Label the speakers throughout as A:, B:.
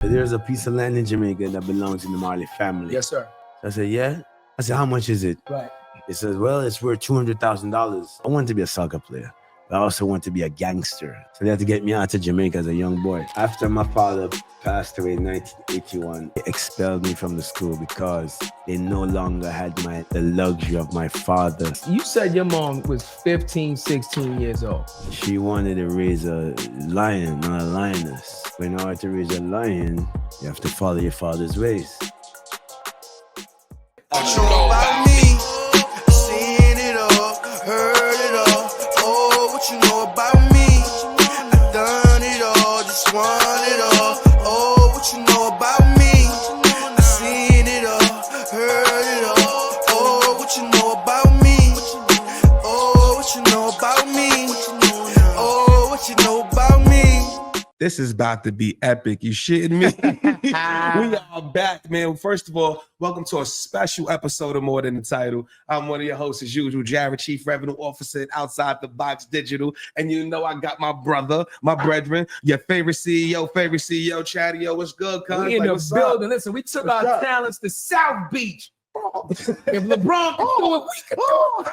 A: There's a piece of land in Jamaica that belongs in the Marley family.
B: Yes, sir.
A: I said, yeah. I said, how much is it?
B: Right.
A: He says, well, it's worth $200,000. I wanted to be a soccer player, but I also want to be a gangster. So they had to get me out of Jamaica as a young boy. After my father passed away in 1981, they expelled me from the school because they no longer had the luxury of my father.
B: You said your mom was 15, 16 years old.
A: She wanted to raise a lion, not a lioness. But in order to raise a lion, you have to follow your father's ways.
C: What you know about me? I seen it all, heard it all. Oh, what you know about me? I done it all, just want it all. Oh, what you know about me? I seen it all, heard it all. Oh, what you know about me? Oh, what you know about me? Oh, what you know about me?
D: This is about to be epic. You shitting me? We are back, man. First of all, welcome to a special episode of More Than the Title. I'm one of your hosts as usual, Jared, Chief Revenue Officer at Outside the Box Digital. And you know I got my brother, my brethren, your favorite CEO, Chatty. What's good, cuz?
B: We in the building. Listen, we took our talents to South Beach. If LeBron can do it, we can do it.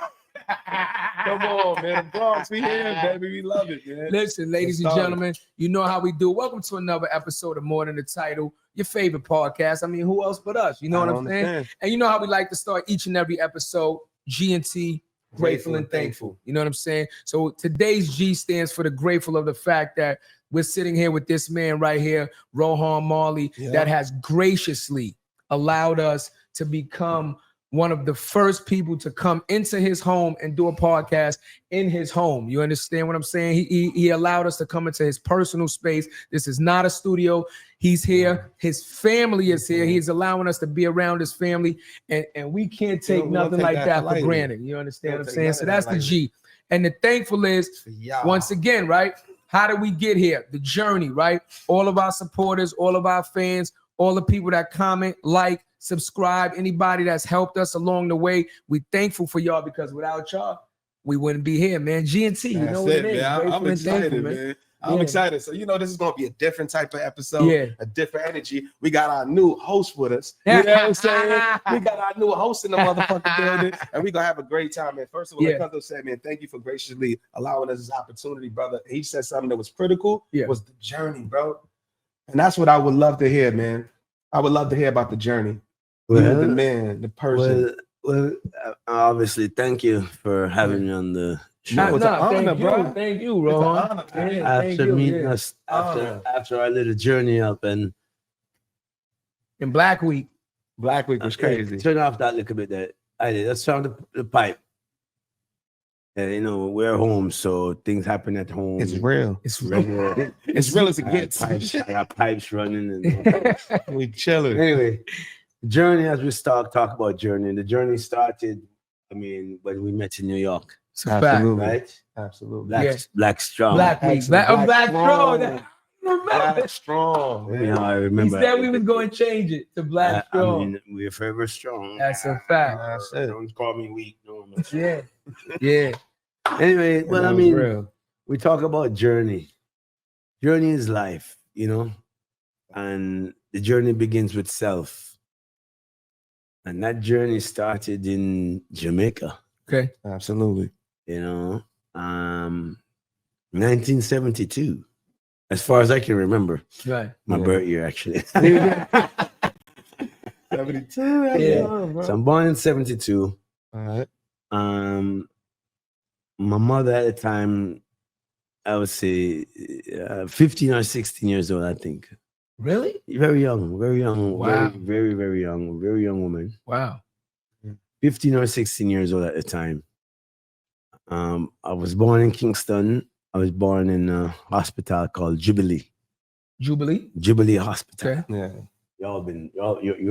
D: Come on, man. The Bronx, we here, baby. We love it, man.
B: Listen, ladies and gentlemen, you know how we do. Welcome to another episode of More Than the Title, your favorite podcast. I mean, who else but us? You know what I'm saying? And you know how we like to start each and every episode, G&T, grateful and thankful. You know what I'm saying? So today's G stands for the grateful of the fact that we're sitting here with this man right here, Rohan Marley, that has graciously allowed us to become one of the first people to come into his home and do a podcast in his home. You understand what I'm saying? He allowed us to come into his personal space. This is not a studio. He's here. His family is here. He's allowing us to be around his family. And we can't take nothing like that for granted. You understand what I'm saying? So that's the G. And the thankful is, once again, right? How did we get here? The journey, right? All of our supporters, all of our fans, all the people that comment, like, subscribe, anybody that's helped us along the way. We thankful for y'all because without y'all, we wouldn't be here, man. G&T, you know what it is.
D: I'm excited, man. I'm excited. So, you know, this is going to be a different type of episode, a different energy. We got our new host with us. You know what I'm saying? We got our new host in the motherfucking building, and we're going to have a great time, man. First of all, like Kunto said, man, thank you for graciously allowing us this opportunity, brother. He said something that was critical, was the journey, bro. And that's what I would love to hear, man. I would love to hear about the journey. Well, the man, the person.
A: Well, obviously, thank you for having me on the show.
D: It's an honor, bro.
B: Thank you, Rohan.
A: After meeting us, after our little journey up and
B: in Black Week.
D: Black Week was crazy.
A: Turn off that little bit that I did. Let's turn the pipe. And, you know, we're home, so things happen at home.
D: It's real.
B: It's real.
D: It's real as it gets.
A: I got pipes running. And
D: we chilling.
A: Anyway. Journey, as we talk about journey. The journey started, I mean, when we met in New York.
D: Absolutely.
A: Right?
D: Absolutely.
A: Black Strong.
B: Black Week. Black Strong.
D: Black Strong.
A: You know, I remember.
B: He said we was going to change it to Black Strong.
A: I mean, we're forever strong.
B: That's a fact.
A: Don't call me weak. No.
B: Yeah.
A: Anyway, well, I mean, we talk about journey. Journey is life, you know, and the journey begins with self. And that journey started in Jamaica.
B: Okay.
D: Absolutely.
A: You know, 1972, as far as I can remember.
B: Right.
A: My birth year, actually.
D: 72.
A: So I'm born in 72.
D: All right.
A: My mother at the time, I would say 15 or 16 years old, I think.
B: Really?
A: Very young.
B: Wow.
A: Very young woman.
B: Wow.
A: 15 or 16 years old at the time. I was born in Kingston. I was born in a hospital called Jubilee. Jubilee Hospital.
B: Okay.
D: Yeah.
A: You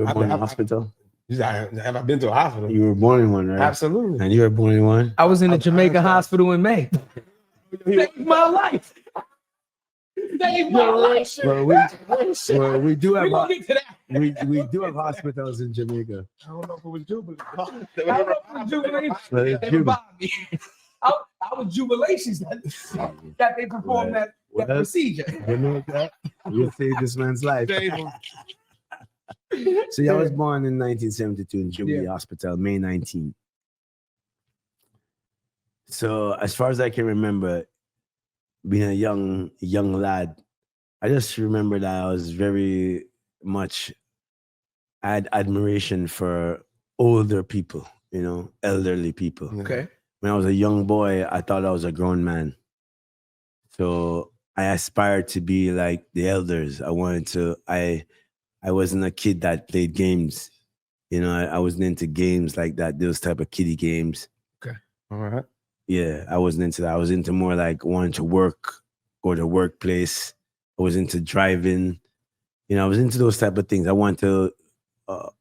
A: were born in a hospital?
D: Have I been to a hospital?
A: You were born in one, right?
D: Absolutely.
A: And you were born in one?
B: I was in the Jamaica hospital in May. Saved my life. Saved my life.
A: Well, we do have
B: We'll get to that.
A: we do have hospitals in Jamaica.
D: I don't know if it was Jubilee.
B: I don't know if it was Jubilee. I was Jubilations that they performed that that procedure.
A: You know that? You saved this man's life. So I was born in 1972 in Jubilee Hospital, May 19th. So as far as I can remember, being a young lad, I just remember that I was very much had admiration for older people, you know, elderly people.
B: Okay.
A: When I was a young boy, I thought I was a grown man. So I aspired to be like the elders. I wasn't a kid that played games. You know, I wasn't into games like that, those type of kiddie games.
B: Okay.
D: All right.
A: Yeah, I wasn't into that. I was into more like wanting to work, go to workplace. I was into driving. You know, I was into those type of things. I wanted to,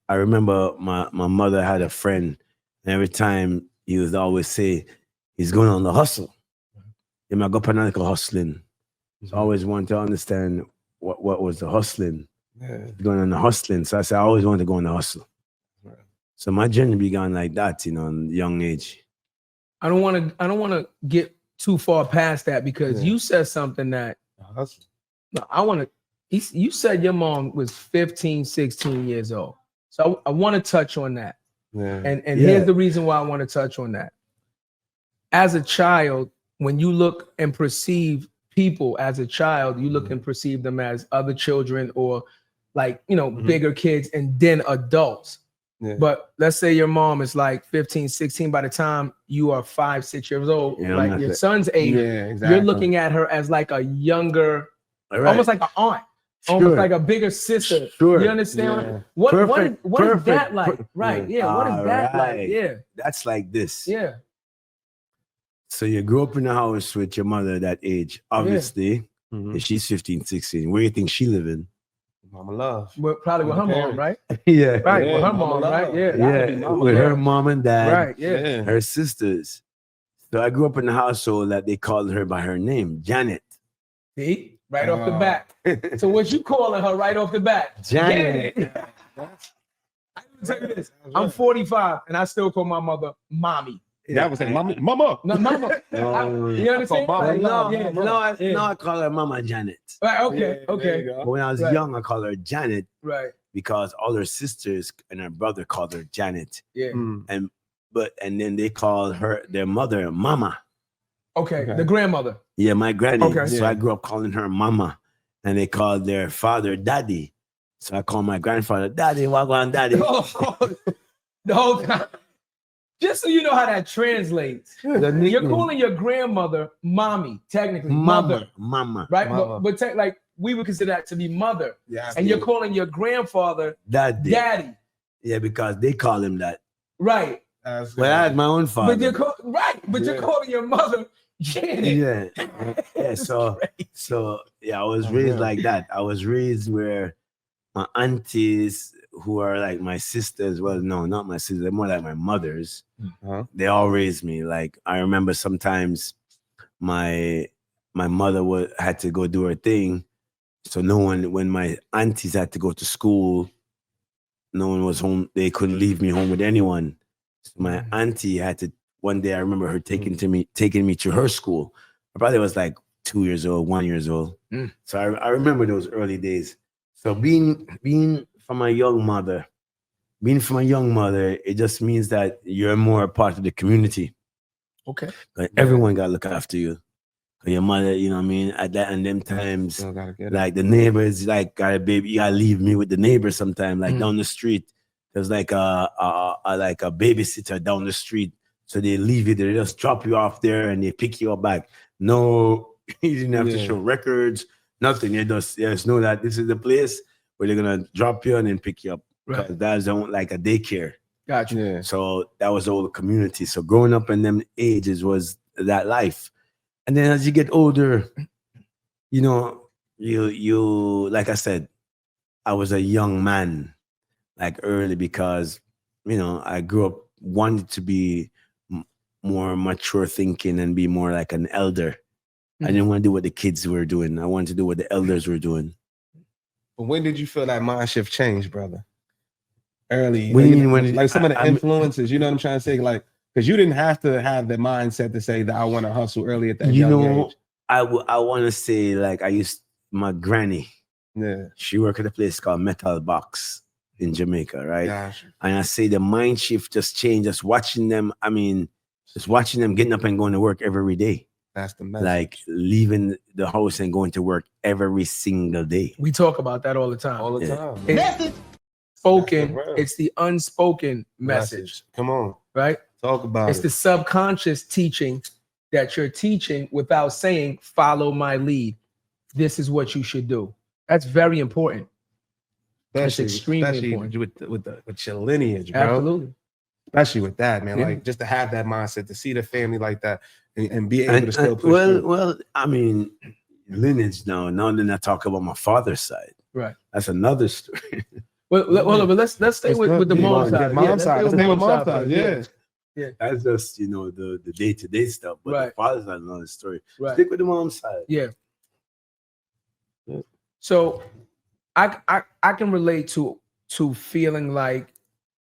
A: I remember my mother had a friend, and every time he would always say, he's going on the hustle. You might go like hustling. So I always wanted to understand what was the hustling.
D: Yeah.
A: Going on the hustling. So I said, I always wanted to go on the hustle.
D: Right.
A: So my journey began like that, you know, in young age.
B: I don't want to get too far past that because you said something that I want to. You said your mom was 15, 16 years old. So I want to touch on that.
D: Yeah.
B: And here's the reason why I want to touch on that. As a child, when you look and perceive people as a child, you look and perceive them as other children or like, you know, bigger kids and then adults. Yeah. But let's say your mom is like 15, 16 by the time you are 5, 6 years old, like your son's age, you're looking at her as like a younger, almost like an aunt, almost like a bigger sister. You understand?
A: Yeah.
B: What is that like? Right. Yeah. What is that like? Yeah.
A: That's like this.
B: Yeah.
A: So you grew up in a house with your mother at that age, obviously. If she's 15, 16, where do you think she living?
D: Mama love.
B: Well, probably with her mom, right?
A: Yeah.
B: Right, with her mom, right? Yeah.
A: Yeah, with her mom and dad.
B: Right, yeah.
A: Her sisters. So I grew up in a household that they called her by her name, Janet.
B: See? Right off the bat. So what you calling her right off the bat?
A: Janet.
B: I tell you this. I'm 45 and I still call my mother mommy.
D: Yeah, I was saying mama.
B: No, mama. You understand?
A: I call her Mama Janet.
B: Right, okay.
A: But when I was young, I called her Janet.
B: Right.
A: Because all her sisters and her brother called her Janet.
B: Yeah.
A: And then they called their mother Mama.
B: Okay. The grandmother.
A: Yeah, my granny.
B: Okay.
A: So I grew up calling her Mama. And they called their father Daddy. So I called my grandfather Daddy, Wagwan Daddy.
B: The whole time. Just so you know how that translates. You're calling your grandmother mommy, technically. Mother.
A: Mama.
B: Right? Mama. But like we would consider that to be mother. Yeah. And you're calling your grandfather Daddy.
A: Yeah, because they call him that.
B: Right.
A: But I had my own father.
B: But you're calling your mother Janet.
A: Yeah. So I was raised like that. I was raised where my aunties, who are like my sisters, well, no, not my sisters, they're more like my mothers. They all raised me. Like I remember sometimes my mother had to go do her thing. So when my aunties had to go to school, no one was home. They couldn't leave me home with anyone. So my auntie had to, one day I remember her taking me to her school. I probably was like 2 years old, 1 year old. So I remember those early days. So being from a young mother, it just means that you're more a part of the community.
B: Okay.
A: Like everyone got to look after you. Your mother, you know what I mean? At that and them times, like the neighbors, like, baby, you gotta leave me with the neighbors sometime, like down the street. There's like a babysitter down the street. So they leave you there, they just drop you off there and they pick you up back. No, you didn't have to show records, nothing. You just know that this is the place where they're gonna drop you and then pick you up. Right. Because that's like a daycare.
B: Gotcha.
A: Yeah. So that was all the community. So growing up in them ages was that life. And then as you get older, you know, you like I said, I was a young man, like early, because, you know, I grew up wanting to be more mature thinking and be more like an elder. I didn't want to do what the kids were doing. I wanted to do what the elders were doing.
D: But when did you feel that mind shift changed, brother? Early.
A: Like
D: some of the influences, you know what I'm trying to say? Like, because you didn't have to have the mindset to say that I want to hustle early at that young age.
A: I want to say like my granny.
D: Yeah.
A: She worked at a place called Metal Box in Jamaica, right?
D: Gotcha.
A: And I say the mind shift just changed. Just watching them. I mean, just watching them getting up and going to work every day.
D: That's the message.
A: Like leaving the house and going to work every single day.
B: We talk about that all the time.
D: All the time.
B: It's spoken. It's the unspoken message.
D: Come on.
B: Right?
D: Talk about
B: it's the subconscious teaching that you're teaching without saying, follow my lead. This is what you should do. That's very important. That's extremely important.
D: With your lineage, bro.
B: Absolutely.
D: Especially with that, man.
B: Yeah.
D: Like just to have that mindset, to see the family like that and be able to still push
A: well, I mean, lineage now then I talk about my father's side.
B: Right.
A: That's another story.
B: Well, let's stay with the mom side.
D: Let's stay with mom side. Yeah.
B: Yeah.
A: That's just, the day-to-day stuff. But the father's side is another story.
B: Right.
A: Stick with the mom side.
B: Yeah. So I can relate to feeling like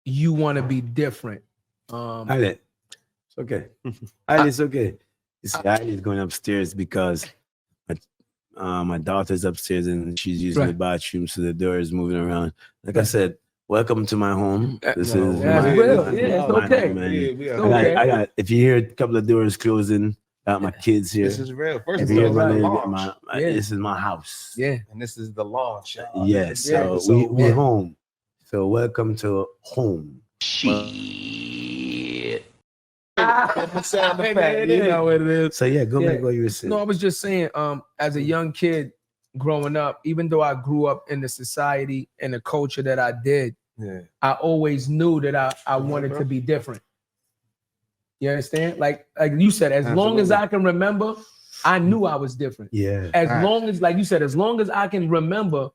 B: you want to be different.
A: It's okay. It's okay. You see, Ali's going upstairs because my daughter's upstairs and she's using the bathroom, so the door is moving around. Like I said, welcome to my home. This is
B: it's okay.
A: Man. I got. If you hear a couple of doors closing, got my kids here.
D: This is real. First
A: of
D: all,
A: this is my house.
B: Yeah,
D: and this is the launch.
A: Yes. So we're home. So welcome to home.
B: Shit.
D: Sound effect, you know what it is.
A: So go back what you were saying.
B: No, I was just saying, as a young kid growing up, even though I grew up in the society and the culture that I did, I always knew that I wanted to be different. You understand? Like you said, as long as I can remember, I knew I was different.
A: Yeah.
B: As long as, like you said, as long as I can remember,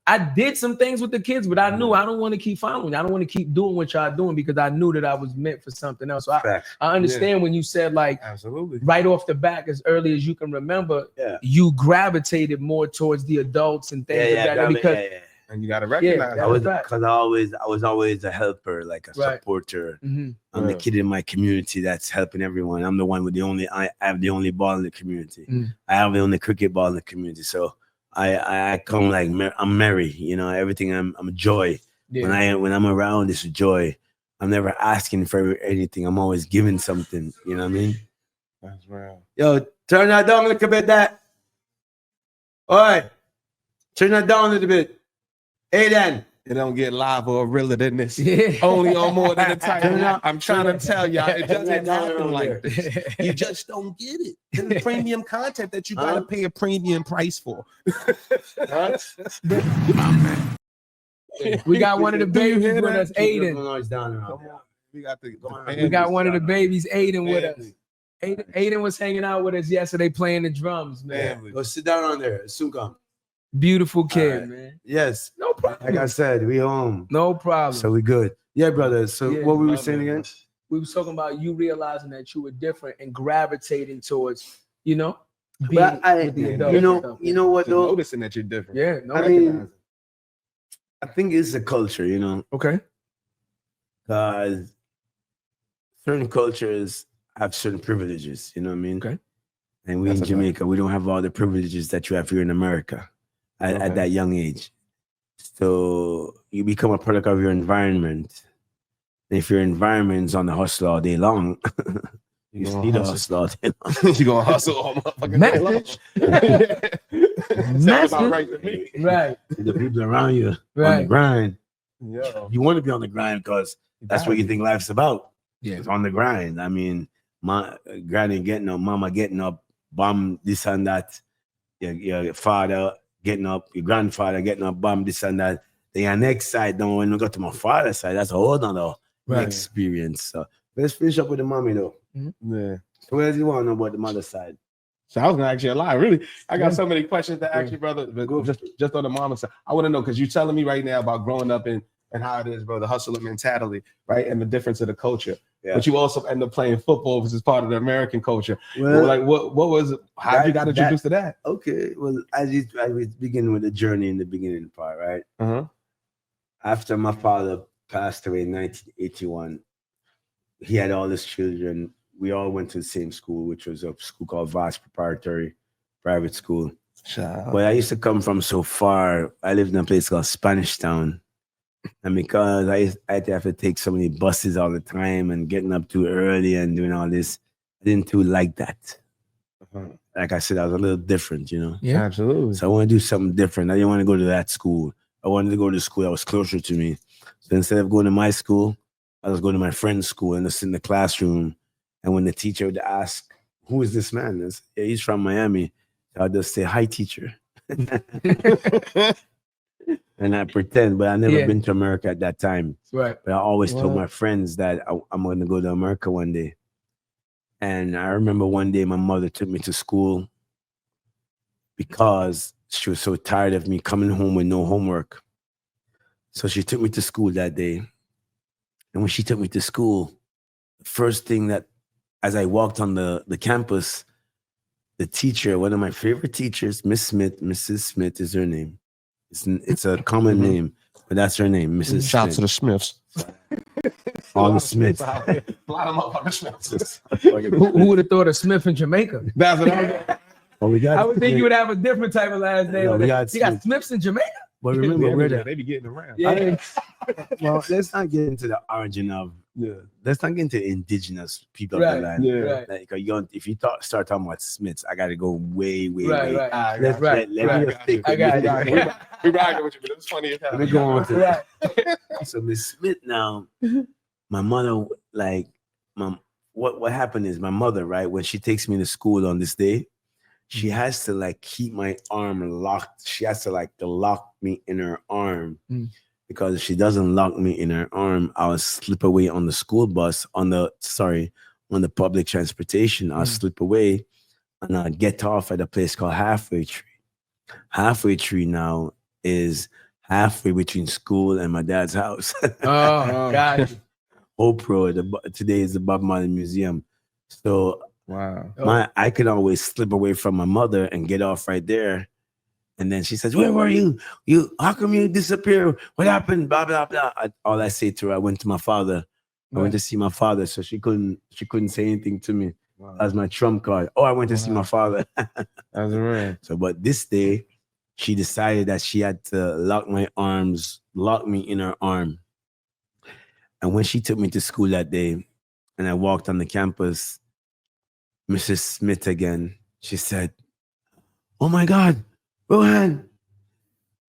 B: I did some things with the kids, but I knew I don't want to keep following. I don't want to keep doing what y'all doing because I knew that I was meant for something else. So I understand when you said like right off the back, as early as you can remember, you gravitated more towards the adults and things like that because
D: and you gotta recognize
A: I was always a helper, like a supporter. I'm the kid in my community that's helping everyone. I'm the one with I have the only ball in the community. I have the only cricket ball in the community. So I come like I'm merry, everything. I'm joy. When I'm around, it's joy. I'm never asking for anything. I'm always giving something. You know what I mean?
D: That's real.
A: Yo, turn that down a little bit. All right, turn that down a little bit. Hey, then.
D: It don't get live or realer than this. Only on More Than a Title. I'm trying to tell y'all, it doesn't happen like this. You just don't get it. And the premium content that you gotta pay a premium price for.
B: We got one of the babies with us, Aiden. We got one of the babies, Aiden, with us. Aiden was hanging out with us yesterday playing the drums, man.
A: Go sit down on there. Soon come.
B: Beautiful kid, man.
A: Yes.
B: No problem.
A: Like I said, we home.
B: No problem.
A: So we good. Yeah, brother. So what we were saying again?
B: We was talking about you realizing that you were different and gravitating towards, being
A: with
B: the adults.
A: You know what though?
D: Noticing that you're different.
B: Yeah.
A: I think it's a culture,
B: Okay.
A: Because certain cultures have certain privileges, you know what I mean?
B: Okay.
A: And we in Jamaica, we don't have all the privileges that you have here in America at that young age. So you become a product of your environment. And if your environment's on the hustle all day long, you see the hustle all day long.
D: You're going to hustle all motherfucking day long. Sounds about right to me.
B: Right.
A: The people around you on the grind. Yeah. You want to be on the grind because that's what you think life's about.
B: Yeah.
A: It's on the grind. I mean, my granny getting up, mama getting up, bomb this and that. Your father getting up, your grandfather getting up, bomb this and that. Then your next side, then when we go to my father's side, that's a whole other experience. So let's finish up with the mommy though.
D: Yeah.
A: So what else you want to know about the mother's side?
D: So I was gonna ask you a lot. Really, I got so many questions to ask you, brother. But go just on the mama side. I want to know because you're telling me right now about growing up and how it is, bro, the hustler mentality, right? And the difference of the culture. Yeah. But you also end up playing football, which is part of the American culture. Well, like what was it? How you got introduced to that?
A: Okay. Well, I was beginning with the journey in the beginning part, right? After my father passed away in 1981, he had all his children. we all went to the same school, which was a school called Voss Preparatory Private School. But I used to come from so far. I lived in a place called Spanish Town. And because I had to have to take so many buses all the time and getting up too early and doing all this, I didn't too like that. Like I said, I was a little different, you know?
D: Yeah, absolutely.
A: So I want to do something different. I didn't want to go to that school. I wanted to go to the school that was closer to me. So instead of going to my school, I was going to my friend's school and just sit in the classroom. And when the teacher would ask, who is this man? I said, yeah, he's from Miami. So I'd just say, hi, teacher. And I pretend, but I never been to America at that time.
B: Right.
A: But I always told my friends that I'm going to go to America one day. And I remember one day my mother took me to school because she was so tired of me coming home with no homework. So she took me to school that day. And when she took me to school, the first thing that, as I walked on the campus, the teacher, one of my favorite teachers, Miss Smith, Mrs. Smith is her name. It's a common name, but that's her name, Mrs. Smith.
D: Shout out to the Smiths.
A: All the Smiths.
D: Lot them up on the Smiths.
B: Who would have thought of Smith in Jamaica?
D: That's what I'm
A: I
B: would think you would have a different type of last name.
A: No,
B: you got Smiths in Jamaica?
A: But remember,
D: they be getting around.
B: Yeah.
A: Well, let's not get into the origin of. Let's not get into indigenous people of the land.
B: Right.
A: Like, if you start talking about Smiths, I got to go way.
B: Right.
A: Let me just think.
B: I got it.
D: We rocking with you, but it's funny as hell.
A: Let me go on to that. So Miss Smith now, my mother, like, what happened is my mother, right, when she takes me to school on this day, she has to like keep my arm locked. She has to like to lock me in her arm. Because if she doesn't lock me in her arm, I'll slip away on the school bus, on the public transportation. I'll slip away and I'll get off at a place called Halfway Tree. Halfway Tree now is halfway between school and my dad's house.
B: Oh, God.
A: Hope Road. Today is the Bob Marley Museum. So I could always slip away from my mother and get off right there. And then she says, where were you? How come you disappear? What happened? Blah, blah, blah. All I say to her, I went to my father. I went to see my father. So she couldn't say anything to me. As my trump card. Oh, I went to see my father.
D: That's right.
A: So, but this day, she decided that she had to lock me in her arm. And when she took me to school that day, and I walked on the campus, Mrs. Smith again, she said, oh my God, Rohan,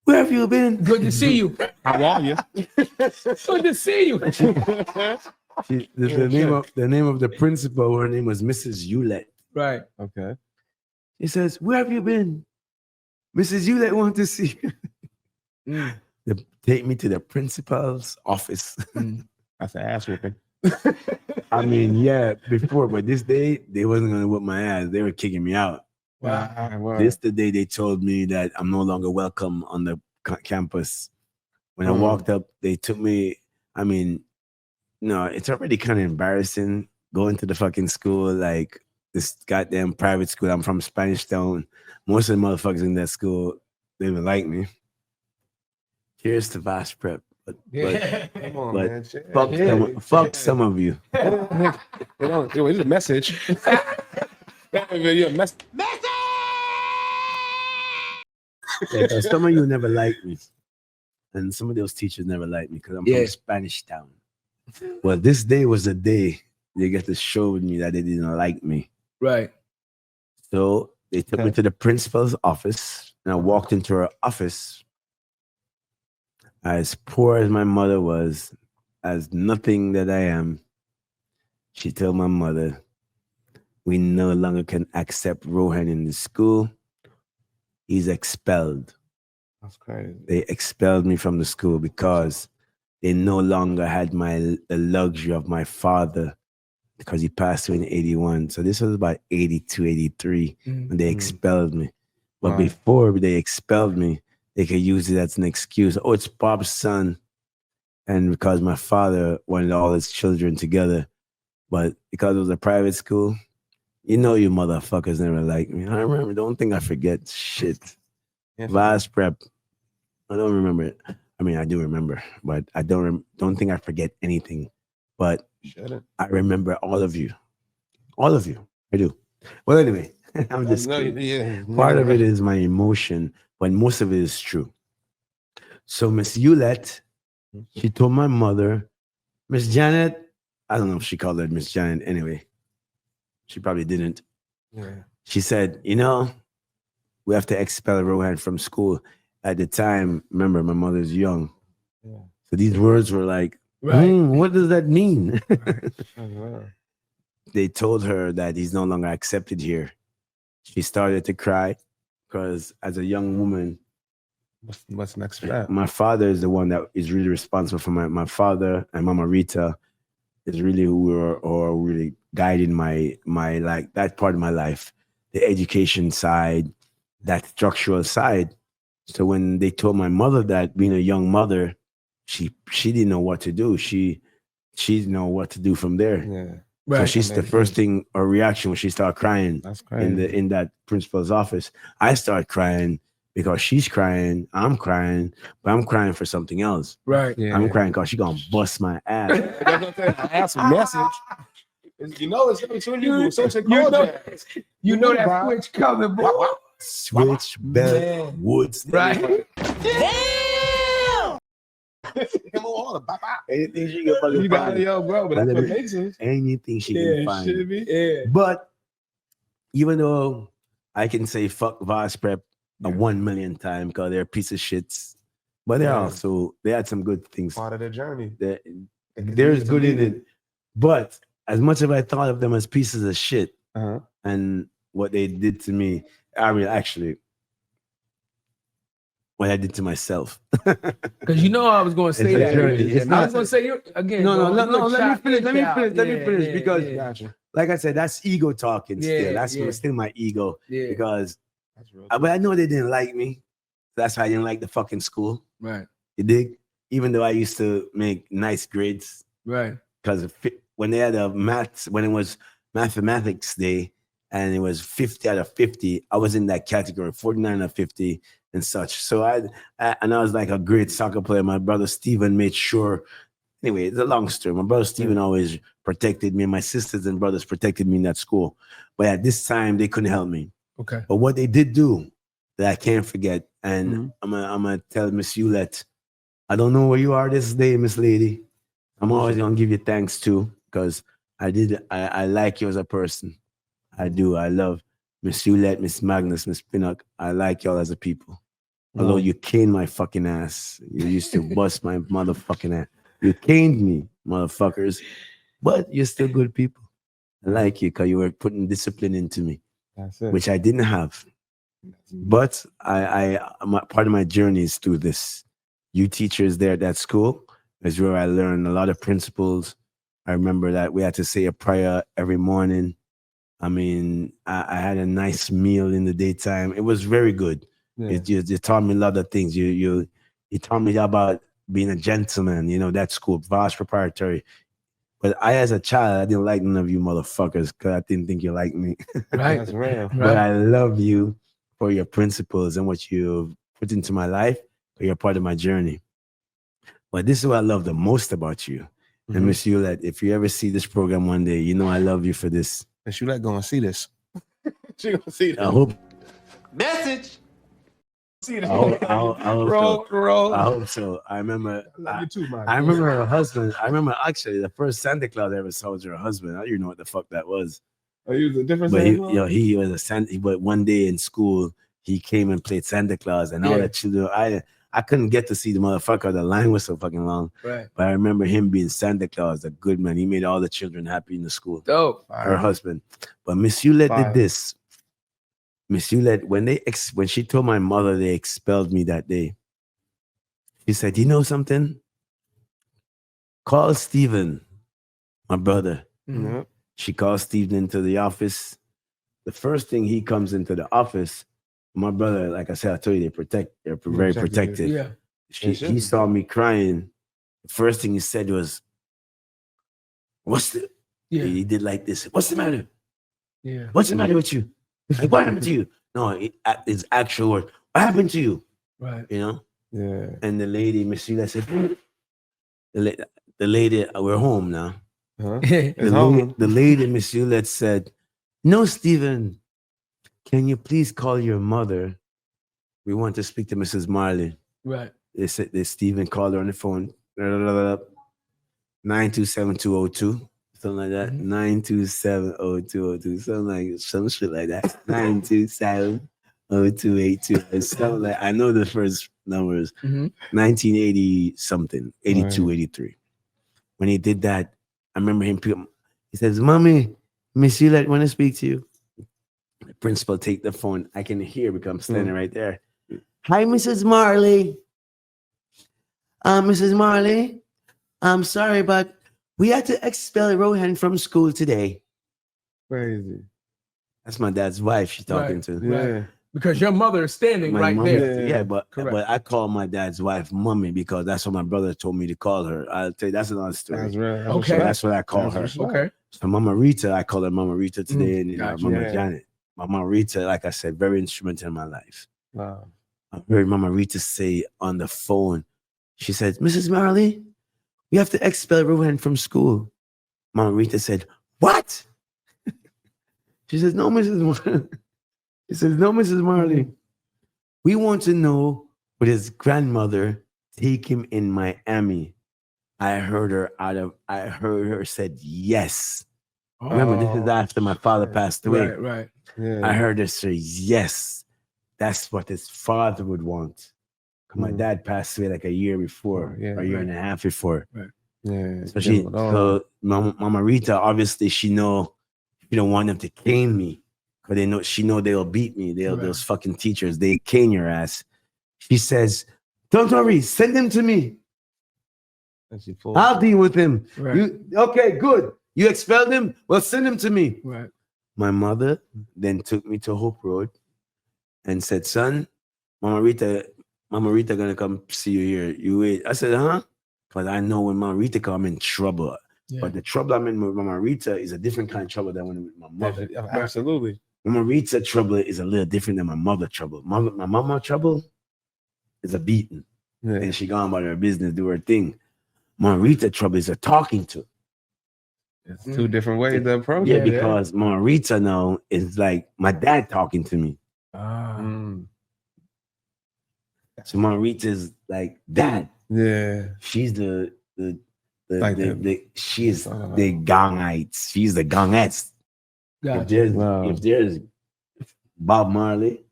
A: where have you been?
B: Good to see you.
D: How are you?
B: Good to see you.
A: The name of the principal, her name was Mrs. Hewlett.
B: Right.
D: Okay.
A: He says, where have you been? Mrs. Hewlett want to see you. They take me to the principal's office.
D: That's an ass whooping.
A: I mean, yeah, before, but this day, they wasn't going to whip my ass. They were kicking me out.
D: Wow.
A: This the day they told me that I'm no longer welcome on the campus. When I walked up, they took me. I mean, no, it's already kind of embarrassing going to the fucking school, like this goddamn private school. I'm from Spanish Town. Most of the motherfuckers in that school, they would like me. Cheers to Voss Prep. But
D: Come on, man.
A: Fuck some of you.
D: It's a message.
A: Yeah, some of you never liked me. And some of those teachers never liked me because I'm from Spanish Town. Well, this day was the day they get to show me that they didn't like me.
B: Right.
A: So they took me to the principal's office, and I walked into her office. As poor as my mother was, as nothing that I am, she told my mother, we no longer can accept Rohan in the school. He's expelled.
D: That's crazy.
A: They expelled me from the school because they no longer had the luxury of my father because he passed away in 81. So this was about 82, 83 when they expelled me. But before they expelled me, they could use it as an excuse. Oh, it's Bob's son. And because my father wanted all his children together. But because it was a private school, you know you motherfuckers never liked me. I remember. Don't think I forget shit. Voss Prep. I don't remember it. I mean, I do remember, but I don't think I forget anything. But I remember all of you. All of you. I do. Well, anyway, I'm just part of it is my emotion, but most of it is true. So Miss Hewlett, she told my mother, Miss Janet, I don't know if she called her Miss Janet anyway. She probably didn't.
D: Yeah.
A: She said, we have to expel Rohan from school. At the time, remember, my mother's young. Yeah. So these words were like, what does that mean? They told her that he's no longer accepted here. She started to cry because as a young woman,
D: what's next for that?
A: My father is the one that is really responsible for my father, and Mama Rita is really who are really guiding my like that part of my life, the education side, that structural side. So when they told my mother that, being a young mother, she didn't know what to do. She didn't know what to do from there. Yeah. Right. So she's the first thing, her reaction when she started crying in that principal's office. I started crying because she's crying, I'm crying, but I'm crying for something else.
B: Right.
A: Yeah. I'm crying because she's gonna bust my ass.
D: That's a message. You know it's soon you
B: know that switch coming, boy.
A: Switch, bell, woods.
B: Right.
A: Anything she can fucking find.
D: Bro, but that's what makes it.
A: Anything she can find.
D: Should be. Yeah.
A: But even though I can say fuck Voss Prep 1 million times because they're a piece of shits, but they had some good things.
D: Part of their journey.
A: There's good in it. But as much as I thought of them as pieces of shit and what they did to me, I mean, actually, what I did to myself.
B: Because I was going to say that. I was going to say again.
A: No. Let me finish because, like I said, that's ego talking. Still, that's still my ego. Yeah. Because, but I know they didn't like me. That's why I didn't like the fucking school.
B: Right.
A: You dig? Even though I used to make nice grades.
B: Right.
A: Because when they had when it was mathematics day, and it was 50 out of 50, I was in that category, 49 out of 50 and such. So I was like a great soccer player. My brother Steven made sure. Anyway, it's a long story. My brother Steven always protected me, and my sisters and brothers protected me in that school. But at this time, they couldn't help me.
B: Okay.
A: But what they did do that I can't forget, and I'm gonna tell Miss Hewlett, I don't know where you are this day, Miss Lady. I'm always gonna give you thanks too, because I like you as a person. I do. I love Miss Hewlett, Miss Magnus, Miss Pinnock. I like y'all as a people. Although you caned my fucking ass. You used to bust my motherfucking ass. You caned me, motherfuckers. But you're still good people. I like you because you were putting discipline into me.
D: That's it.
A: Which I didn't have. But part of my journey is through this. You teachers there at that school is where I learned a lot of principles. I remember that we had to say a prayer every morning. I mean, I had a nice meal in the daytime. It was very good. Yeah. It taught me a lot of things. You taught me about being a gentleman, that school, Voss Proprietary. But as a child, I didn't like none of you motherfuckers because I didn't think you liked me.
B: Right.
D: That's real.
A: But I love you for your principles and what you've put into my life. You're part of my journey. But this is what I love the most about you. Mm-hmm. And Miss Hewlett, if you ever see this program one day, I love you for this.
D: Miss Hewlett gonna see this. She gonna see this.
A: I hope.
C: Message.
D: See this.
A: I hope
D: roll.
A: I hope so. I remember.
D: I love you too, man.
A: I remember her husband. I remember actually the first Santa Claus I ever saw was her husband. I don't even know what the fuck that was.
D: Oh, he was a different
A: But
D: Santa Claus?
A: he was a Santa. But one day in school, he came and played Santa Claus, and all the children. I couldn't get to see the motherfucker. The line was so fucking long.
B: Right.
A: But I remember him being Santa Claus, a good man. He made all the children happy in the school.
B: Dope.
A: Her husband. But Miss Hewlett did this. Miss Hewlett, when she told my mother they expelled me that day, she said, "You know something? Call Steven, my brother."
D: Mm-hmm.
A: She called Steven into the office. The first thing he comes into the office, my brother, like I said, I told you they're very protective.
B: Yeah.
A: He saw me crying. The first thing he said was, He did like this. What's the matter?
B: Yeah.
A: What's the matter with you? Like, what happened to you? No, it's actual word. What happened to you?
B: Right.
A: Yeah.
B: Mm-hmm.
A: And the lady, Miss Sheila said, the lady, we're home now. The lady, Miss Hewlett, said, "No, Stephen, can you please call your mother? We want to speak to Mrs. Marley."
B: Right.
A: They said Stephen called her on the phone. 927-202, something like that. 927-0202, some shit like that. 927-0282. Something like, I know the first numbers. 1980 something, 82, 83. When he did that, I remember him. He says, "Mommy, Miss Hewlett want to speak to you." The principal take the phone. I can hear because I'm standing right there. "Hi, Mrs. Marley. Mrs. Marley, I'm sorry, but we had to expel Rohan from school today."
D: Crazy.
A: That's my dad's wife she's talking to.
B: Right. Because your mother is standing
A: My
B: right
A: mom,
B: there.
A: Yeah, but I call my dad's wife Mommy because that's what my brother told me to call her. I'll tell you, that's another story.
D: That's right.
B: Okay.
A: That's what I call her.
B: Okay.
A: So Mama Rita, I call her Mama Rita today, and Mama Janet. Mama Rita, like I said, very instrumental in my life.
D: Wow.
A: I heard Mama Rita say on the phone, she said, "Mrs. Marley, we have to expel Rohan from school." Mama Rita said, "What?" She says, "No, Mrs. Marley." She says, "No, Mrs. Marley. We want to know would his grandmother take him in Miami." I heard her said yes. Remember, this is after my father passed away.
B: Right.
A: I heard her say yes. That's what his father would want. My dad passed away like a year before, a year and a half before.
B: Right.
D: Yeah.
A: So Mama Rita, obviously, she don't want them to cane me, because she know they'll beat me. Those fucking teachers, they cane your ass. She says, "Don't worry, send him to me. I'll deal with him."
B: Right.
A: Okay, good. You expelled him? Well, send him to me.
B: Right.
A: My mother then took me to Hope Road and said, "Son, Mama Rita gonna come see you here. You wait." I said, "Huh?" Because I know when Mama Rita come, I'm in trouble. Yeah. But the trouble I'm in with Mama Rita is a different kind of trouble than when with my mother.
D: Absolutely.
A: Mama Rita trouble is a little different than my mother trouble. My mama trouble is a beating. Yeah. And she gone about her business, do her thing. Mama Rita trouble is a talking to.
D: It's two different ways to approach
A: it. Yeah, because Mama Rita now is like my dad talking to me. So Mama Rita is like dad.
D: Yeah.
A: She's the she's the gongites. She's the gongettes. Gotcha. If there's Bob Marley,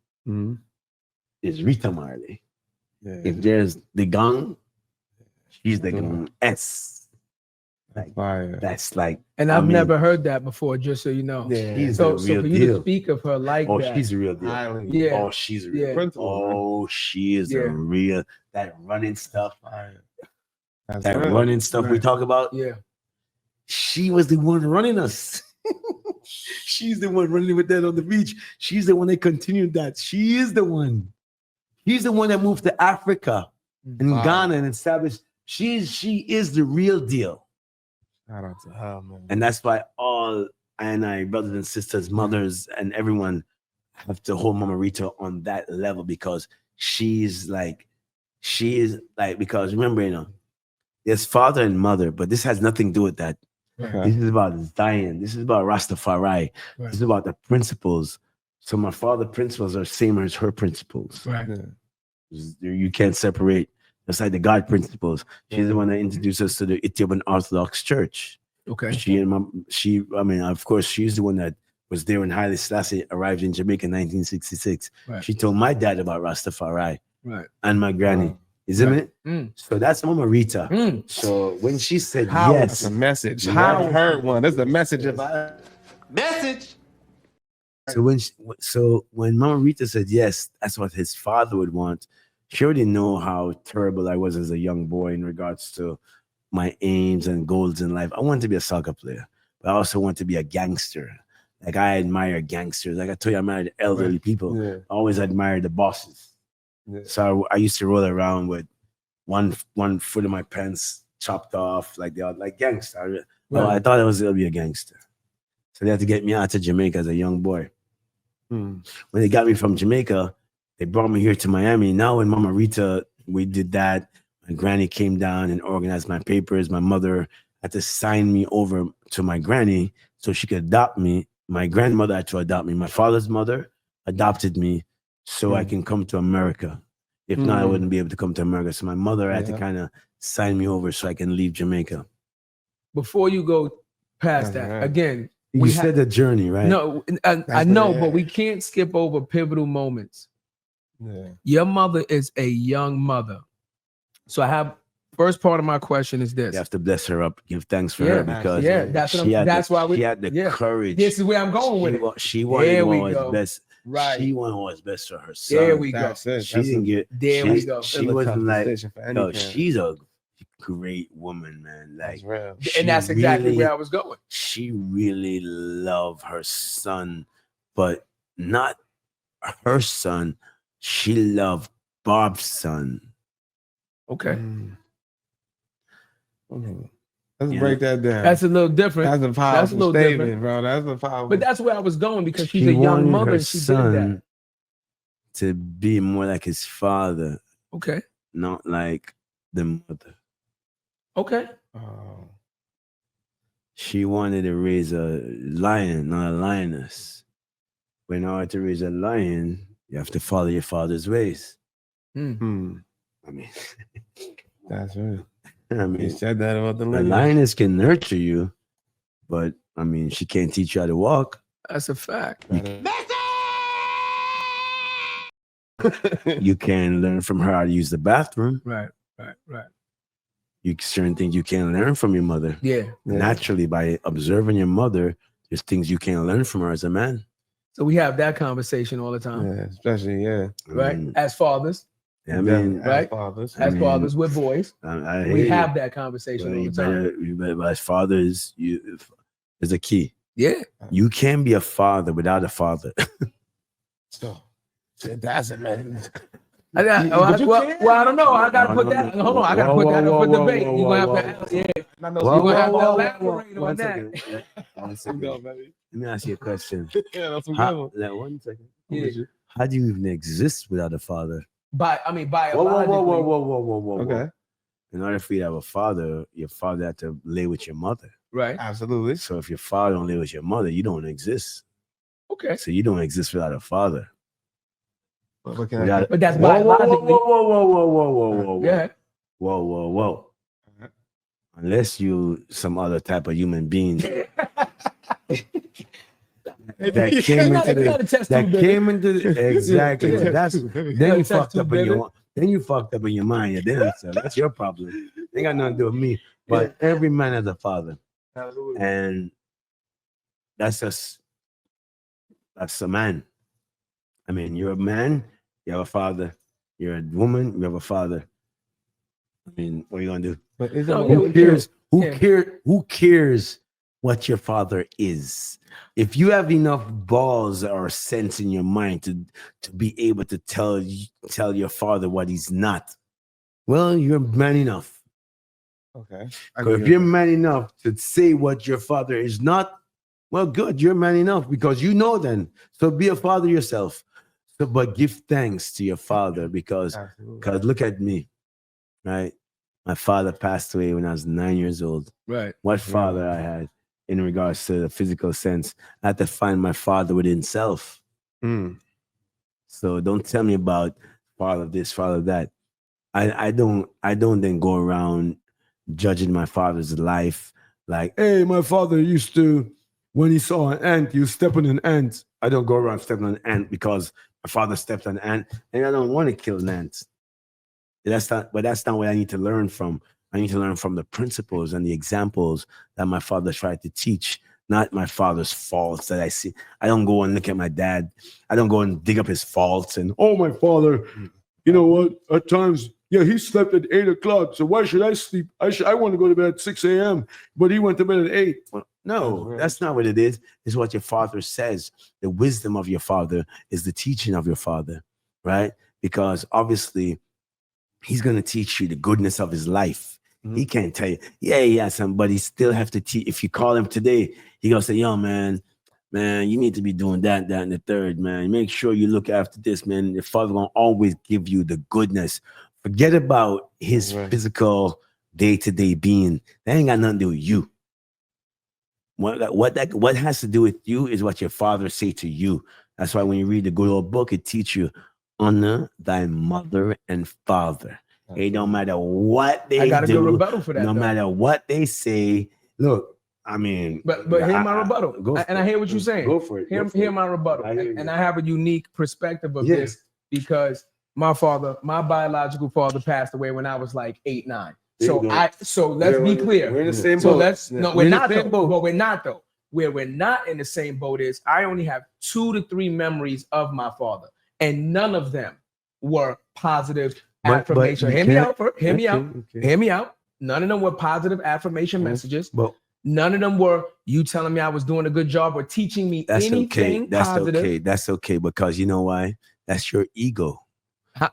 A: it's Rita Marley. Yeah. If there's the gong, she's the gong S. That's like,
B: and I've never heard that before. Just so you know,
A: she's
B: so
A: the real
B: for you
A: deal.
B: to speak of her like that,
A: she's a real deal.
B: Yeah,
A: she's a real. Yeah. She is a real. That running stuff. Running stuff we talk about.
B: Yeah,
A: she was the one running us. She's the one running with that on the beach. She's the one that continued that. She is the one. He's the one that moved to Africa and Ghana and established. She is the real deal.
D: Shout out to her, man.
A: And that's why all I brothers and sisters, mothers, and everyone have to hold Mama Rita on that level, because she is like, because remember, there's father and mother, but this has nothing to do with that. Right. This is about Zion. This is about Rastafari. Right. This is about the principles. So my father's principles are same as her principles.
B: Right.
A: You can't separate. That's like the God principles. She's the one that introduced us to the Ethiopian Orthodox Church.
B: Okay.
A: Of course, she's the one that was there when Haile Selassie arrived in Jamaica in 1966. Right. She told my dad about Rastafari.
B: Right.
A: And my granny. Isn't it? So that's Mama Rita. So when she said yes,
D: that's a message. I heard one. That's the message of
C: message.
A: So when Mama Rita said yes, that's what his father would want. She already know how terrible I was as a young boy in regards to my aims and goals in life. I wanted to be a soccer player, but I also want to be a gangster. Like, I admire gangsters. Like I told you, I admire the elderly people. Yeah. I always admire the bosses. Yeah. So I used to roll around with one foot of my pants chopped off, like gangster. I thought I was gonna be a gangster. So they had to get me out of Jamaica as a young boy. When they got me from Jamaica, they brought me here to Miami. Now when Mama Rita, we did that, my granny came down and organized my papers. My mother had to sign me over to my granny so she could adopt me. My grandmother had to adopt me. My father's mother adopted me so I can come to America. If not, I wouldn't be able to come to America. So my mother had to kind of sign me over so I can leave Jamaica.
B: Before you go past that, again,
A: you said the journey, right?
B: No, I know, but we can't skip over pivotal moments. Yeah. Your mother is a young mother. So I have first part of my question is this.
A: You have to bless her up, give thanks for her because
B: that's why
A: she had the courage.
B: This is where I'm going with it.
A: She wanted what was best. Right. She wanted what was best for her son.
B: There we go.
A: She didn't get.
B: There we go.
A: She wasn't like, no, she's a great woman, man. Like,
B: and that's exactly where I was going.
A: She really loved her son, but not her son. She loved Bob's son.
B: Okay.
D: Let's break that down.
B: That's a little different.
D: That's a powerful statement, bro. That's a powerful.
B: But that's where I was going because she's a young mother.
A: Her
B: and she
A: son
B: did that
A: to be more like his father.
B: Okay.
A: Not like the mother.
B: Okay.
A: She wanted to raise a lion, not a lioness. But in order to raise a lion, you have to follow your father's ways. I mean,
D: that's right.
A: I mean,
D: you said that about the
A: lioness can nurture you, but I mean, she can't teach you how to walk.
B: That's a fact.
A: You can learn from her how to use the bathroom.
B: Right.
A: You certain things you can't learn from your mother.
B: Yeah.
A: Naturally, by observing your mother, there's things you can't learn from her as a man.
B: So we have that conversation all the time.
D: Yeah, especially,
B: right? As fathers.
A: I mean,
B: right? As fathers with boys. We have that conversation all the time.
A: But as fathers, there's a key.
B: Yeah.
A: You can be a father without a father.
D: So that's it, man.
B: I don't know. I gotta put that. Hold on, I gotta put that up for debate. You're gonna have to, you're gonna have to elaborate on that.
A: Let me ask you a question.
D: That's a good one.
A: 1 second. How do you even exist without a father?
B: Biologically.
A: Whoa.
D: Okay.
A: In order for you to have a father, your father had to lay with your mother.
B: Right.
D: Absolutely.
A: So if your father don't lay with your mother, you don't exist.
B: Okay.
A: So you don't exist without a father.
B: But that's biologically.
A: Whoa.
B: Yeah.
A: Whoa. Unless you some other type of human being that came into the exactly. That's then you fucked up in your mind. That's your problem. They got nothing to do with me. But every man has a father.
D: Absolutely.
A: And that's a man. I mean, you're a man, you have a father. You're a woman, you have a father. I mean, what are you gonna do?
D: But
A: who cares? Who cares what your father is? If you have enough balls or sense in your mind to be able to tell your father what he's not, well, you're man enough.
D: Okay.
A: If you're man enough to say what your father is not, well, good, you're man enough because you know then. So be a father yourself. So, but give thanks to your father because look at me, right? My father passed away when I was 9 years old.
B: Right.
A: What father I had in regards to the physical sense, I had to find my father within self. So don't tell me about father this, father that. I don't then go around judging my father's life like, hey, my father used to, when he saw an ant, he was stepping on an ant. I don't go around stepping on an ant because my father stepped on an ant, and I don't want to kill an ant. That's not what I need to learn from. I need to learn from the principles and the examples that my father tried to teach, not my father's faults that I see. I don't go and look at my dad. I don't go and dig up his faults and, oh, my father, you know what? At times, he slept at 8 o'clock. So why should I sleep? I want to go to bed at 6 a.m., but he went to bed at 8. Well, no, that's not what it is. It's what your father says. The wisdom of your father is the teaching of your father, right? Because obviously, he's going to teach you the goodness of his life. He can't tell you, he has some, but he still have to teach. If you call him today, he going to say, yo, man, you need to be doing that, and the third, man. Make sure you look after this, man. Your father going to always give you the goodness. Forget about his physical day-to-day being, that ain't got nothing to do with you. What has to do with you is what your father say to you. That's why when you read the good old book, it teaches you, honor thy mother and father. It don't matter what they do.
B: I got a good rebuttal for that.
A: No matter what they say. Look, I mean,
B: but hear my rebuttal, and I hear what you're saying.
A: Go for it.
B: Hear my rebuttal, and I have a unique perspective of this because my biological father passed away when I was like 8, 9. So let's be clear.
D: We're in the same boat.
B: We're not though. But we're not though. Where we're not in the same boat is I only have 2 to 3 memories of my father, and none of them were positive affirmation. Hear me out. Hear me out. None of them were positive affirmation messages. But none of them were you telling me I was doing a good job or teaching me anything positive.
A: That's okay because you know why? That's your ego.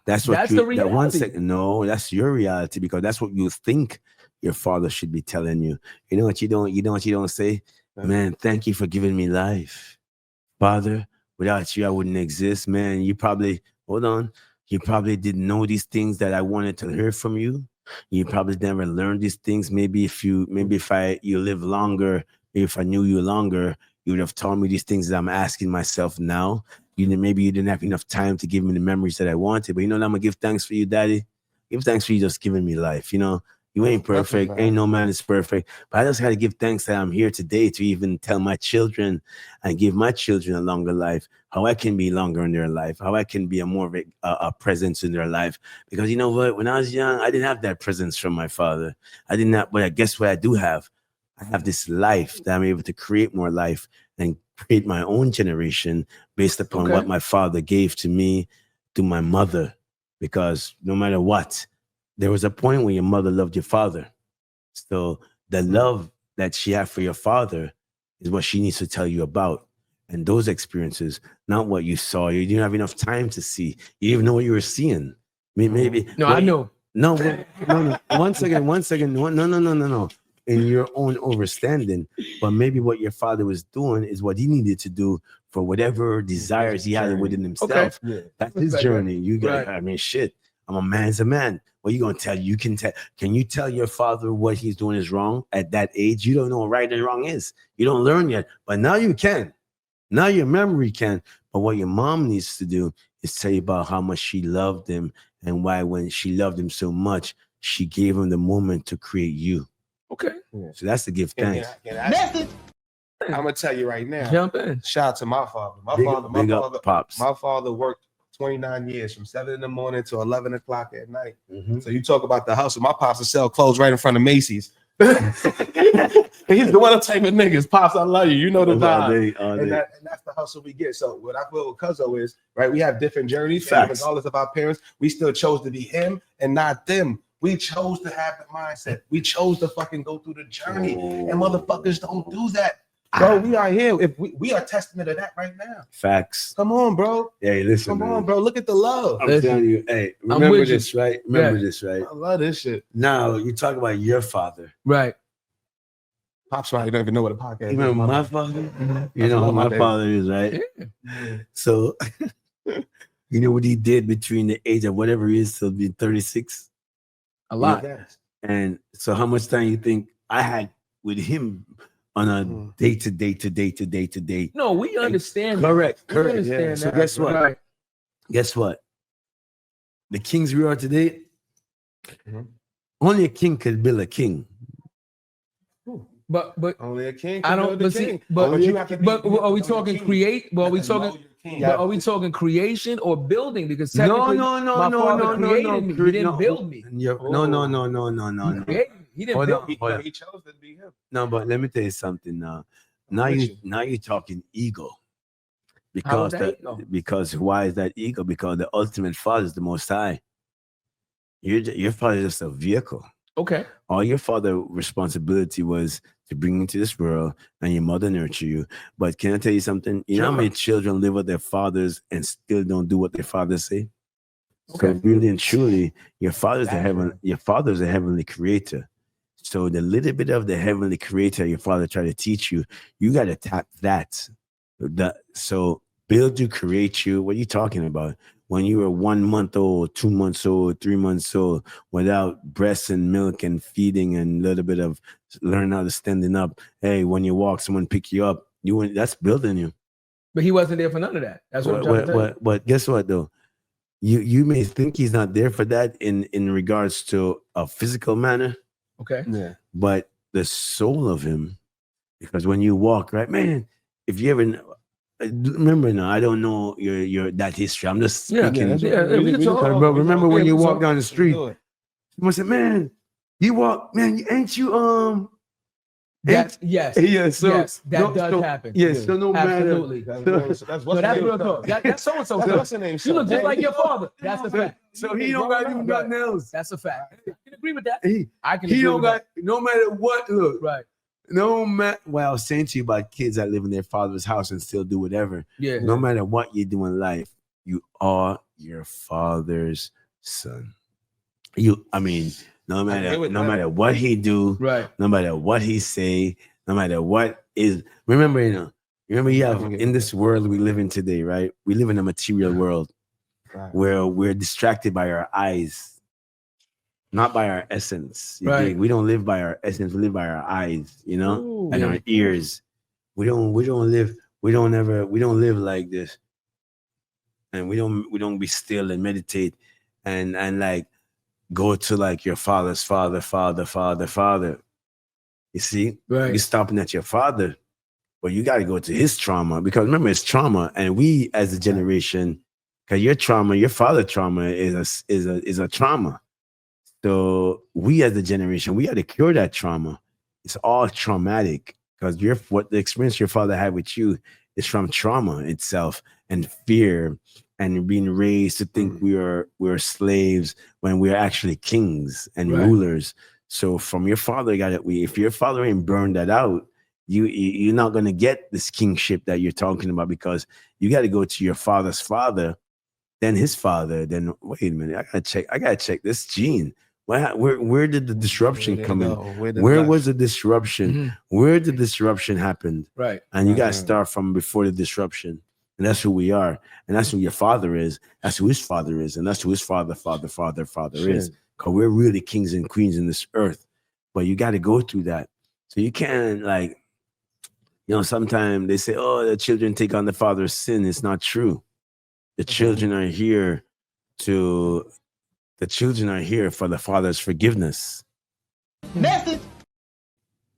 A: That's
B: the reality.
A: That 1 second. No, that's your reality because that's what you think your father should be telling you. You know what you don't. You know what you don't say. Man, thank you for giving me life, Father. Without you, I wouldn't exist. Man, you probably didn't know these things that I wanted to hear from you. You probably never learned these things. Maybe if you live longer, if I knew you longer, you would have taught me these things that I'm asking myself now. Maybe you didn't have enough time to give me the memories that I wanted. But you know what I'm gonna give thanks for you, Daddy? Give thanks for you just giving me life. You know, you ain't perfect. Ain't no man is perfect. But I just gotta give thanks that I'm here today to even tell my children and give my children a longer life, how I can be longer in their life, how I can be a more of a presence in their life. Because you know what? When I was young, I didn't have that presence from my father. I did not, but I guess what I do have? I have this life that I'm able to create more life and create my own generation based upon what my father gave to me, to my mother. Because no matter what, there was a point when your mother loved your father. So the love that she had for your father is what she needs to tell you about. And those experiences, not what you saw. You didn't have enough time to see. You didn't even know what you were seeing. Maybe.
B: No, I know.
A: No. 1 second. No. In your own understanding. But maybe what your father was doing is what he needed to do for whatever desires he had within himself.
B: Okay. Yeah.
A: That's his journey. You got, I mean, shit. I'm a man's a man. What are you gonna tell you? Can you tell your father what he's doing is wrong at that age? You don't know what right and wrong is. You don't learn yet, but now you can. Now your memory can. But what your mom needs to do is tell you about how much she loved him and why when she loved him so much, she gave him the moment to create you.
B: Okay.
A: So that's to give thanks.
D: I'm gonna tell you right now.
B: Jump in.
D: Shout out to my father. My father worked 29 years from 7 in the morning to 11 o'clock at night. Mm-hmm. So you talk about the hustle. My pops would sell clothes right in front of Macy's. He's the one type of niggas. Pops, I love you. You know the vibe. And that's the hustle we get. So what I feel with Cuzzo is, right, we have different journeys. Regardless of our parents, we still chose to be him and not them. We chose to have the mindset. We chose to fucking go through the journey. And motherfuckers don't do that. Bro, we are here. If we are testament of that right now.
A: Facts.
D: Come on, bro.
A: Hey, listen.
D: Come on, bro. Look at the love.
A: I'm telling you. Hey, remember this, right? Remember this, right?
D: I love this shit.
A: Now you talk about your father,
B: right?
D: Pops, right? You don't even know what a podcast is.
A: You remember my father? Mm-hmm. You know who my father is, right? Yeah. So, you know what he did between the age of whatever he is till be 36?
B: A lot.
A: And so, how much time you think I had with him? On a day to day.
B: No, we understand.
A: Correct.
B: Understand
A: so guess what? Right. Guess what? The kings we are today, only a king could build a king.
B: But
D: only a king.
B: I don't. But see, but are we talking create? Well, are we talking? But are we talking creation or building? Because technically, my father created me. He didn't build me.
A: No.
B: He didn't build me.
D: He chose to be him.
A: No, but let me tell you something now. Now you're talking ego. Because why is that ego? Because the ultimate father is the Most High. Your father is just a vehicle.
B: Okay.
A: All your father's responsibility was to bring you into this world and your mother nurture you. But can I tell you something? You know how many children live with their fathers and still don't do what their fathers say? Okay. So really and truly, your father's a heavenly creator. So the little bit of the heavenly creator your father tried to teach you, you got to tap that. So build you, create you. What are you talking about? When you were 1 month old, 2 months old, 3 months old, without breast and milk and feeding and a little bit of learning how to standing up. Hey, when you walk, someone pick you up. That's building you.
B: But he wasn't there for none of that. That's what I'm trying to tell you.
A: But guess what though? You may think he's not there for that in regards to a physical manner.
B: Okay.
D: Yeah.
A: But the soul of him, because when you walk, right, man, if you ever remember now, I don't know your that history. I'm just speaking.
B: We can talk.
A: But remember when you walk down the street, someone said, man, you walk, man, ain't you
B: Yes.
A: Yeah, so
B: Yes, that does happen.
A: Yes, so no
B: Absolutely.
A: matter.
B: That's real talk. That's so and so.
D: What's the name?
B: You look just like your father. That's a fact.
A: So he don't got even got nails.
B: That's a fact. I can agree with that.
A: I
B: can
A: he
B: agree
A: don't
B: with
A: got
B: that.
A: no matter what. Look,
B: Right.
A: no matter. Well, I was saying to you about kids that live in their father's house and still do whatever.
B: Yeah.
A: No matter what you do in life, you are your father's son. No matter what he do,
B: right?
A: No matter what he say, no matter what is. Remember, you have in this world we live in today, right? We live in a material world where we're distracted by our eyes, not by our essence.
B: Right.
A: We don't live by our essence. We live by our eyes, and
B: yeah.
A: our ears. We don't live like this, and we don't be still and meditate and like go to like your father's father. You see,
B: right?
A: You're stopping at your father, but you got to go to his trauma, because remember, it's trauma, and we as a generation, because your trauma, your father trauma is a trauma. So we as a generation, we got to cure that trauma. It's all traumatic, because what the experience your father had with you is from trauma itself and fear and being raised to think we're slaves when we're actually kings and rulers. So from your father, if your father ain't burned that out, you're not gonna get this kingship that you're talking about, because you got to go to your father's father, then his father. Then wait a minute, I gotta check this gene. Where did the disruption come in? Where was the disruption?
B: Mm-hmm.
A: Where did the disruption happen?
B: Right.
A: And you got to start from before the disruption. And that's who we are. And that's who your father is. That's who his father is. And that's who his father is. Because we're really kings and queens in this earth. But you got to go through that. So you can't sometimes they say, oh, the children take on the father's sin. It's not true. The children are here for the father's forgiveness.
B: Message.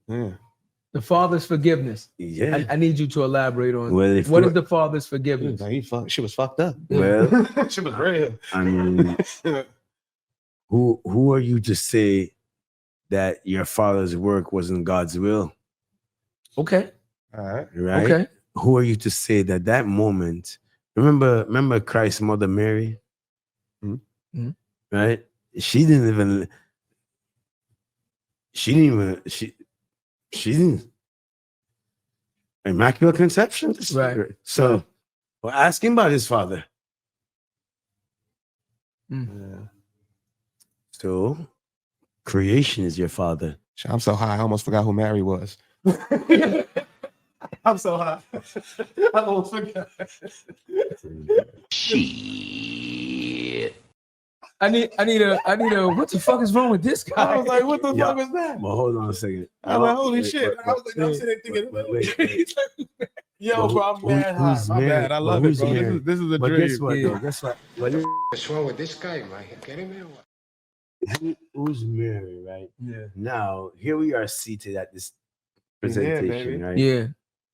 A: Yeah.
B: The father's forgiveness.
A: Yeah.
B: I need you to elaborate on what is the father's forgiveness?
D: She was fucked up.
A: Well,
D: she was real.
A: I mean, who are you to say that your father's work wasn't God's will?
B: Okay.
D: All right.
A: Right.
B: Okay.
A: Who are you to say that moment? Remember Christ's mother Mary?
B: Mm-hmm.
A: Right? She didn't immaculate conception.
B: Right.
A: So we're asking about his father.
B: Yeah.
A: So creation is your father.
D: I'm so high, I almost forgot who Mary was. I'm so high. I almost forgot.
A: Shit.
B: I need a what the fuck is wrong with this guy?
D: I was like, what the fuck was that?
A: Well, hold on a second.
D: I was like, holy shit. I was like, I'm sitting there thinking, yo, bro, I'm mad high. My bad. I love it, bro. This is a dream.
A: Guess what?
E: What's wrong with this guy, man? Get him in.
A: Who's Mary, right?
D: Yeah.
A: Now, here we are seated at this presentation, right?
B: Yeah.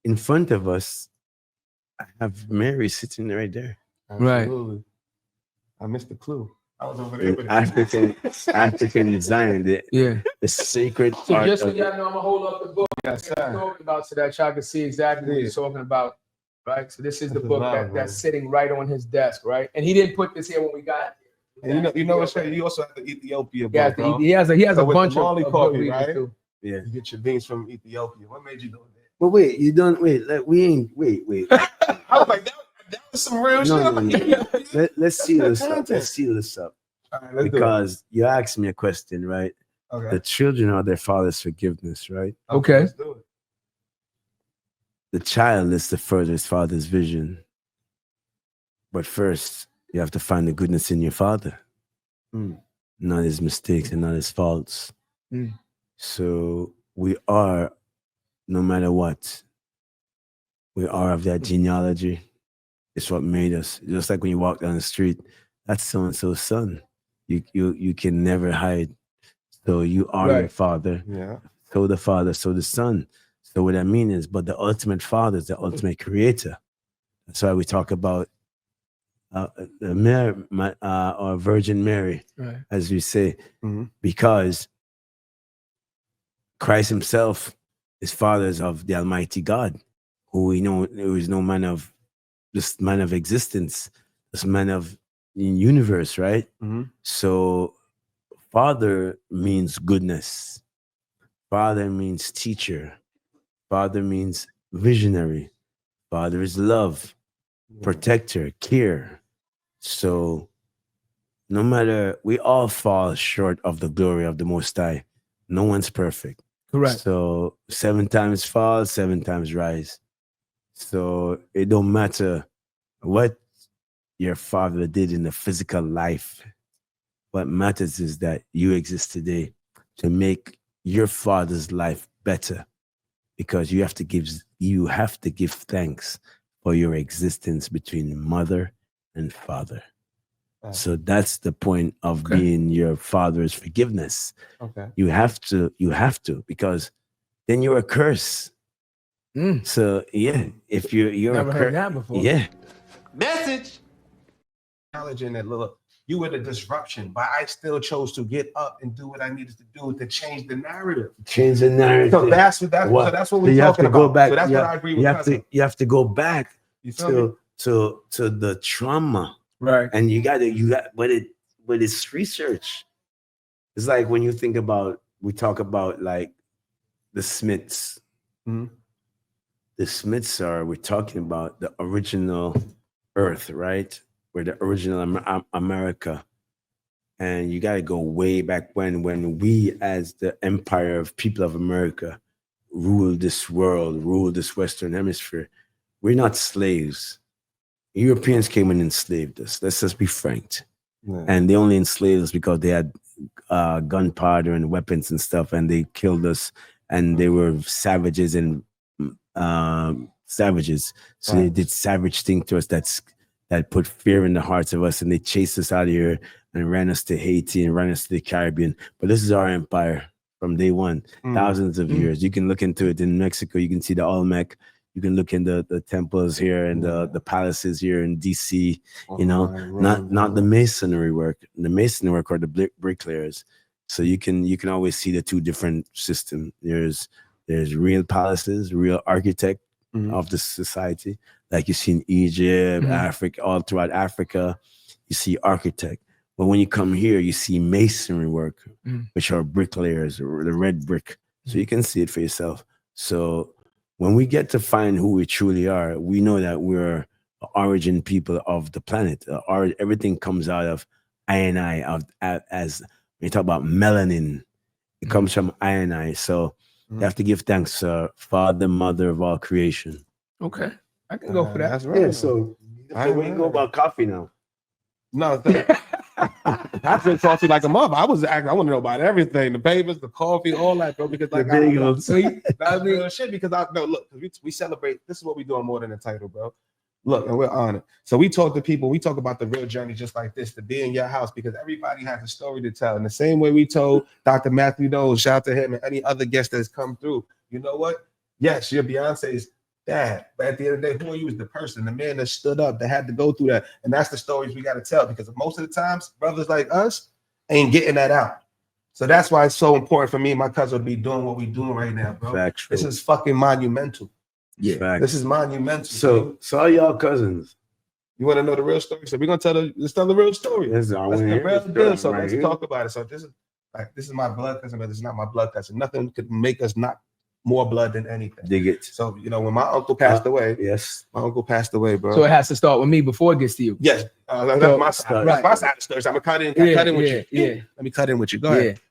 A: In front of us, I have Mary sitting right there.
D: Absolutely. Right. I missed the clue. I was over there with
A: African design. The sacred
B: so
A: art.
B: Just so y'all know, I'm gonna hold up the book.
D: Yes, sir.
B: Talking about so that y'all can see exactly what he's talking about. Right. So this is the book that's sitting right on his desk, right? And he didn't put this here when we got here.
D: And you know what's funny? You also have the Ethiopia book, bro.
B: He has a bunch of
D: Marley coffee, right?
B: Too.
A: Yeah.
D: You get your beans from Ethiopia. What made you do that?
A: But wait, you don't wait. We ain't wait.
D: I was like, that was some real shit.
A: No. Let's see this up. Let's see this up.
D: All right,
A: because you asked me a question, right?
D: Okay.
A: The children are their father's forgiveness, right?
B: Okay.
D: Let's do it.
A: The child is the furthest father's vision. But first, you have to find the goodness in your father, not his mistakes and not his faults. So we are, no matter what, we are of that genealogy. It's what made us. Just like when you walk down the street, that's so and so's son. You can never hide. So you are your father.
D: Yeah.
A: So the father, so the son. So what I mean is, but the ultimate father is the ultimate creator. That's why we talk about Mary, or Virgin Mary, as we say, because Christ himself is fathers of the Almighty God, who we know there is no man of this man of existence, this man of universe, right? So father means goodness. Father means teacher. Father means visionary. Father is love, protector, care. So no matter, we all fall short of the glory of the Most High. No one's perfect.
B: Correct.
A: So 7 times fall, 7 times rise. So it don't matter what your father did in the physical life. What matters is that you exist today to make your father's life better, because you have to give thanks for your existence between mother and father. So that's the point of being your father's forgiveness. You have to, because then you're a curse. So if you're
B: never
A: a
B: heard that before.
D: Message. Acknowledging that, look, you were the disruption, but I still chose to get up and do what I needed to do to change the narrative.
A: Change the narrative.
D: So that's what we're talking about. So that's what I agree with.
A: You have to go back
D: to
A: the trauma.
B: Right.
A: And but it's research. It's like when you think about, we talk about like the Smiths. The Smiths we're talking about the original Earth, right? We're the original America. And you got to go way back when we, as the empire of people of America, ruled this world, ruled this Western hemisphere. We're not slaves. Europeans came and enslaved us. Let's just be frank. And they only enslaved us because they had gunpowder and weapons and stuff, and they killed us, and they were savages and savages. So they did savage things to us that put fear in the hearts of us, and they chased us out of here and ran us to Haiti and ran us to the Caribbean. But this is our empire from day one, thousands of years. You can look into it in Mexico. You can see the Olmec. You can look in the temples here and the palaces here in DC. Not the masonry work. The masonry work are the bricklayers. So you can always see the two different systems. There's real palaces, real architect of the society, like you see in Egypt, Africa, all throughout Africa. You see architect. But when you come here, you see masonry work, which are bricklayers, or the red brick. So you can see it for yourself. So when we get to find who we truly are, we know that we're origin people of the planet. Everything comes out of I and I. As when you talk about melanin, it comes from I and I. So you have to give thanks to Father, Mother of all creation.
B: Okay, I can go for that.
D: That's right.
A: Yeah, so we can go about coffee now.
D: No, I drink coffee like a mother. I want to know about everything, the papers, the coffee, all that, bro. Because like that's real shit. Because look, we celebrate. This is what we do on More Than a Title, bro. Look, and we're honored. So we talk to people. We talk about the real journey, just like this, to be in your house, because everybody has a story to tell. In the same way we told Dr. Matthew Knowles, shout out to him and any other guest that's come through. You know what? Yes, you're Beyonce's dad, but at the end of the day, who are you as the person, the man that stood up, that had to go through that? And that's the stories we got to tell, because most of the times, brothers like us ain't getting that out. So that's why it's so important for me and my cousin to be doing what we're doing right now, bro.
A: Factual.
D: This is fucking monumental.
A: Yeah, facts.
D: This is monumental.
A: So all y'all cousins.
D: You want to know the real story? So we're gonna let's tell the real story.
A: That's
D: the real deal. So let's talk about it. So this is my blood cousin, but it's not my blood cousin. Nothing could make us not more blood than anything.
A: Dig it.
D: So when my uncle passed away, my uncle passed away, bro.
B: So it has to start with me before it gets to you.
D: Yes, that's my side. That's my side of the story. So I'm gonna cut in with you. Yeah, let me cut in with you. Go ahead.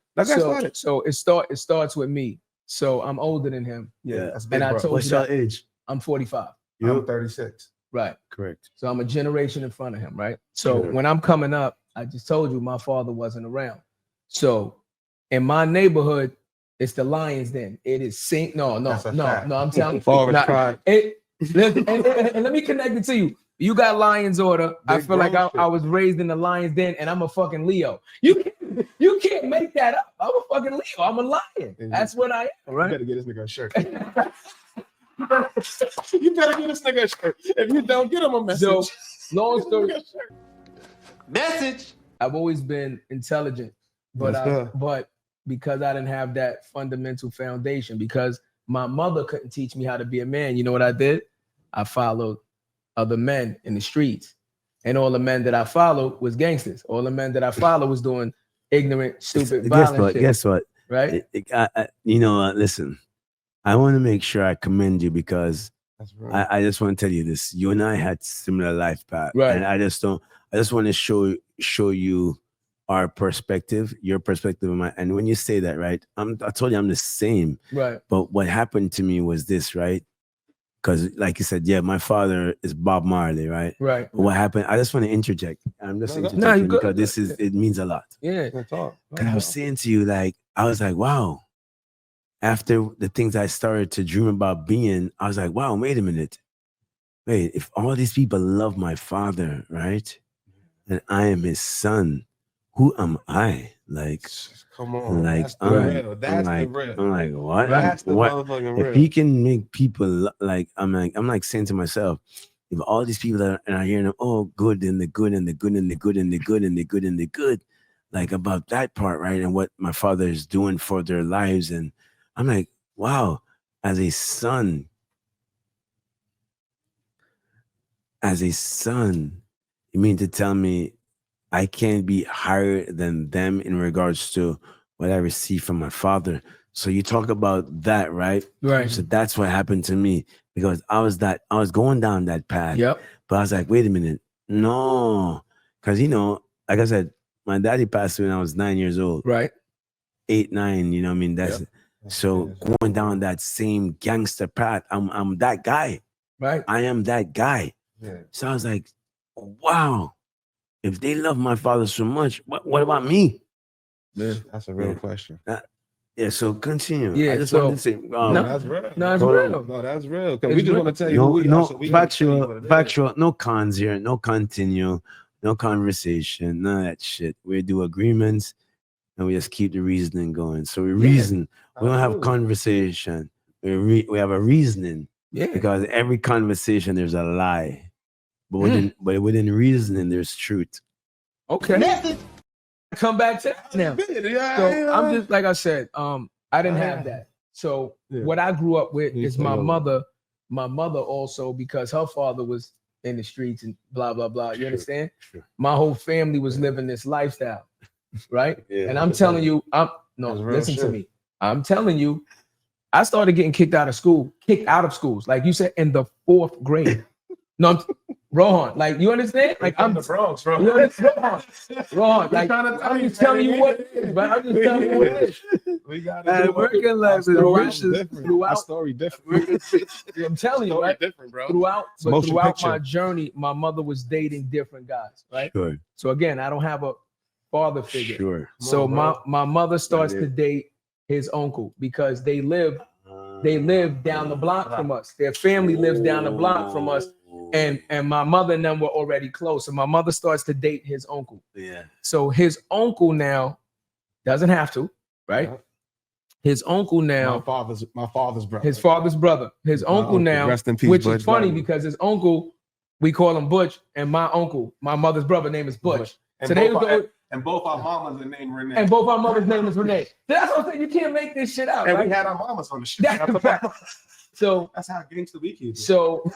B: So it starts with me. So I'm older than him.
D: Yeah, that's
B: big, and I told
A: what's
B: you
A: your age?
B: I'm 45.
D: I'm 36.
B: Right.
A: Correct.
B: So I'm a generation in front of him, right? So when I'm coming up, I just told you my father wasn't around. So in my neighborhood, it's the Lions Den. It is no, I'm telling you. And let me connect it to you. You got Lions order. I feel like I was raised in the Lions Den and I'm a fucking Leo. You can't make that up. I'm a fucking Leo. I'm a lion. That's what I am, right?
D: You better get this nigga a shirt. You better get this nigga a shirt. If you don't, get him a message.
B: So, long story.
C: Message.
B: I've always been intelligent, but because I didn't have that fundamental foundation, because my mother couldn't teach me how to be a man, you know what I did? I followed other men in the streets. And all the men that I followed was gangsters. All the men that I followed was doing ignorant, stupid, violent shit.
A: Guess what?
B: Right?
A: Listen, I want to make sure I commend you because I just want to tell you this. You and I had similar life path.
B: Right.
A: And I just want to show you our perspective, your perspective, and when you say that, right? I told you I'm the same.
B: Right.
A: But what happened to me was this, right? Because like you said, yeah, my father is Bob Marley, right?
B: Right.
A: But what happened? I just want to interject. I'm just interjecting because it means a lot.
B: Yeah.
D: That's all.
A: And I was saying to you, I was like, wow. After the things I started to dream about being, I was like, wow, wait a minute. Wait, if all these people love my father, right? And I am his son, who am I? Like,
D: come on.
A: Like,
D: That's the real.
A: I'm like, what?
D: That's the
A: what?
D: motherfucking real.
A: If he can make people like, I'm like saying to myself, if all these people are hearing them, oh, good and the good and the good and the good and the good and the good and the good, like about that part, right? And what my father is doing for their lives. And I'm like, wow, as a son, you mean to tell me I can't be higher than them in regards to what I receive from my father? So you talk about that, right?
B: Right.
A: So that's what happened to me because I was going down that path.
B: Yep.
A: But I was like, wait a minute, no, because like I said, my daddy passed away when I was 9 years old.
B: Right.
A: 8, 9. You know what I mean? That's so going down that same gangster path. I'm that guy.
B: Right.
A: I am that guy.
D: Yeah.
A: So I was like, wow. If they love my father so much, what about me?
D: Yeah, that's a real question.
A: So continue.
B: Yeah,
A: I just wanted to say,
D: no, that's real.
B: No, that's real.
D: No, that's real. Because we just want to tell you
A: factual, no cons here, no continue, no conversation, none of that shit. We do agreements and we just keep the reasoning going. So we reason. We don't have conversation. We have a reasoning.
B: Yeah.
A: Because every conversation there's a lie. But within reasoning, there's truth.
B: Okay. Come back to that now. So I'm just like I said, I didn't have that. So what I grew up with is my mother. My mother also, because her father was in the streets and blah blah blah. You understand?
A: Sure.
B: My whole family was living this lifestyle, right?
A: Yeah,
B: and I'm telling you, listen to me. I'm telling you, I started getting kicked out of schools, like you said, in the 4th grade. No, Rohan, like you understand? Like I'm
D: the Bronx, bro.
B: You understand? Rohan, like I'm just telling you what it is, but I'm just telling you what it is.
D: We got
A: working life is
D: Our story different.
B: I'm telling you, right?
D: Different, bro.
B: Throughout my journey, my mother was dating different guys, right?
A: Sure.
B: So again, I don't have a father figure.
A: Sure.
B: So my mother starts to date his uncle because they live down the block from us. Their family lives down the block from us. And my mother and them were already close. So my mother starts to date his uncle.
A: Yeah.
B: So his uncle now doesn't have to, right? His uncle now.
D: My father's brother.
B: His father's brother. His uncle now,
D: rest in peace,
B: which
D: Butch
B: is funny
D: Marley.
B: because his uncle, we call him Butch, and my uncle, my mother's brother, name is Butch.
D: And
B: so
D: both our mamas are named Renee.
B: And both our mother's name is Renee. That's what I'm saying. You can't make this shit out.
D: And
B: right?
D: we had our mamas on the shit.
B: That's the fact. So
D: that's how gangster we keep it.
B: So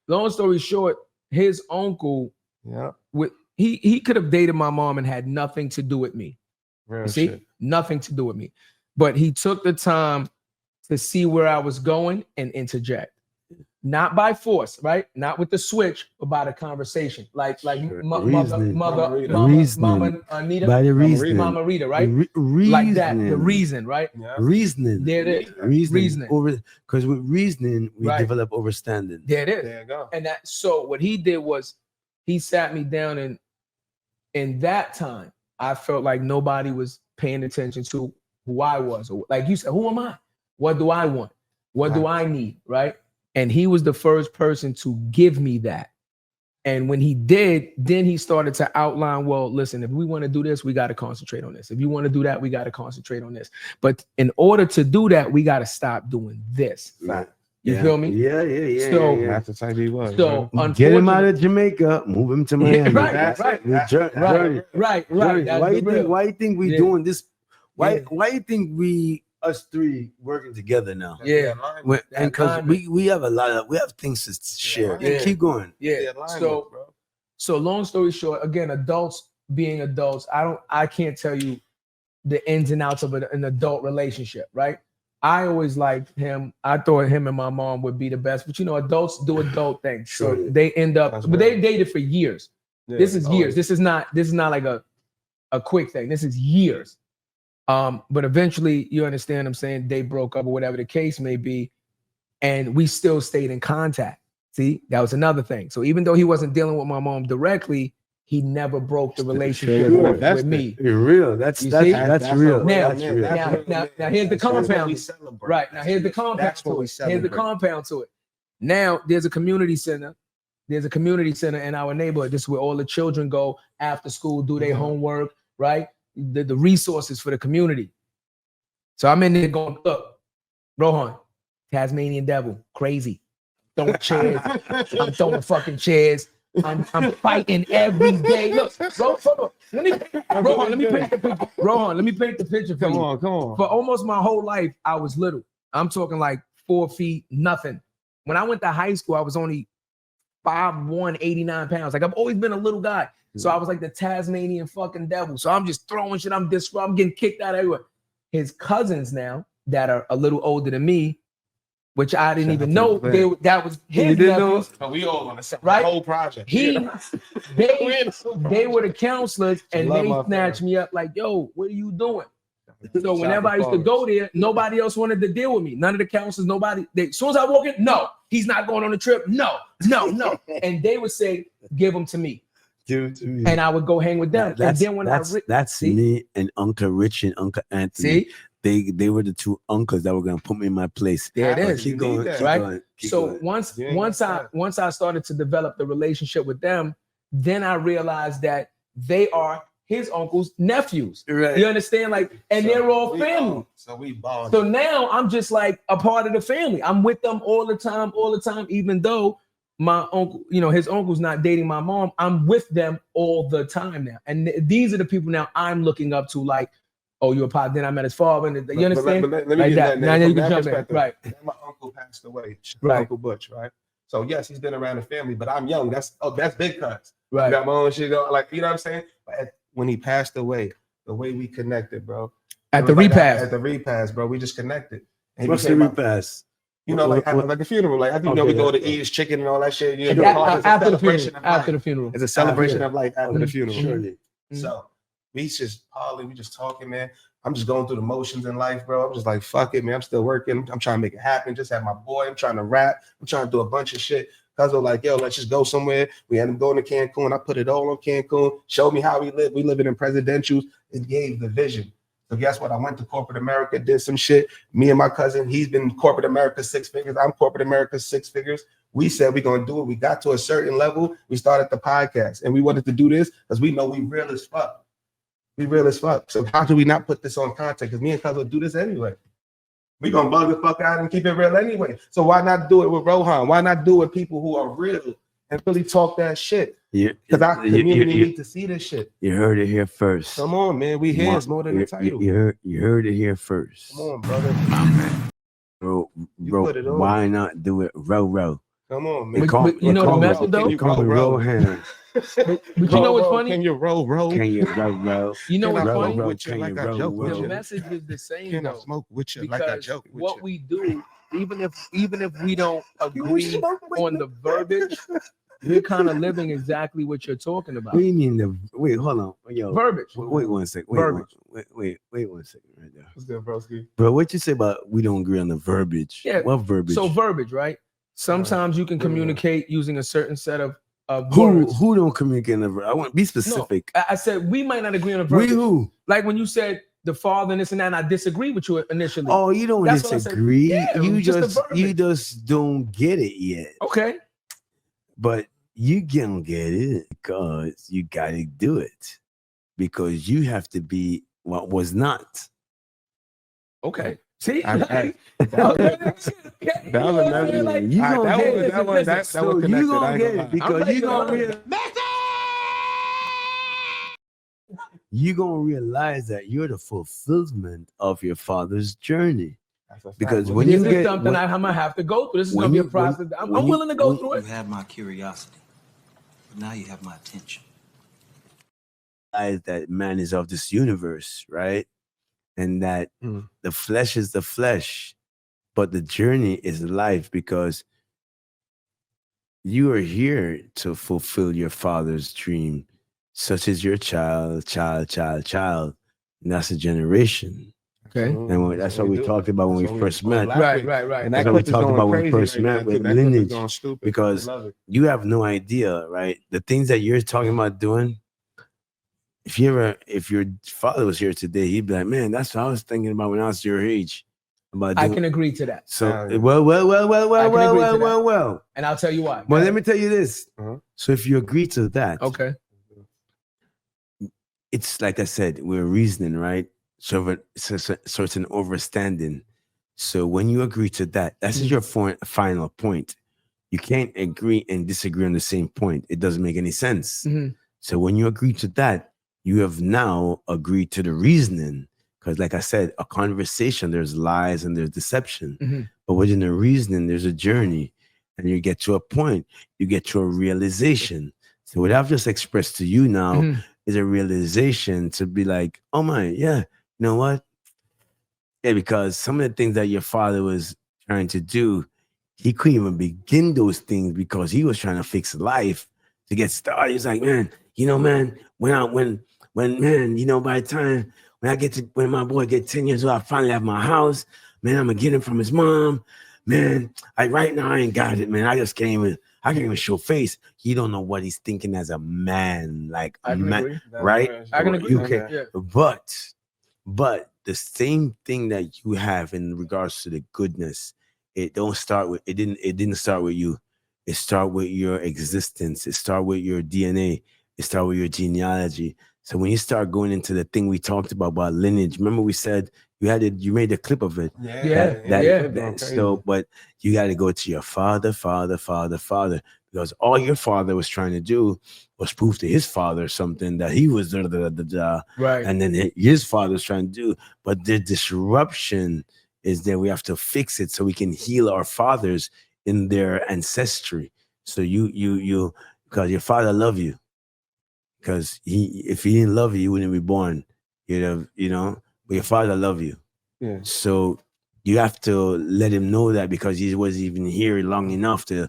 B: long story short, his uncle, he could have dated my mom and had nothing to do with me. Nothing to do with me. But he took the time to see where I was going and interject. not by force, right? Not with the switch, but by the conversation. Like
A: Reasoning.
B: Mama Anita,
A: by the reasoning,
B: Mama Rita, right?
A: Reasoning.
B: Like that, the reason, right?
D: Yeah.
A: Reasoning.
B: There it is.
A: Reasoning. Because with reasoning, we develop understanding.
B: There it is.
D: There you go.
B: And that, so what he did was he sat me down, and in that time, I felt like nobody was paying attention to who I was. Or like you said, who am I? What do I want? What do I need? Right? And he was the first person to give me that. And when he did, then he started to outline, well, listen, if we want to do this, we got to concentrate on this. If you want to do that, we got to concentrate on this. But in order to do that, we got to stop doing this.
A: Right.
B: You feel me?
A: Yeah.
B: So
D: that's the type he was.
B: So
A: get him out of Jamaica, move him to Miami.
B: Right.
A: Why you think we doing this? Why you think we us three working together now?
B: Yeah.
A: And because we have things to share.
B: Yeah.
A: Keep going.
B: Yeah. So long story short, again, adults being adults, I can't tell you the ins and outs of an adult relationship, right? I always liked him. I thought him and my mom would be the best, but adults do adult things. So they end up, but they dated for years. Yeah. This is years. This is not like a quick thing. This is years. But eventually, you understand what I'm saying, they broke up or whatever the case may be, and we still stayed in contact. See, that was another thing. So even though he wasn't dealing with my mom directly, he never broke the relationship with me.
A: You're real. That's real.
B: Now here's the compound. Right. Now here's the compound to it. Here's the compound to it. Now there's a community center. There's a community center in our neighborhood. This is where all the children go after school, do their homework, right? The resources for the community. So I'm in there going, look, Rohan, Tasmanian devil, crazy. Throwing chairs. I'm throwing fucking chairs. I'm fighting every day. Look, Rohan, let me paint the picture. Rohan, let me paint the picture for you.
D: Come on.
B: For almost my whole life, I was little. I'm talking like 4 feet, nothing. When I went to high school, I was only 5'1", 89 pounds. Like I've always been a little guy. So I was like the Tasmanian fucking devil. So I'm just throwing shit. I'm getting kicked out everywhere. His cousins now that are a little older than me, which I didn't even know that was his nephews.
D: We all on the same
B: whole
D: project.
B: They were the counselors, and they snatched me up like, yo, what are you doing? So whenever I used to go there, nobody else wanted to deal with me. None of the counselors, nobody. As soon as I walk in, no, he's not going on the trip. No. And they would say, give him to me. And I would go hang with them.
A: That's
B: see?
A: Me and Uncle Rich and Uncle Anthony.
B: See?
A: They were the two uncles that were gonna put me in my place.
B: There it is.
A: Keep going,
B: right? So once I started to develop the relationship with them, then I realized that they are his uncle's nephews. Right. You understand? They're all family.
D: So we bond.
B: So now I'm just like a part of the family. I'm with them all the time, even though my uncle, his uncle's not dating my mom. I'm with them all the time now. And these are the people now I'm looking up to, like, oh, you're a pop. Then I met his father. And you understand?
D: Let me like that.
B: Now you can jump in. Right.
D: My uncle passed away.
B: Right.
D: Uncle Butch. Right. So yes, he's been around the family, but I'm young. That's big cuz.
B: Right.
D: I got my own shit going. Like, you know what I'm saying? But when he passed away, the way we connected, bro.
B: At the repast.
D: At the repast, bro. We just connected.
A: What's the repast?
D: Like a funeral. Like, we go to eat chicken and all that shit.
B: After the funeral.
D: It's a celebration of life after the funeral.
A: Surely.
D: So we just talking, man. I'm just going through the motions in life, bro. I'm just like, fuck it, man. I'm still working. I'm trying to make it happen. Just have my boy. I'm trying to rap. I'm trying to do a bunch of shit. Cuz I was like, yo, let's just go somewhere. We had him going to Cancun. I put it all on Cancun. Showed me how we live. We living in presidentials. It gave the vision. So guess what? I went to corporate America, did some shit. Me and my cousin, he's been corporate America 6 figures. I'm corporate America 6 figures. We said we're going to do it. We got to a certain level. We started the podcast. And we wanted to do this because we know we real as fuck. We real as fuck. So how do we not put this on content? Because me and Cuz will do this anyway. We're going to bug the fuck out and keep it real anyway. So why not do it with Rohan? Why not do it with people who are real and really talk that shit? Because our community need to see this shit.
A: You heard it here first.
D: Come on, man. We here. It's more than the title.
A: You heard it here first.
D: Come on, brother.
A: Bro, why not do it row?
D: Come on, man.
B: You know the method though?
A: Call me Rohan.
B: But you know what's funny?
D: Can you roll?
A: Can you roll?
B: You know what's funny?
D: With you like I joke with
B: The
D: you?
B: message is the same
D: Can I
B: though.
D: smoke with you
B: Because
D: like I joke with
B: what
D: you?
B: we do, even if we don't agree on the verbiage, we're kind of living exactly what you're talking about.
A: What do you mean wait, hold on. Yo,
B: Verbiage.
A: wait 1 second.
B: Verbiage.
A: Wait 1 second right there.
D: What's good, broski?
A: Bro, what you say about we don't agree on the verbiage?
B: Yeah.
A: What verbiage?
B: So verbiage, right? Sometimes you can communicate using a certain set of
A: who
B: words.
A: don't communicate in the verbiage? I want to be specific.
B: No, I said we might not agree on the verbiage.
A: We who?
B: Like when you said the father and this and that, and I disagree with you initially.
A: Oh, you don't
B: That's what I said.
A: disagree.
B: Yeah,
A: you
B: just
A: just don't get it yet.
B: Okay.
A: But you don't get it because you gotta do it. Because you have to be what was not.
B: Okay. See,
A: That
B: was
A: amazing. You gonna get it. So you gonna get it because you gonna realize. You're gonna realize that you're the fulfillment of your father's journey. Because when you get
B: something I'm gonna have to go through. This is gonna be a process. I'm willing to go through it.
F: You had my curiosity, but now you have my attention.
A: That man is of this universe, right? And that the flesh is the flesh, but the journey is life, because you are here to fulfill your father's dream, such as your child. And that's a generation.
B: Okay.
A: And that's what we talked about when we first met.
B: Right.
A: And that's what we talked about when we first met with lineage. Because you have no idea, right? The things that you're talking about doing, if your father was here today, he'd be like, man, that's what I was thinking about when I was your age.
B: I can agree to that.
A: So, well.
B: And I'll tell you why.
A: Well, let me tell you this. So if you agree to that,
B: okay,
A: it's like I said, we're reasoning, right? So it's a certain overstanding. So when you agree to that, that's your final point. You can't agree and disagree on the same point. It doesn't make any sense. So when you agree to that, you have now agreed to the reasoning. Because like I said, a conversation, there's lies and there's deception. But within the reasoning, there's a journey. And you get to a point, you get to a realization. So what I've just expressed to you now is a realization to be like, oh my, yeah, you know what? Yeah, because some of the things that your father was trying to do, he couldn't even begin those things because he was trying to fix life to get started. He's like, man, man, when man, by the time when my boy get 10 years old, I finally have my house, man, I'm gonna get him from his mom. Man, right now I ain't got it, man. I can't even show face. He don't know what he's thinking as a man, like a man, right?
B: I can agree.
A: Okay. Yeah. But the same thing that you have in regards to the goodness, it didn't start with you. It started with your existence. It started with your DNA. It started with your genealogy. So when you start going into the thing we talked about lineage, remember we said you made a clip of it. So, but you got to go to your father, because all your father was trying to do was prove to his father something that he was
B: right.
A: And then his father was trying to do. But the disruption is that we have to fix it so we can heal our fathers in their ancestry. So you because your father loved you. Because if he didn't love you, you wouldn't be born. You'd have, but your father loved you.
D: Yeah.
A: So you have to let him know that, because he wasn't even here long enough to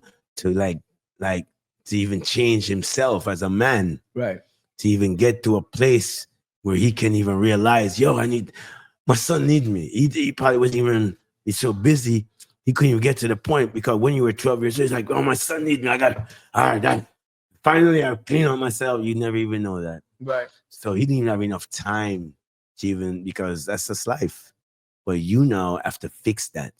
A: even change himself as a man.
B: Right.
A: To even get to a place where he can even realize, my son needs me. He probably wasn't even, he's so busy, he couldn't even get to the point, because when you were 12 years old, he's like, oh, my son needs me. Finally, I clean on myself. You never even know that.
B: Right.
A: So he didn't even have enough time to even, because that's just life. But you now have to fix that.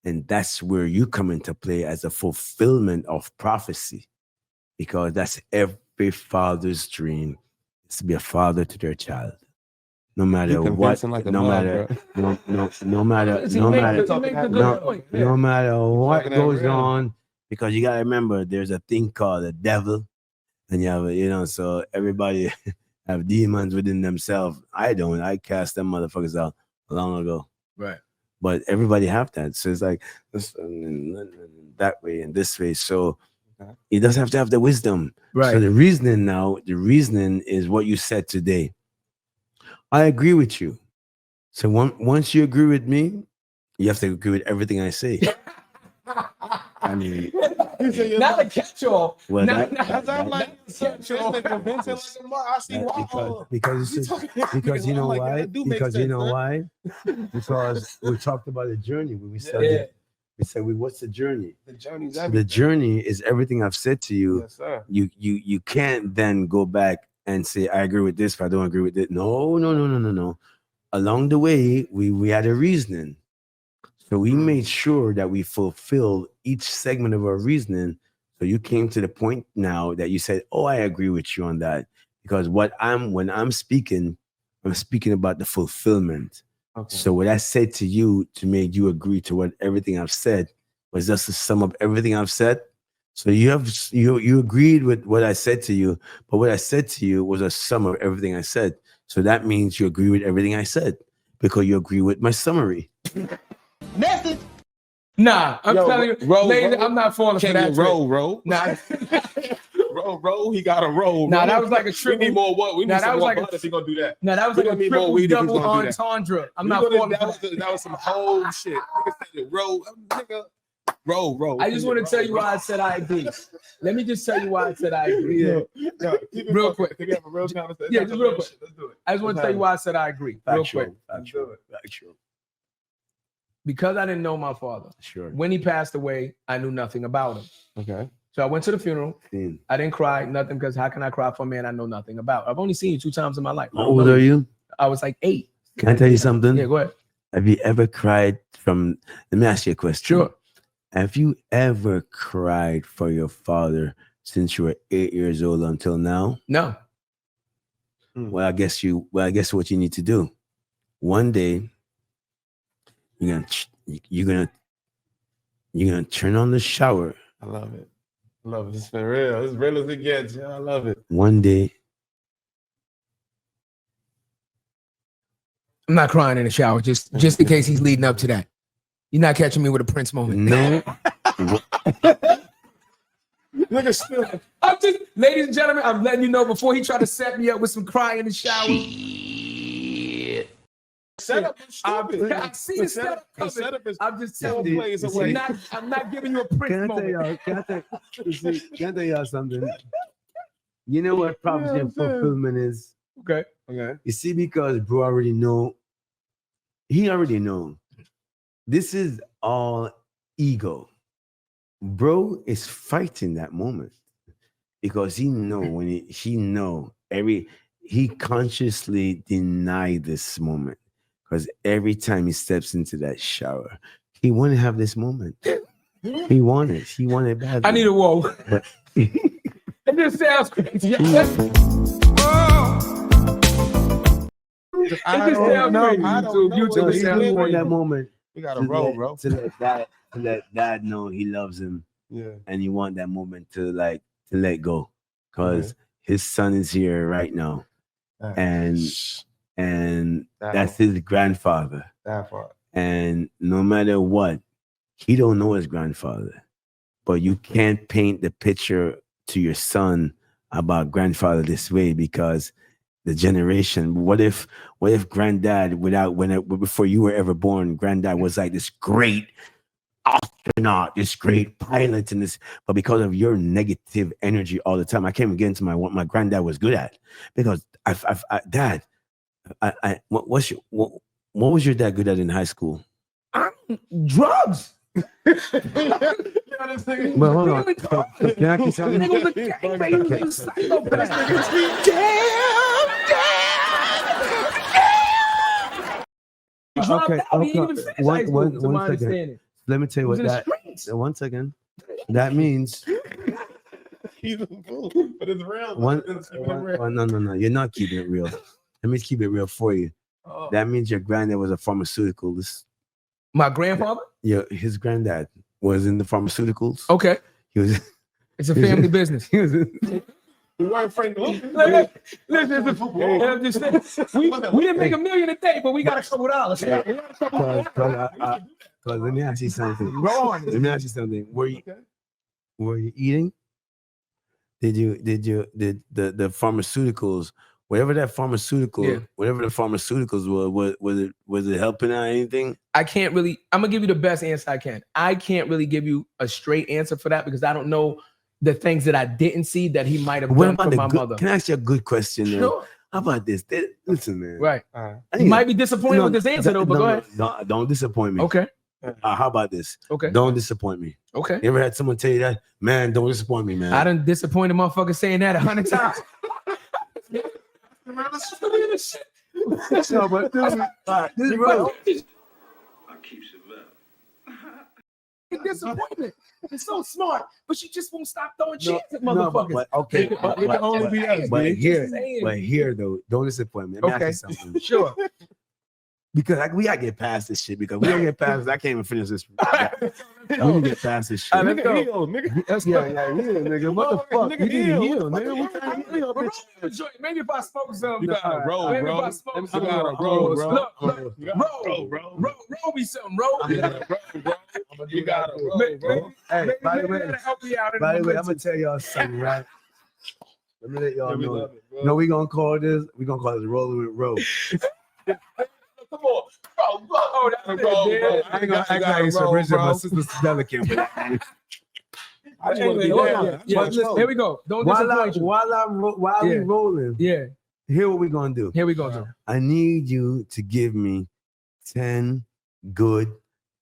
A: And that's where you come into play as a fulfillment of prophecy. Because that's every father's dream, is to be a father to their child. No matter what, no matter what goes on. Because you gotta remember, there's a thing called the devil. And you have, so everybody have demons within themselves. I don't. I cast them motherfuckers out long ago.
B: Right.
A: But everybody have that. So it's like this, and that way and this way. So He doesn't have to have the wisdom.
B: Right.
A: So the reasoning is what you said today. I agree with you. So once you agree with me, you have to agree with everything I say. I mean,
B: not a catch-all.
A: Well, because you know why? Because you know why? Because we talked about the journey when we started. We said, what's the journey? The journey is everything I've said to you.
D: Yes, sir.
A: You can't then go back and say, I agree with this, but I don't agree with it. No. Along the way, we had a reasoning. So we made sure that we fulfilled each segment of our reasoning. So you came to the point now that you said, oh, I agree with you on that. Because when I'm speaking about the fulfillment. Okay. So what I said to you to make you agree to what everything I've said was just to sum up everything I've said. So you agreed with what I said to you, but what I said to you was a sum of everything I said. So that means you agree with everything I said because you agree with my summary.
C: Message.
B: Nah, I'm telling you, lady, I'm not falling for that.
D: Roll.
B: Nah.
D: roll. He got a roll.
B: Nah, that was like a triple.
D: We need more what? We need some more butter. He gonna do that.
B: Nah, that was like a triple double entendre. I'm not falling for that.
D: That was some whole shit. Nigga said roll. Nigga. Roll.
B: I just want to tell you why I said I agree. Let me just tell you why I said I agree. Real quick.
D: Can we have a real conversation?
B: Yeah, just real quick.
D: Let's do it.
B: I just want to tell you why I said I agree. Real quick.
A: Factual.
B: Because I didn't know my father.
A: Sure.
B: When he passed away, I knew nothing about him.
D: Okay.
B: So I went to the funeral. I didn't cry, nothing, because how can I cry for a man I know nothing about? I've only seen you 2 times in my life.
A: How old are you?
B: I was like 8.
A: Can I tell you something?
B: Yeah, go ahead.
A: Have you ever cried from, let me ask you a question.
B: Sure.
A: Have you ever cried for your father since you were 8 years old until now?
B: No.
A: Well, I guess what you need to do. One day, you're gonna turn on the shower.
D: I love it. It's been real. It's real as it gets. Yeah, I love it.
A: One day.
B: I'm not crying in the shower, just in case he's leading up to that. You're not catching me with a Prince moment.
A: No.
D: Nigga still.
B: Ladies and gentlemen, I'm letting you know before he tried to set me up with some crying in the shower.
D: Setup is stupid.
B: I see the setup coming. I'm just telling you. I'm not giving you a Prince moment.
A: Can I tell y'all something? You know what prophecy and fulfillment is?
B: Okay.
A: You see, because bro already know. He already know. This is all ego. Bro is fighting that moment because he consciously denied this moment. Because every time he steps into that shower, he want to have this moment. He wanted badly.
B: I need a whoa.
A: But
B: it just sounds crazy.
A: I don't know that moment.
D: We got to roll, bro.
A: To let dad know he loves him.
D: Yeah.
A: And you want that moment to let go. Because his son is here right now. And that's his grandfather.
D: That part.
A: And no matter what, he don't know his grandfather. But you can't paint the picture to your son about grandfather this way because the generation. What if granddad before you were ever born, granddad was like this great astronaut, this great pilot, and this, but because of your negative energy all the time, I can't even get into what my granddad was good at because Dad. What was your dad good at in high school?
B: Drugs.
A: But hold on. Can I keep telling you? One second. Let me tell you what that. One second. That means.
D: He's a fool, but it's real.
A: No. You're not keeping it real. Let me keep it real for you. That means your granddad was a pharmaceuticalist.
B: My grandfather?
A: Yeah, his granddad was in the pharmaceuticals.
B: Okay.
A: He was.
B: It's a family business.
D: We weren't Frank.
B: Listen, I'm just saying, we didn't make $1 million a day, but we got a couple dollars.
A: Because let me ask you something.
B: Go on.
A: Let me ask you something. Were you eating? Did the pharmaceuticals, whatever the pharmaceuticals were, was it helping out anything?
B: I'm gonna give you the best answer I can. I can't really give you a straight answer for that because I don't know the things that I didn't see that he might have done for my mother.
A: Can I ask you a good question?
B: Sure.
A: How about this? Listen, man.
B: Right. You might be disappointed with this answer though, but go ahead.
A: Don't disappoint me.
B: Okay.
A: How about this?
B: Okay.
A: Don't disappoint me.
B: Okay.
A: You ever had someone tell you that? Man, don't disappoint me, man.
B: I done disappointed motherfuckers saying that 100 times.
A: No, but this is real.
B: Disappointment. It's so smart, but she just won't stop throwing shit at motherfuckers.
A: But here though, don't disappoint me. Let me ask you something.
B: Sure.
A: Because we gotta get past this shit. Because we don't get past this, I can't even finish this. We can get past this shit.
B: Let's go.
A: Nigga. What the fuck? You didn't heal, nigga.
B: Maybe if I spoke some,
D: you gotta roll,
B: maybe
D: bro.
B: if I spoke
D: You
B: some,
D: gotta roll, bro.
B: Look,
D: Roll
B: me something, roll.
D: You gotta roll, bro.
A: Hey, by the way,
B: help me out.
A: I'm gonna tell y'all something, right? Let me let y'all know. No, we're gonna call this Rollin with Roll.
D: Come on, bro.
B: That's it, man.
A: I ain't gonna act like it's original. My sister Stella came with that.
B: I just want to be there. Here we go. Don't disappoint you.
A: While we rolling, here what we gonna do. I need you to give me 10 good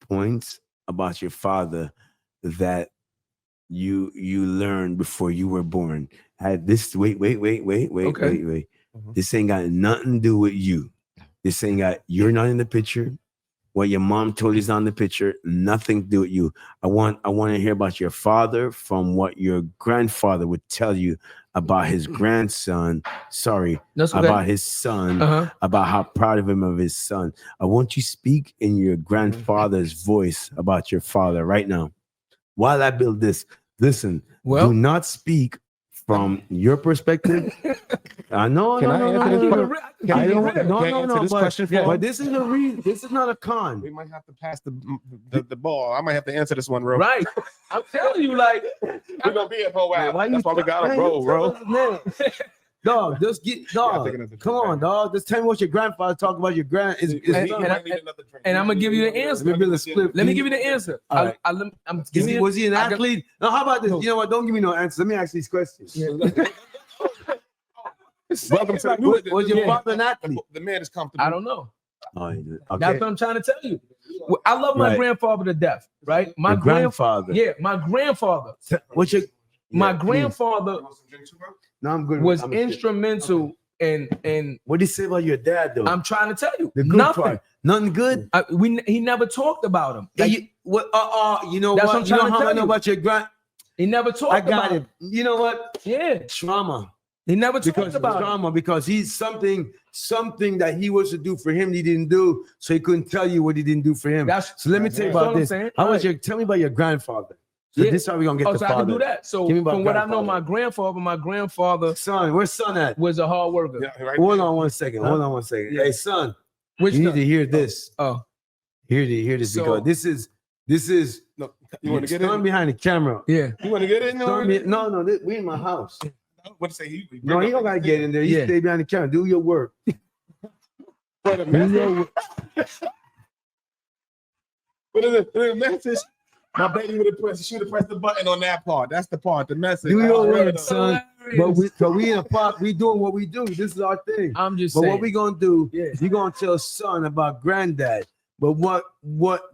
A: points about your father that you learned before you were born. Wait. This ain't got nothing to do with you. This ain't got, you're not in the picture. What your mom told you is not in the picture. Nothing to do with you. I want to hear about your father from what your grandfather would tell you about his grandson. About his son. About how proud of him of his son. I want you to speak in your grandfather's voice about your father right now. While I build this, listen. Do not speak from your perspective. No. But this is this is not a con.
D: We might have to pass the ball. I might have to answer this one, bro.
B: Right. I'm telling you, like,
D: we're gonna be here for a while. That's why we gotta roll, bro.
A: Dog, just get come on, dog. Just tell me what your grandfather talked about. Your grand and
B: I'm gonna give you the answer. Let me give you the answer.
A: Right. Was he an athlete? No, how about this? You know what? Don't give me no answer. Let me ask these questions.
D: Welcome to the
A: was your father an athlete?
D: The man is comfortable.
B: I don't know.
A: Okay.
B: That's what I'm trying to tell you. I love my grandfather to death, right? My grandfather. Yeah, my grandfather.
A: What's your
B: my grandfather
A: no, I'm good.
B: was instrumental in
A: what did he say about your dad though?
B: I'm trying to tell you.
A: The good part. Nothing good.
B: He never talked about him.
A: Like, you know what? You know how I know about your grand.
B: He never talked about
A: it. You know what?
B: Yeah.
A: Trauma.
B: He never talked about
A: trauma because he's something that he was to do for him he didn't do, so he couldn't tell you what he didn't do for him. So let me tell you about this. Tell me about your grandfather. So this is how we're gonna get the father.
B: I can do that. So from what I know, my grandfather,
A: son, where's son at?
B: Was a hard worker.
A: Yeah, right. Hold on one second. Yeah. Hey son, you need to hear this. Hear this because this is
D: no, you want to get in
A: behind the camera.
B: Yeah.
D: You want to get in?
A: No, we in my house.
D: What to say? He
A: don't gotta get in there. You stay behind the camera. Do your work.
D: What is it? Message. My baby would have pressed the button on that part. That's the part. The message.
A: Do your work, son. But we in a part. We doing what we do. This is our thing.
B: I'm just saying.
A: But what we gonna do? You gonna tell son about granddad. But what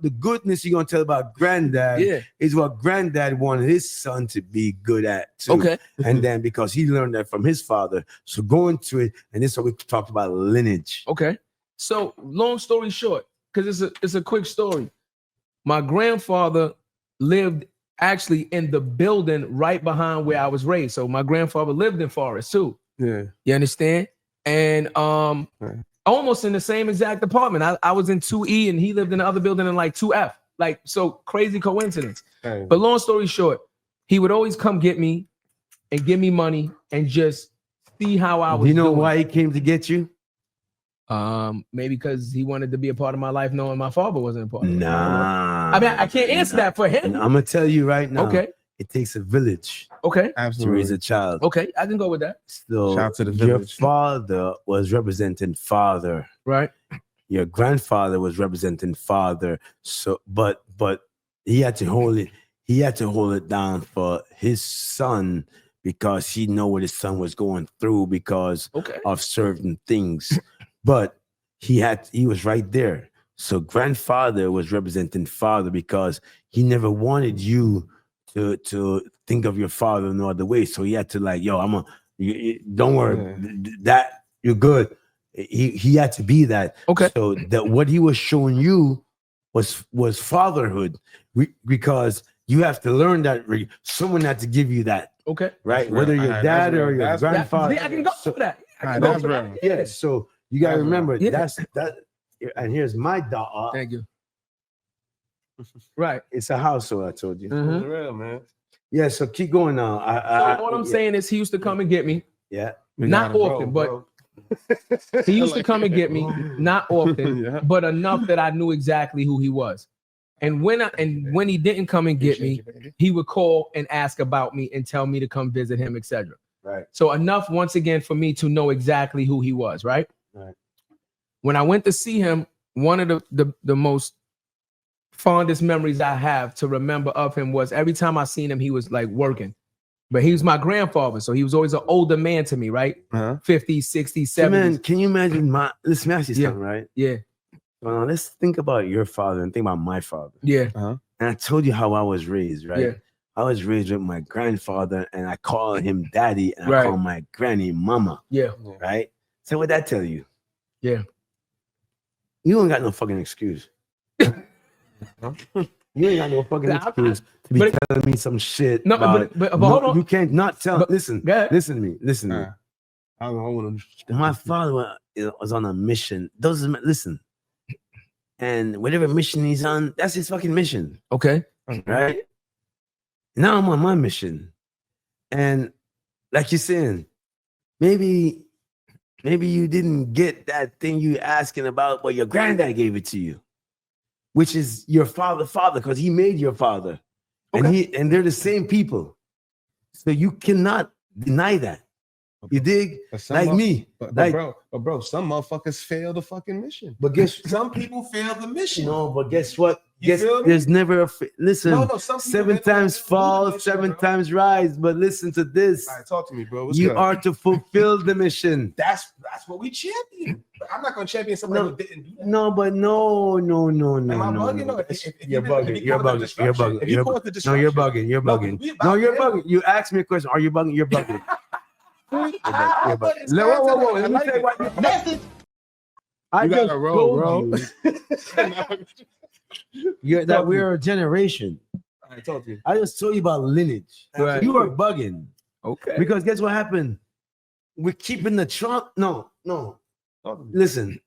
A: the goodness you gonna tell about granddad is what granddad wanted his son to be good at too.
B: Okay.
A: And then because he learned that from his father, so go into it, and this is what we talked about lineage.
B: Okay. So long story short, because it's a quick story. My grandfather lived actually in the building right behind where I was raised. So my grandfather lived in Forest too.
A: Yeah.
B: You understand? And almost in the same exact apartment. I was in 2E and he lived in the other building in like 2F. Like, so crazy coincidence.
A: Hey.
B: But long story short, he would always come get me and give me money and just see how I was.
A: You know why he came to get you?
B: Maybe because he wanted to be a part of my life, knowing my father wasn't a part of it.
A: Nah.
B: I mean, I can't answer that for him.
A: I'm gonna tell you right now.
B: Okay.
A: it takes a village
B: Okay.
A: to raise a child.
B: Okay, I can go with that.
A: So
D: Shout out to the
A: your
D: village.
A: father was representing father.
B: Right.
A: Your grandfather was representing father. So, but he had to hold it. He had to hold it down for his son because he know what his son was going through because of certain things. But he was right there. So grandfather was representing father because he never wanted you to think of your father no other way. So he had to like, yo, don't worry, that you're good. He had to be that.
B: Okay.
A: So that what he was showing you was fatherhood because you have to learn that someone had to give you that.
B: Okay.
A: Right. Whether your dad or your grandfather.
B: I can go for that.
D: That's real.
A: Yeah. So you gotta remember that's that. And here's my daughter.
B: Thank you. Right.
A: It's a household, I told you.
D: That's real, man.
A: Yeah, so keep going now.
B: What I'm saying is he used to come and get me.
A: Yeah.
B: Not often, but he used to come and get me. Not often, but enough that I knew exactly who he was. And when he didn't come and get me, he would call and ask about me and tell me to come visit him, etc.
A: Right.
B: So enough once again for me to know exactly who he was, right?
A: Right.
B: When I went to see him, one of the most fondest memories I have to remember of him was every time I seen him, he was like working. But he was my grandfather, so he was always an older man to me, right? 50s, 60s, 70s.
A: Man, can you imagine listen, ask you something, right?
B: Yeah.
A: Well, let's think about your father and think about my father.
B: Yeah.
A: And I told you how I was raised, right?
B: Yeah.
A: I was raised with my grandfather and I call him daddy and I call my granny mama.
B: Yeah.
A: Right? So what that tell you?
B: Yeah.
A: You don't got no fucking excuse. You ain't got no fucking excuse to be telling me some shit.
B: No, but hold on.
A: You can't not tell. Listen to me. My father was on a mission. Listen. And whatever mission he's on, that's his fucking mission.
B: Okay.
A: Right? Now I'm on my mission. And like you're saying, maybe you didn't get that thing you asking about, but your granddad gave it to you, which is your father, because he made your father. Okay. And they're the same people. So you cannot deny that. You dig? Like me.
D: But bro, some motherfuckers fail the fucking mission.
A: But guess
D: some people fail the mission.
A: No, but guess what? There's never listen. 7 times fall, 7 times rise. But listen to this.
D: All right, talk to me, bro.
A: You are to fulfill the mission.
D: That's what we champion. I'm not gonna champion somebody who didn't do that.
A: No, but no.
D: Am I bugging? No.
A: You're bugging. You're bugging. No, you're bugging. No, you're bugging. You asked me a question. Are you bugging? You're bugging. Whoa. Let me tell you what I just told you. That we're a generation.
D: I told you.
A: I just told you about lineage.
B: Right.
A: You are bugging.
B: Okay.
A: Because guess what happened? We're keeping the trunk. No. Listen,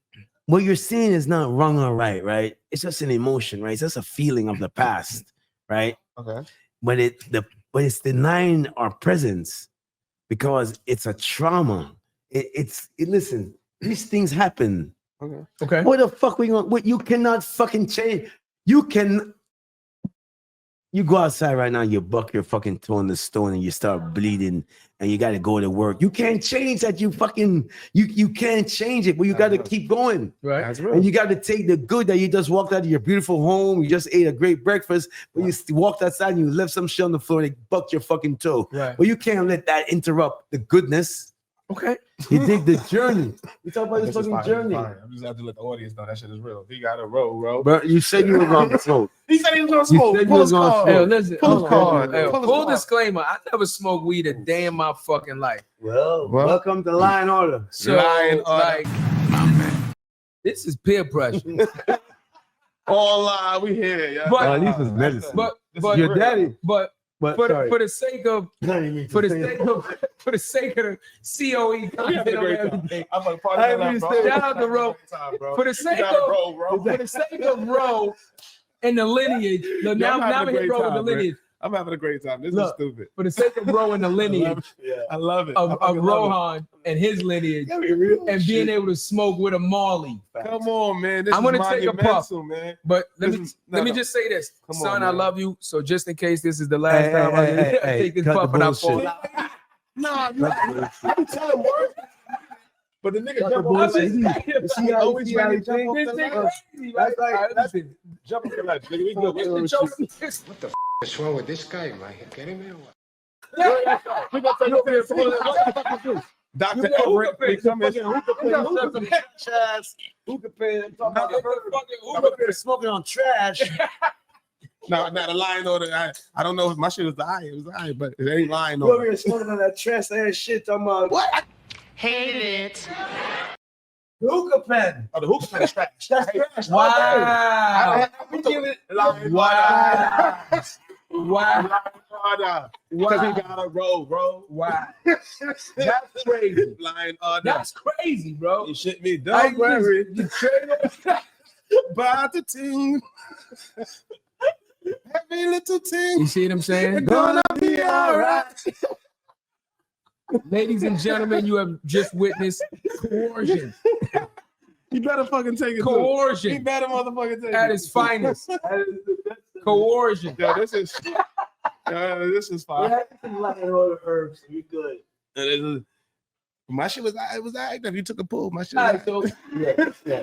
A: what you're seeing is not wrong or right? It's just an emotion, right? It's just a feeling of the past, right?
D: Okay.
A: But it's denying our presence. Because it's a trauma. Listen, these things happen.
B: Okay.
A: What the fuck we going? What you cannot fucking change. You go outside right now, you buck your fucking toe in the stone and you start bleeding and you gotta go to work. You can't change that. You can't change it, but you gotta keep going.
B: Right.
D: That's real.
A: And you gotta take the good that you just walked out of your beautiful home. You just ate a great breakfast, but you walked outside and you left some shit on the floor and they bucked your fucking toe.
B: Right.
A: But you can't let that interrupt the goodness.
B: Okay.
A: You dig the journey. You talk about this fucking journey.
D: I just have to let the audience know that shit is real. He got a roll, bro.
A: But you said you were gonna smoke.
D: He said he was gonna smoke.
B: Listen. Full disclaimer: I never smoked weed a day in my fucking life.
A: Well, welcome to Law and Order.
B: So, like, this is peer pressure.
D: All lie, we here. Yeah.
B: But
A: this is medicine.
B: But
A: your daddy.
B: But for the sake of the COE content of everything. Shout out to Ro. For the sake of Ro and the lineage. Now we hit Ro with the lineage.
D: I'm having a great time. This is stupid.
B: For the sake of growing the lineage
D: I love it.
B: of Rohan and his lineage and being able to smoke with a Marley.
D: Come on, man. This
B: I'm going to take a puff.
D: Man.
B: But let me just say this. Son, I love you. So just in case this is the last time I take this puff and I fall out.
D: Nah, you tell him words. But the nigga jump off the always ready to jump off the ledge. That's jump off the ledge. Nigga, we good.
E: What the is wrong with this guy? Am I kidding me or what?
D: We gonna take over Dr. Everett, we come in.
A: Hookah pen, smoking on trash.
D: No, not a lion or the I don't know if my shit was the eye. It was the eye, but it ain't lying
A: You over here smoking on that trash ass shit. I'm
D: what?
G: Hate it.
A: the hookah pen.
D: Oh, the hookah pen is trash.
A: That's trash.
B: Wow.
A: I give it.
B: Wow. Wow.
D: Because he got a roll, bro.
B: Wow. That's crazy.
D: Lying
B: That's crazy, bro.
D: You shit me. Don't worry. About the team. Every little thing.
B: You see what I'm saying?
D: Gonna be all right.
B: Ladies and gentlemen, you have just witnessed coercion.
D: You better fucking take it.
B: Coercion.
D: You better motherfucking take it.
B: At its finest. Coercion.
D: Yeah, this is fine.
A: Herbs, you good.
D: My shit was active. You took a pull. My shit.
B: Right, so,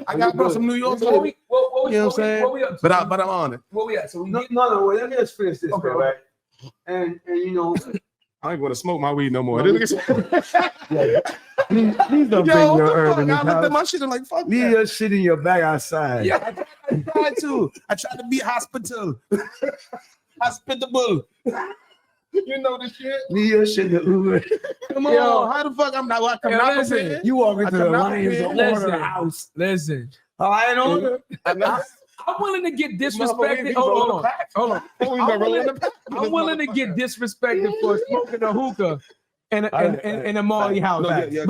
D: I got brought some New York.
B: You know what I'm saying?
D: But I'm on it.
B: What we at? So we
A: No, wait, let me just finish this, okay, right? And you know,
D: I ain't gonna smoke my weed no more.
A: please don't bring your herb in this
D: I looked at
A: house.
D: my shit and like, fuck
A: Leave
D: that.
A: your shit in your bag outside.
D: Yeah, I tried to. I tried to be hospital. Hospitable. You know the shit.
A: Leave your shit in the Uber.
D: Come on, how the fuck I'm not? I come out
B: listen,
A: You walk into the
D: come out
A: Lions
D: here.
A: or
B: Listen.
A: order a house.
B: Listen.
A: Oh, I ain't order.
B: I'm willing to get disrespected.
D: Motherfucker,
B: Hold on. I'm willing to get disrespected for smoking a hookah in a Marley house. But get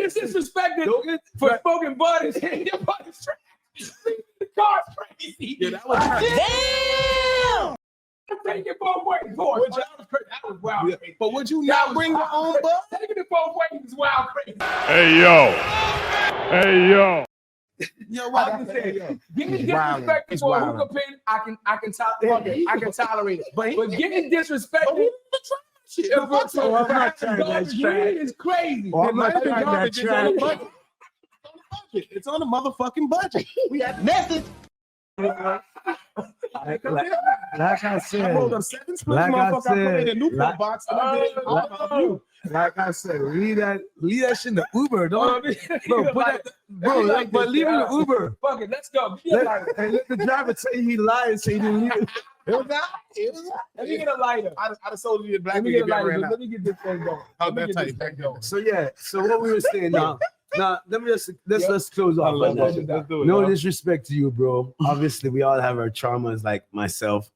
B: disrespected for smoking butt and your butt is trash. The car's crazy.
D: Yeah, that was
B: Damn! Take it both ways. That was wild.
D: Yeah. But would you not bring your own butt?
B: Taking it both ways is wild crazy.
H: Hey yo.
D: Yo,
B: I can say, give me disrespect for a hookah pin. I can tolerate it. But getting disrespected.
A: I'm not trying that trash.
B: Is crazy.
A: I'm not trying that trash.
D: It's on the motherfucking budget. We had message.
A: Like I said,
D: I rolled up 7 spoons,
A: like I
D: motherfucker. I put it in a Newport
A: like-
D: box. And I did it.
A: like I said, leave that shit in the Uber, don't but leave it in the Uber.
B: Fuck it, let's go.
A: And let the driver say he lied and say he didn't leave it.
D: It was out.
B: Let me get a lighter.
D: I'd have sold you a black
B: Let me get a
D: nigga.
B: lighter. Let me get this thing going.
D: Oh,
B: Let me
D: that's
B: get
D: tight.
B: this thing going.
A: So what we were saying now let's close off.
D: Let's do it.
A: No disrespect to you, bro. Obviously, we all have our traumas, like myself,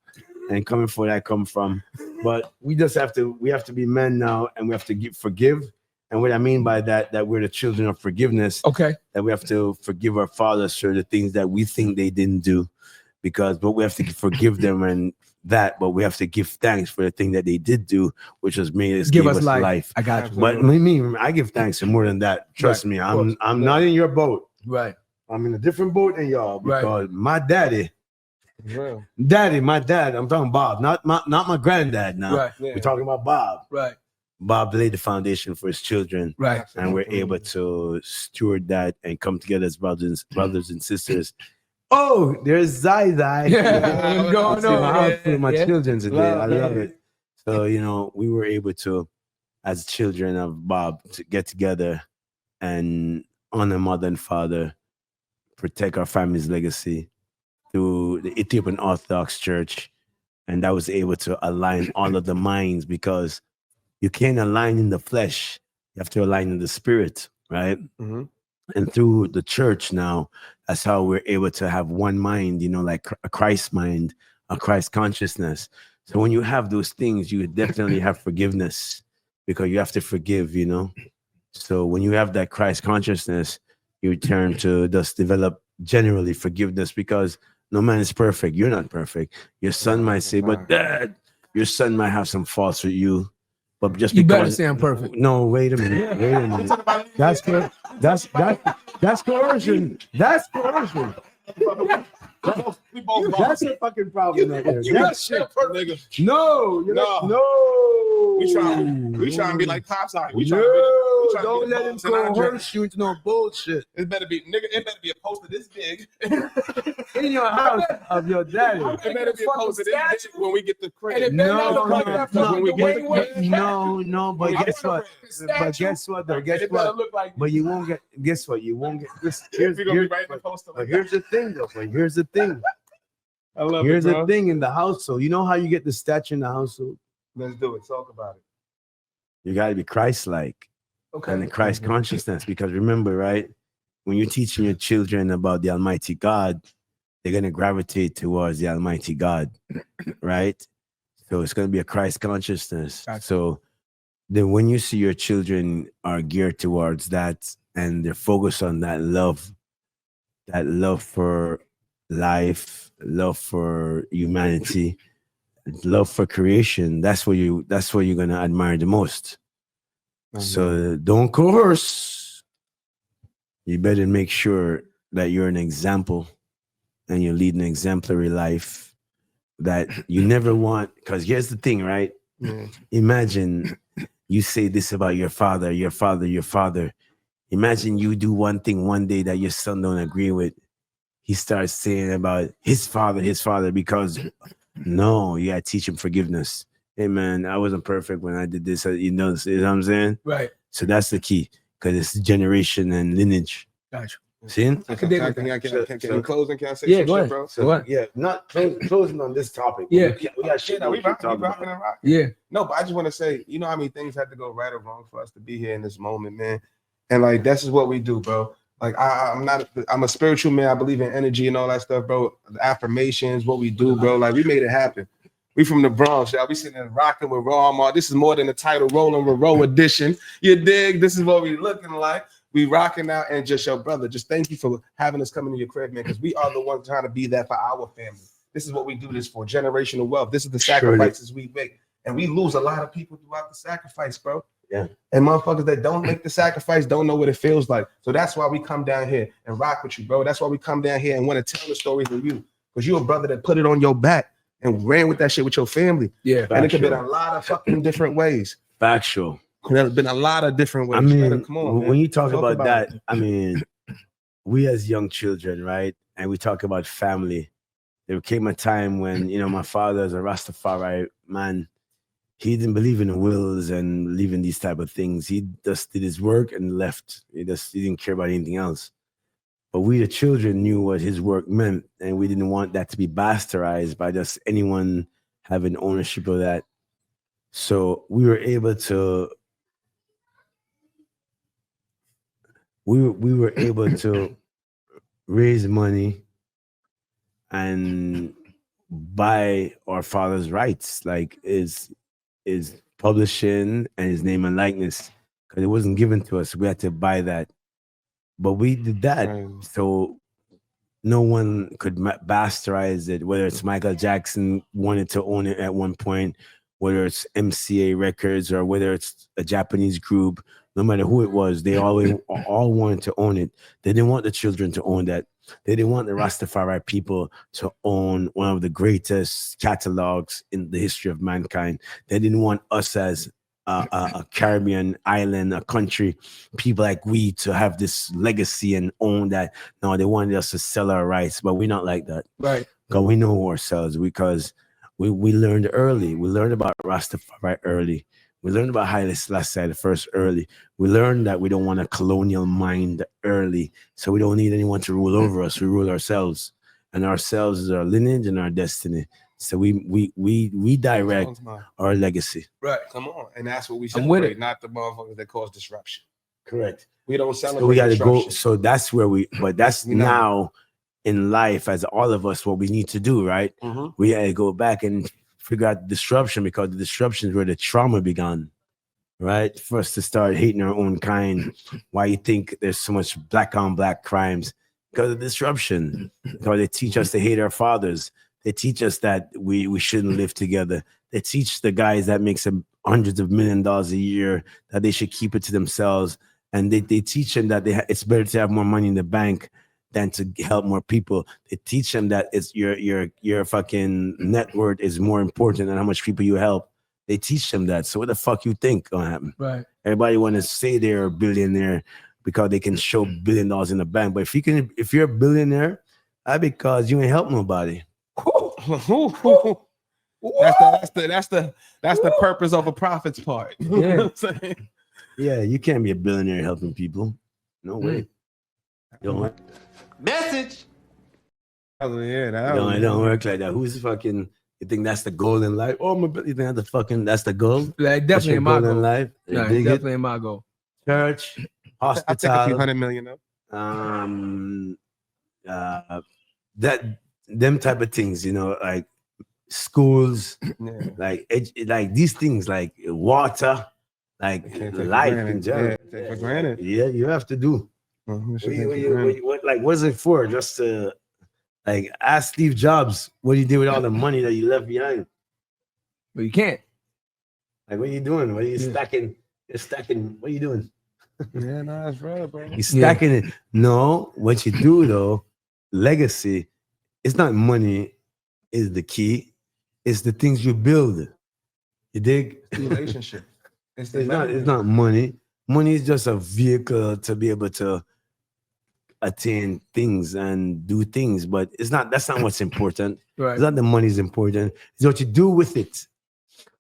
A: and coming from where I come from. But we have to be men now, and we have to forgive. And what I mean by that we're the children of forgiveness.
B: Okay.
A: That we have to forgive our fathers for the things that we think they didn't do, but we have to forgive them but we have to give thanks for the thing that they did do, which was give us life.
B: I got you.
A: But I give thanks for more than that. Trust me, I'm not in your boat.
B: Right.
A: I'm in a different boat than y'all because my daddy, my dad. I'm talking Bob, not my granddad. Now
B: Right.
A: we're talking about Bob.
B: Right.
A: Bob laid the foundation for his children,
B: Right.
A: and we're able to steward that and come together as brothers and sisters. Oh, there's Zai.
B: Yeah, what's going on?
A: For my children today. I love
B: it.
A: it. So we were able to, as children of Bob, to get together and honor mother and father, protect our family's legacy through the Ethiopian Orthodox Church, and that was able to align all of the minds, because you can't align in the flesh; you have to align in the spirit, right?
D: Mm-hmm.
A: And through the church now, that's how we're able to have one mind, like a Christ mind, a Christ consciousness. So when you have those things, you definitely have forgiveness, because you have to forgive, So when you have that Christ consciousness, you turn to just develop generally forgiveness, because No man is perfect. You're not perfect. Your son might say, but Dad, your son might have some faults with you. But just
B: you
A: because,
B: better say I'm perfect.
A: No, wait a minute. Wait a minute. That's coercion. That's coercion. That's a fucking problem right there.
D: That shit, nigga.
A: No.
D: We trying to be like Pops out.
A: Don't let him coerce you into no bullshit.
D: It better be a poster this big
A: in your house of your daddy.
D: It better be a poster this big when we get the crib.
A: No, but guess what? But you won't get. Guess what? You won't get this. Here's the thing, though. Here's the thing.
D: I love
A: Here's
D: it,
A: the thing in the household. You know how you get the stature in the household?
D: Let's do it. Talk about it.
A: You got to be Christ-like.
B: Okay.
A: And the Christ consciousness. Because remember, right? When you're teaching your children about the Almighty God, they're going to gravitate towards the Almighty God, right? So it's going to be a Christ consciousness. Gotcha. So then when you see your children are geared towards that and they're focused on that love for life, love for humanity, love for creation, that's what you're going to admire the most. Mm-hmm. So don't coerce. You better make sure that you're an example and you lead an exemplary life that you never want. Because here's the thing, right? Yeah. Imagine you say this about your father. Imagine you do one thing one day that your son don't agree with. He starts saying about his father, because no, you gotta teach him forgiveness. Hey man, I wasn't perfect when I did this. You know what I'm saying?
B: Right.
A: So that's the key, because it's generation and lineage.
B: Gotcha.
A: See?
D: Can you close and can I say
B: some
D: shit, bro?
A: So, yeah, not closing on this topic.
B: Yeah.
A: We got shit.
D: We rocking and rocking.
B: Yeah.
D: No, but I just want to say, you know how many things had to go right or wrong for us to be here in this moment, man. And like, this is what we do, bro. Like, I'm a spiritual man. I believe in energy and all that stuff, bro. The affirmations, what we do, bro. Like, we made it happen. We from the Bronx, y'all. We sitting there rocking with Rohan Marley. This is more than the title, Rollin with Row edition. You dig? This is what we looking like. We rocking out, and just your brother. Just thank you for having us come into your crib, man, because we are the ones trying to be that for our family. This is what we do this for, generational wealth. This is the sacrifices we make. And we lose a lot of people throughout the sacrifice, bro.
A: Yeah.
D: And motherfuckers that don't make the sacrifice don't know what it feels like. So that's why we come down here and rock with you, bro. That's why we come down here and want to tell the stories of you. Because you're a brother that put it on your back and ran with that shit with your family.
B: Yeah.
D: And it could be a lot of fucking different ways.
A: Factual.
D: There's been a lot of different ways.
A: I mean,
D: come on,
A: when you talk about that, I mean, we as young children, right? And we talk about family. There came a time when, you know, my father is a Rastafari man. He didn't believe in the wills and believe in these type of things. He just did his work and left. He didn't care about anything else. But we, the children, knew what his work meant, and we didn't want that to be bastardized by just anyone having ownership of that. So we were able to we were able to raise money and buy our father's rights, like his publishing and his name and likeness, because it wasn't given to us. We had to buy that, but we did that, so no one could bastardize it. Whether it's Michael Jackson wanted to own it at one point, whether it's MCA Records or whether it's a Japanese group, no matter who it was, they all wanted to own it. They didn't want the children to own that. They didn't want the Rastafari people to own one of the greatest catalogs in the history of mankind. They didn't want us as a Caribbean island, a country, people like we to have this legacy and own that. No, they wanted us to sell our rights, but we're not like that.
B: Right.
A: Because we know ourselves, because we learned early. We learned about Rastafari early. We learned about Haile Selassie the first early. We learned that we don't want a colonial mind early. So we don't need anyone to rule over us. We rule ourselves. And ourselves is our lineage and our destiny. So we direct our legacy.
D: Right. Come on. And that's what we celebrate, not the motherfuckers that cause disruption.
A: Correct.
D: We don't celebrate.
A: So we gotta go. So that's where but that's now in life, as all of us, what we need to do, right? Mm-hmm. We gotta go back and figure out the disruption, because the disruption is where the trauma began, right? For us to start hating our own kind. Why you think there's so much black on black crimes? Because of disruption. Because they teach us to hate our fathers. They teach us that we shouldn't live together. They teach the guys that make some hundreds of $millions a year that they should keep it to themselves. And they teach them that it's better to have more money in the bank than to help more people. They teach them that it's your fucking net worth is more important than how much people you help. They teach them that. So what the fuck you think gonna happen?
B: Right.
A: Everybody want to say they're a billionaire because they can show $1 billion in the bank. But if you're a billionaire, that's because you ain't help nobody.
D: That's the purpose of a profits part. You know what I'm saying?
A: Yeah, you can't be a billionaire helping people. No way. Don't.
G: Message.
A: Oh, yeah, it don't work like that. Who's fucking? You think that's the goal in life? Oh, you think that's the goal?
B: Like, definitely my goal
A: in life.
B: No, definitely my goal.
A: Church, hospital.
D: I'll take a few $100 million
A: up. Them type of things, like schools, like these things, like water, like life in general.
D: Take for granted.
A: Yeah, you have to do. What's it for? Just to ask Steve Jobs what he did with all the money that you left behind.
B: But you can't.
A: Like, what are you doing? What are you stacking? You're stacking. What are you doing?
D: Yeah, no, that's right, bro.
A: You're stacking it. No, what you do though, legacy, it's not money is the key. It's the things you build. You dig?
D: Relationship.
A: It's not money. Money is just a vehicle to be able to attain things and do things, but that's not what's important.
B: Right.
A: It's not the money's important. It's what you do with it.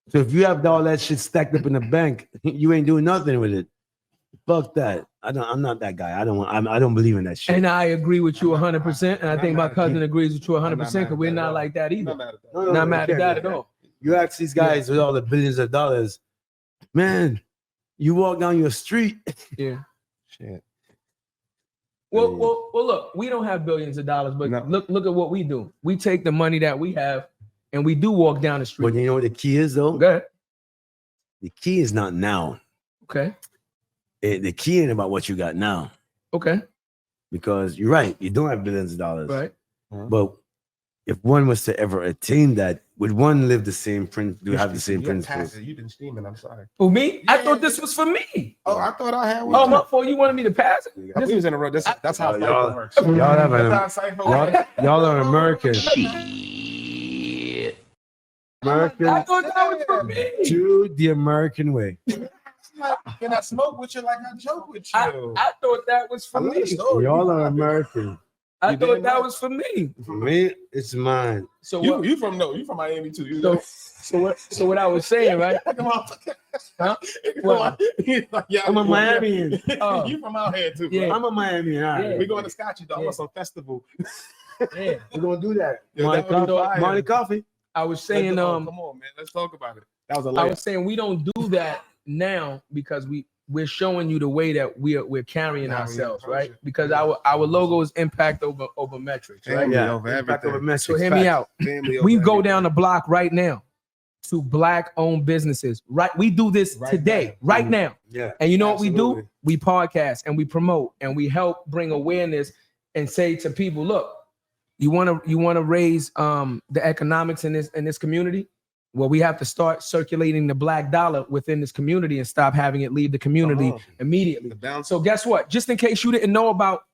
A: So if you have all that shit stacked up in the bank, you ain't doing nothing with it. Fuck that. I'm not that guy. I don't believe in that shit.
B: And I agree with you 100%. And I think my cousin agrees with you 100% because we're not like that either. Not mad at that at all.
A: You ask these guys with all the billions of dollars, man, you walk down your street.
B: Yeah.
A: Shit.
B: Well, look, we don't have billions of dollars, but look at what we do. We take the money that we have and we do walk down the street.
A: But you know what the key is, though?
B: Go ahead.
A: The key is not now.
B: Okay.
A: The key ain't about what you got now.
B: Okay.
A: Because you're right, you don't have billions of dollars.
B: Right.
A: But if one was to ever attain that, would one live the same have the same principles?
D: You've been steaming, I'm sorry.
B: Oh, me? Yeah, I thought this was for me.
D: Oh, I thought I had one.
B: Oh, my fault. You wanted me to pass it?
D: We was in a row. That's how
A: y'all
D: works.
A: Y'all are American. American.
B: I thought that was for me.
A: Do the American way.
D: Can I smoke with you like I joke with you?
B: I thought that was for me.
A: Y'all are American.
B: I thought that was for me.
A: For me, it's mine.
D: So you from Miami too.
B: So what I was saying, right?
D: Huh?
A: I'm a Miamian.
D: You from out here too, bro.
B: Yeah.
A: I'm a Miamian.
B: Yeah.
D: We're going to Scotchy dog on some festival.
B: Yeah.
A: We're gonna do that.
D: Yeah,
A: Marley coffee.
B: I was saying,
D: come on, man. Let's talk about it. That was a layup.
B: I was saying we don't do that now because we're showing you the way that we're carrying ourselves, right? Because our logo is impact over metrics, right?
A: Yeah,
D: over everything.
B: So hear me out. We go down the block right now to Black-owned businesses. Right, we do this today, right now.
A: Yeah.
B: And you know what we do? We podcast and we promote and we help bring awareness and say to people, look, you want to raise the economics in this community? Well, we have to start circulating the Black dollar within this community and stop having it leave the community immediately. So guess what? Just in case you didn't know about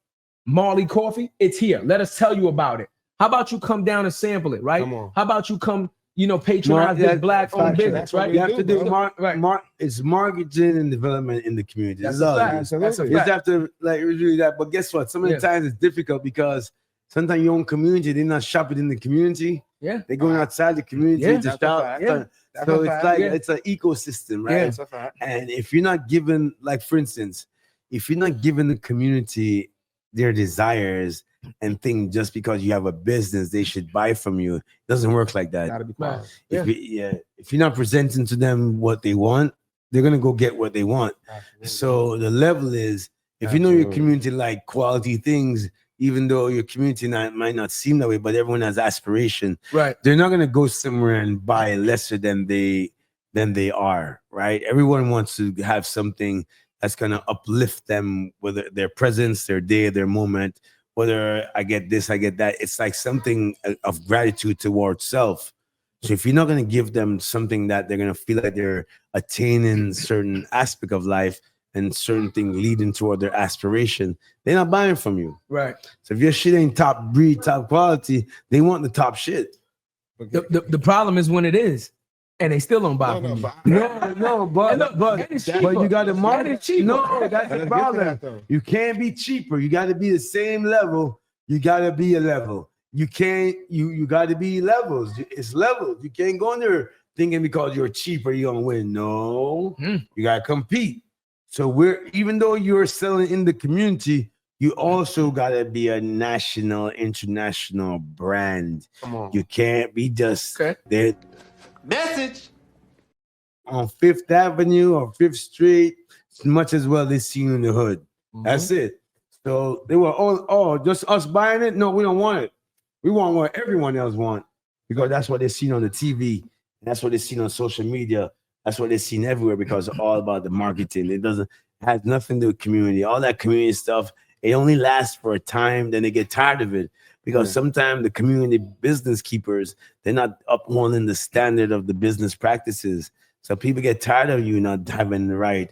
B: Marley Coffee, it's here. Let us tell you about it. How about you come down and sample it, right? How about you come, patronize this Black-owned business, right?
A: You have to do it's marketing and development in the community. That's all.
B: That's a fact.
A: You just have to really that. But guess what? Some of the times it's difficult because sometimes your own community, they're not shopping in the community.
B: Yeah.
A: They're going outside the community to shop.
B: Yeah.
A: So it's like it's an ecosystem, right?
B: Yeah.
A: And if you're not given, like for instance, if you're not giving the community their desires and think just because you have a business they should buy from you, it doesn't work like that.
D: Gotta be quiet.
A: If you're not presenting to them what they want, they're gonna go get what they want. Absolutely. So the level is if you know your community like quality things, even though your community might not seem that way, but everyone has aspiration. Right. They're not gonna go somewhere and buy lesser than they are, right? Everyone wants to have something that's gonna uplift them, whether their presence, their day, their moment, whether I get this, I get that. It's like something of gratitude towards self. So if you're not going to give them something that they're going to feel like they're attaining certain aspect of life and certain thing leading toward their aspiration, they're not buying from you.
B: Right.
A: So if your shit ain't top breed, top quality, they want the top shit.
B: The problem is when it is, and they still don't buy from you.
A: But you got to market cheap. No, that's the problem. You can't be cheaper. You got to be the same level. You got to be a level. You can't. You got to be levels. It's levels. You can't go in there thinking because you're cheaper you're gonna win. No, you gotta compete. So even though you're selling in the community, you also gotta be a national, international brand.
D: Come on.
A: You can't be just there.
G: Message
A: On Fifth Avenue or Fifth Street, as much as well they see you in the hood. That's it. So they were all just us buying it. No, we don't want it. We want what everyone else want because that's what they're seeing on the TV. And that's what they're seeing on social media. That's what they're seeing everywhere because it's all about the marketing. It has nothing to do with community. All that community stuff, it only lasts for a time. Then they get tired of it because sometimes the community business keepers, they're not upholding the standard of the business practices. So people get tired of you not having the right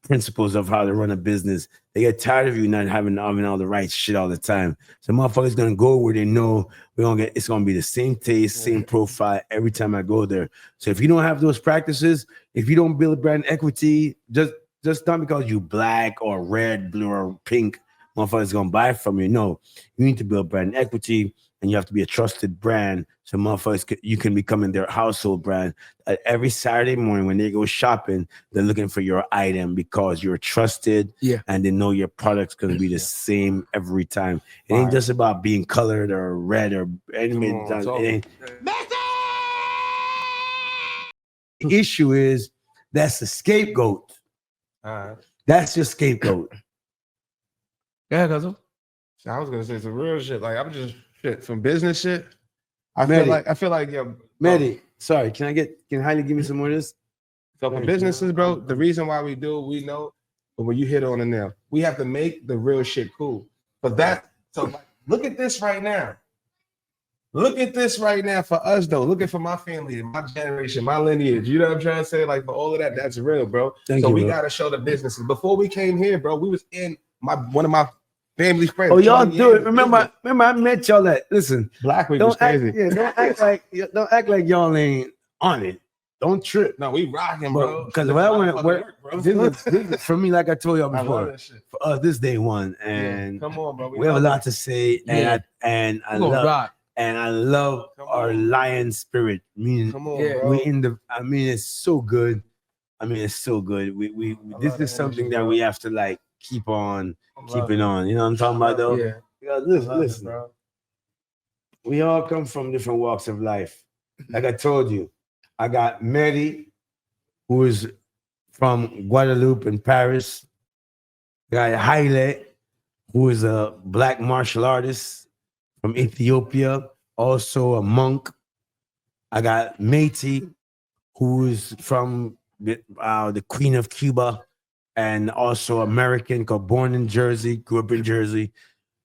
A: principles of how to run a business. They get tired of you not having all the right shit all the time. So motherfuckers gonna go where they know it's gonna be the same taste, same profile every time I go there. So if you don't have those practices, if you don't build brand equity, just not because you black or red, blue or pink, motherfuckers gonna buy from you. No, you need to build brand equity and you have to be a trusted brand. So motherfuckers, you can become in their household brand. Every Saturday morning when they go shopping, they're looking for your item because you're trusted and they know your product's going to be the same every time. It ain't just about being colored or red or anything. The issue is that's the scapegoat. That's your scapegoat.
B: Yeah, cuz
D: I was gonna say some real shit. Like I'm just shit from business shit. I feel like
A: Mehdi, sorry, can Hailey give me some more of this?
D: So for businesses, bro, the reason why we do, we know, but when you hit on the nail, we have to make the real shit cool. But look at this right now. Look at this right now for us though. Look at for my family, my generation, my lineage. You know what I'm trying to say? Like for all of that, that's real, bro. We gotta show the businesses. Before we came here, bro, we was in one of my family friends.
A: Oh, y'all do it. Remember I met y'all that. Listen,
D: Black Week was crazy.
A: Don't act like y'all ain't on it. Don't trip.
D: No, we rocking, bro.
A: Because when I went, this is for me, like I told y'all before. For us, this day one, and
D: come on, bro.
A: We have a lot to say, and I love our lion spirit. It's so good. It's so good. We this is something that we have to like keep on keeping on. You know what I'm talking about though?
B: Yeah.
A: Because listen, bro. We all come from different walks of life. Like I told you, I got Mehdi, who is from Guadeloupe in Paris. I got Haile, who is a black martial artist from Ethiopia, also a monk. I got Métis, who is from the Queen of Cuba, and also American, born in Jersey, grew up in Jersey,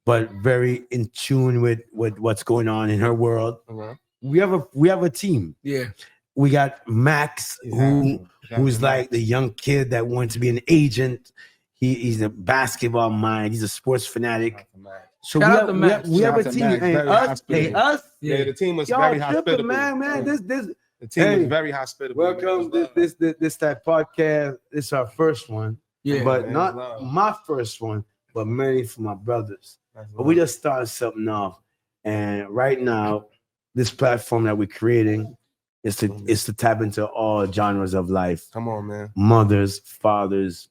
A: but very in tune with what's going on in her world. We have a team.
B: Yeah.
A: We got Max, who's like the young kid that wants to be an agent. He's a basketball mind. He's a sports fanatic. So we have a team.
D: The team was very hospitable. The team was very hospitable.
A: Welcome this type podcast. This is our first one.
B: Yeah,
A: but not my first one, but many for my brothers. But we just started something off. And right now, this platform that we're creating is to tap into all genres of life.
D: Come on, man.
A: Mothers, fathers,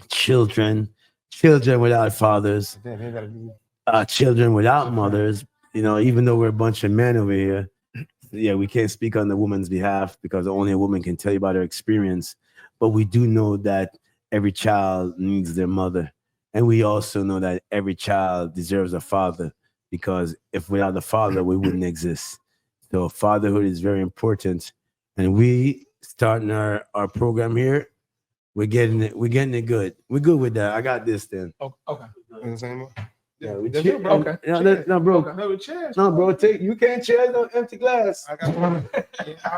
A: children without fathers, children without mothers. You know, even though we're a bunch of men over here, we can't speak on the woman's behalf because only a woman can tell you about her experience. But we do know that every child needs their mother. And we also know that every child deserves a father because if without the father, we wouldn't exist. So fatherhood is very important. And we starting our program here. We're getting it good. We're good with that. I got this then.
B: Okay.
D: The same one?
A: Yeah, we
D: That's
A: cheers.
D: it, bro.
B: Okay.
A: No, bro.
D: No, cheers.
A: No, bro. You can't cheers no empty glass.
D: I got one.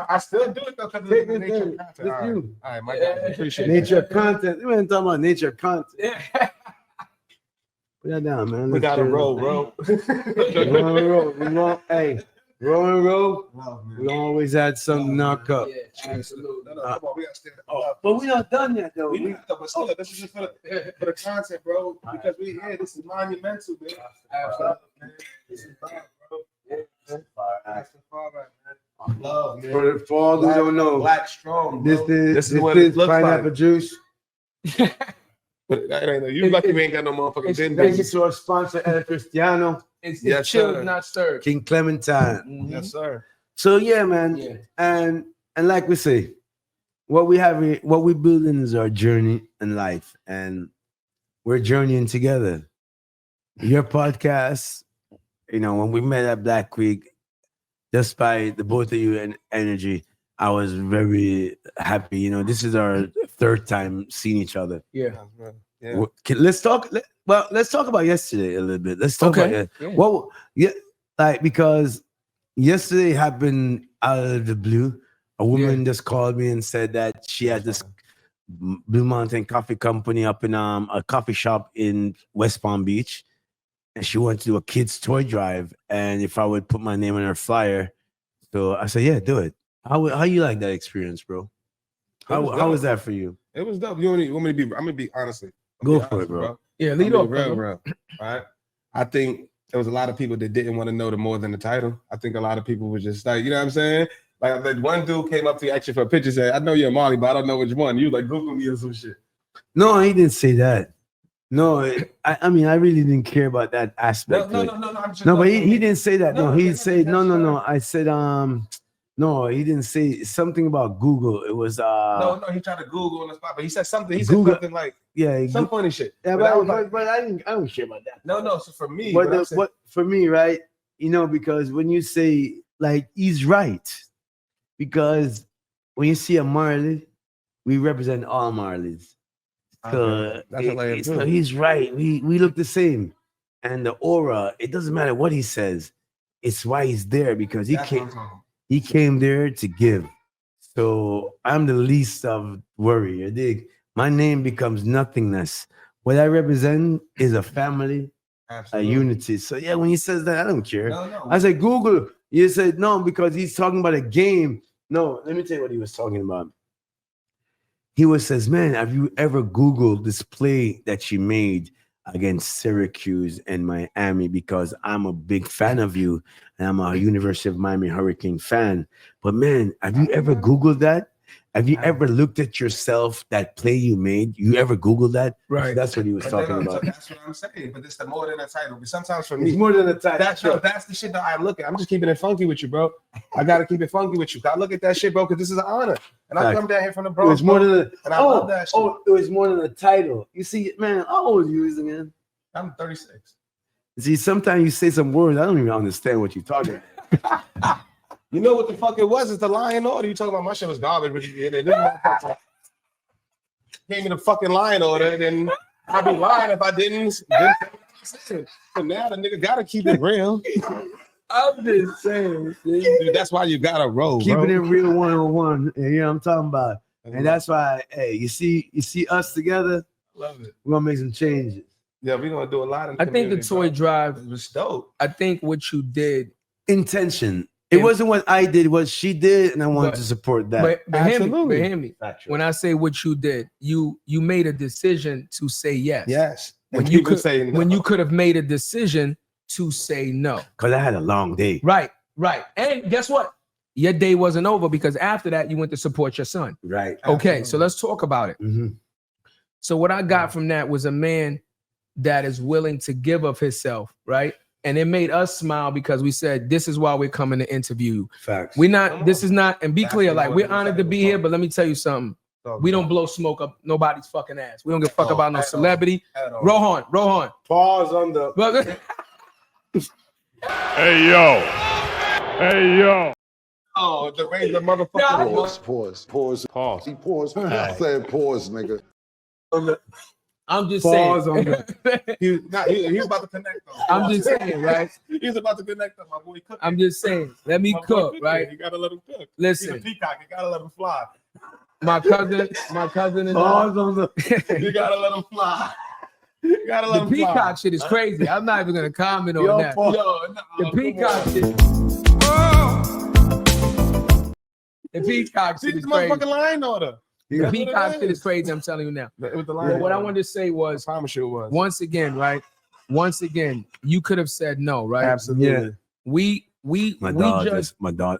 D: I still do it though because
A: Take
D: it's
A: this
D: nature
A: thing.
D: content.
A: Just
D: All right.
A: you.
D: All right, my God. Appreciate
A: Nature
D: it.
A: content. We ain't talking about nature content.
B: Yeah.
A: Put that down, man.
D: We
A: Let's
D: got to
A: cheers.
D: roll, bro.
A: Roll and roll. We want, hey, roll and roll.
D: Love, man.
A: We always had something knock up.
B: Yeah, absolutely.
D: No, come on, we got to stand up.
A: But we not done yet, though.
D: We need to, but still, this is just for the content, bro. Because we here. This is monumental, man.
B: Absolutely.
D: This is love, bro. Rastafari, man. Love, man.
A: For all who don't know,
D: Black strong.
A: this
D: Bro.
A: is
D: what it looks
A: pineapple
D: like.
A: juice.
D: But that ain't no, you lucky we ain't got no motherfucking
A: Thank you
D: business.
A: to our sponsor, El Cristiano,
B: It's
D: Yes,
B: chilled,
D: sir.
B: not stirred.
A: King Clementine.
B: Mhm.
D: Yes, sir.
A: So yeah, man.
B: Yeah.
A: And like we say, what we building is our journey in life, and we're journeying together. Your podcast, when we met at Black Week, just by the both of you and energy, I was very happy. This is our third time seeing each other.
B: Yeah.
D: Yeah.
A: Let's talk. Let's talk about yesterday a little bit. Let's talk about it.
B: Yeah.
A: Well, yeah, because yesterday happened out of the blue. A woman just called me and said that she had this Blue Mountain Coffee Company up in a coffee shop in West Palm Beach, and she wanted to do a kids' toy drive. And if I would put my name on her flyer, so I said, "Yeah, do it." How you like that experience, bro? How was that for you?
D: It was dope. You want me to be? I'm gonna be honestly.
A: Go for it, bro.
B: Yeah, lead off.
D: Real,
B: brother.
D: real. All right. I think there was a lot of people that didn't want to know the more than the title. I think a lot of people were just like, you know what I'm saying? Like that one dude came up to you actually for a picture, said, "I know you're Marley, but I don't know which one." You like Google me or some shit.
A: No, he didn't say that. No, I mean, I really didn't care about that aspect.
D: No. I'm just
A: No, but he didn't say that. No, he
D: that's
A: said no.
D: fine.
A: I said no, he didn't say something about Google. It was
D: No, he tried to Google on the spot, but he said something. He
A: Google-
D: said something like
A: yeah,
D: some funny shit.
A: yeah,
D: But I was like,
A: but I don't care about that.
D: no. So for me,
A: But,
D: what I'm saying-
A: but for me, right? Because when you say like he's right, because when you see a Marley, we represent all Marleys. So,
D: Okay. That's hilarious
A: so
D: too.
A: he's right. We look the same, and the aura. It doesn't matter what he says. It's why he's there, because
D: That's what I'm talking about.
A: he came there to give. So I'm the least of worry. You dig? My name becomes nothingness. What I represent is a family, a
D: Absolutely.
A: unity. So yeah, when he says that, I don't care.
D: No.
A: I said, Google. You said no, because he's talking about a game. No, let me tell you what he was talking about. He says, man, have you ever Googled this play that she made against Syracuse and Miami? Because I'm a big fan of you, and I'm a University of Miami Hurricane fan. But man, have you ever Googled that? Have you ever looked at yourself, that play you made? You ever Googled that?
B: Right.
A: That's what he was
D: But
A: talking
D: then,
A: about.
D: that's what I'm saying. But it's the more than a title. But sometimes for
A: It's
D: me,
A: more than a title.
D: that's the shit that I look at. I'm just keeping it funky with you, bro. I gotta keep it funky with you. I look at that shit, bro, because this is an honor. And I
A: Fact.
D: come down here from the
A: It
D: Bronx.
A: was more
D: bro,
A: than a,
D: and I love that shit.
A: it was more than a title. You see, man, how old are you again?
D: I'm 36.
A: See, sometimes you say some words, I don't even understand what you're talking about.
D: You know what the fuck it was? It's the Lion Order. You talking about my shit was garbage, but you did it. Gave me the fucking Lion Order, then I'd be lying if I didn't. So now the nigga gotta keep it real.
A: I'm just saying.
D: Dude, that's why you gotta roll,
A: Keeping
D: bro.
A: it real 101. You know what I'm talking about. And that's why, hey, you see us together,
D: love it.
A: we're gonna make some changes.
D: Yeah, we're gonna do a lot of.
B: I think the toy drive,
D: it was dope.
B: I think what you did,
A: Intention. It wasn't what I did, what she did, and I wanted
B: But-
A: to support that.
B: but hear me,
D: Absolutely.
B: but hear me.
A: Factual.
B: When I say what you did, you made a decision to say yes.
D: Yes.
B: When
D: And
B: you
D: people
B: could,
D: say no.
B: when you could have made a decision to say no.
A: Because I had a long day.
B: Right. And guess what? Your day wasn't over, because after that you went to support your son.
A: Right.
B: Okay, so let's talk about it.
A: Mhm.
B: So what I got from that was a man that is willing to give of himself, right? And it made us smile, because we said, this is why we're coming to interview you.
A: Facts.
B: This is not, and be
D: That's
B: clear,
D: the
B: like,
D: one
B: we're
D: that
B: honored to
D: was
B: be
D: like,
B: here, but let me tell you something. We don't blow smoke up nobody's fucking ass. We don't give a fuck
D: all,
B: about no
D: at all.
B: celebrity.
D: At all.
B: Rohan.
A: Pause on the.
B: But
H: Hey yo.
D: Oh, the raise the motherfucker.
B: Nah.
E: Pause.
H: Pause.
E: He paused. I said pause, nigga.
A: I'm
B: I'm just
D: Pause
B: saying.
D: on that. He was about to connect though.
B: I'm just saying, right?
D: He's about to connect them, my boy. Cooking.
B: I'm just saying. Let me cook, right?
D: You gotta let him cook.
B: Listen,
D: He's a peacock. You gotta let him fly.
B: my cousin is
A: Pause on the.
D: You gotta let him fly. You gotta let
B: the
D: him fly.
B: peacock shit is crazy. I'm not even gonna comment on that. The peacock shit. The peacock shit is
D: the
B: crazy.
D: motherfucking line order.
B: The peacock shit is crazy. I'm telling you now.
D: With the
B: But
D: line
B: what I
D: order.
B: wanted to say was,
D: I promise you it was.
B: once again, right? Once again, you could have said no, right?
D: Absolutely.
A: Yeah.
B: We
A: My daughter,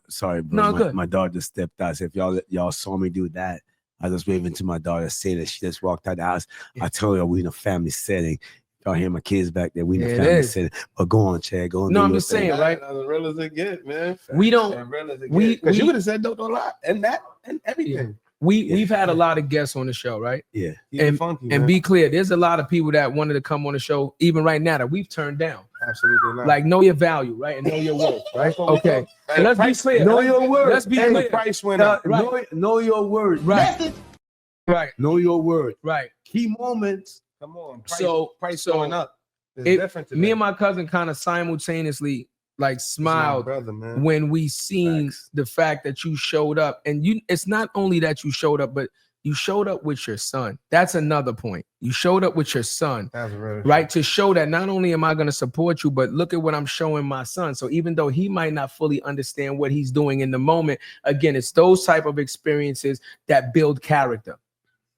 A: sorry, bro.
B: No, good.
A: My daughter just stepped out. So if y'all saw me do that, I was waving to my daughter, saying that she just walked out the house.
B: Yeah.
A: I told her we in a family setting. Y'all hear my kids back there, we in
B: Yeah,
A: a
B: it
A: family
B: is.
A: setting. But go on, Chad. Go on.
B: No,
A: do
B: I'm
A: your
B: just
A: thing.
B: saying, right?
D: As real as it get, man.
B: We don't.
D: As real as it
B: we-
D: get. Because you
B: we-
D: would have said no to a lot and that and everything.
B: We've had a lot of guests on the show, right?
A: Yeah.
D: Even funky,
B: And
D: man.
B: be clear, there's a lot of people that wanted to come on the show, even right now, that we've turned down.
D: Absolutely not.
B: Like, know your value, right? And know your worth, right? Okay. And let's be clear.
A: Know your word.
B: Let's be
A: Hey,
B: clear.
D: price went up.
B: Right.
A: Know your word.
B: Right. Right.
A: Know your word.
B: Right.
A: Key moments.
D: Come on. Price
B: So
D: going up. It's different today.
B: me and my cousin kind of simultaneously like
D: This is my
B: smiled
D: brother, man.
B: when we seen
D: Facts.
B: the fact that you showed up. And it's not only that you showed up, but you showed up with your son. That's another point. You showed up with your son,
D: That's real.
B: right? To show that not only am I going to support you, but look at what I'm showing my son. So even though he might not fully understand what he's doing in the moment, again, it's those type of experiences that build character,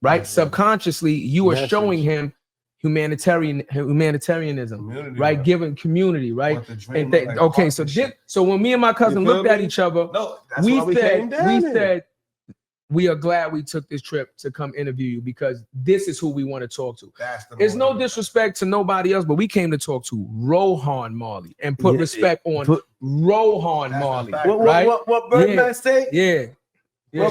B: right?
D: That's
B: Subconsciously, you are
D: Message.
B: showing him humanitarianism,
D: Community,
B: right?
D: bro.
B: Giving community, right?
D: What the dream
B: And
D: look like,
B: okay, so
D: partnership.
B: so when me and my cousin
D: You feel
B: looked at
D: me?
B: each other,
D: No, that's
B: we
D: why we came down here.
B: said we are glad we took this trip to come interview you because this is who we want to talk to.
D: That's the
B: It's no
D: moment.
B: disrespect to nobody else, but we came to talk to Rohan Marley and put
A: Yeah,
B: respect on
A: put-
B: Rohan
D: That's a
B: Marley.
D: fact.
B: Right?
A: What Birdman say?
B: Yeah. Yeah.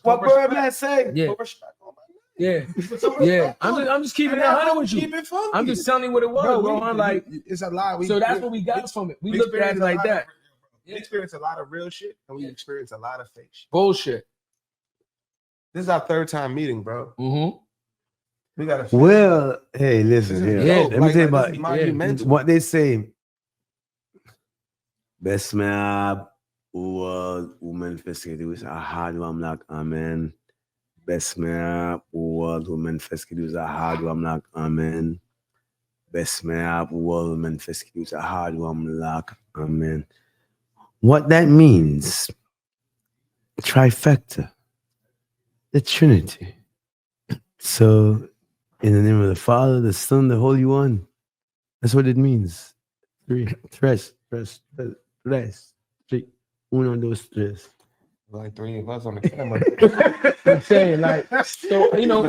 A: What Birdman say?
B: Yeah.
D: Put respect on my
B: Yeah.
D: name. Put some
B: Yeah.
D: respect on it.
B: I'm just keeping
D: And
B: it
D: that's
B: 100
D: what
B: with
D: we
B: you.
D: keep it funky.
B: I'm just telling you what it was,
D: Bro,
B: Rohan. Like,
D: it's a lot.
B: so that's what we got from it. We looked at it
D: experience
B: like
D: a lot
B: that.
D: of- We experience a lot of real shit and we experience a lot of fake shit.
B: Bullshit.
D: This is our third time meeting, bro.
B: Mm-hmm.
D: We gotta.
A: Well, hey, listen here.
B: Yeah,
A: Let me tell you about
D: monumental.
A: what they say. Best man who manifest was a hard one like amen. Best man who manifest was a hard one like amen. Best man who manifest was a hard one like amen. What that means, trifecta, the Trinity. So, in the name of the Father, the Son, the Holy One. That's what it means. Three. Tres. Three. Uno, dos, tres.
D: Like three of us on the camera.
B: I'm saying, like, so, you know,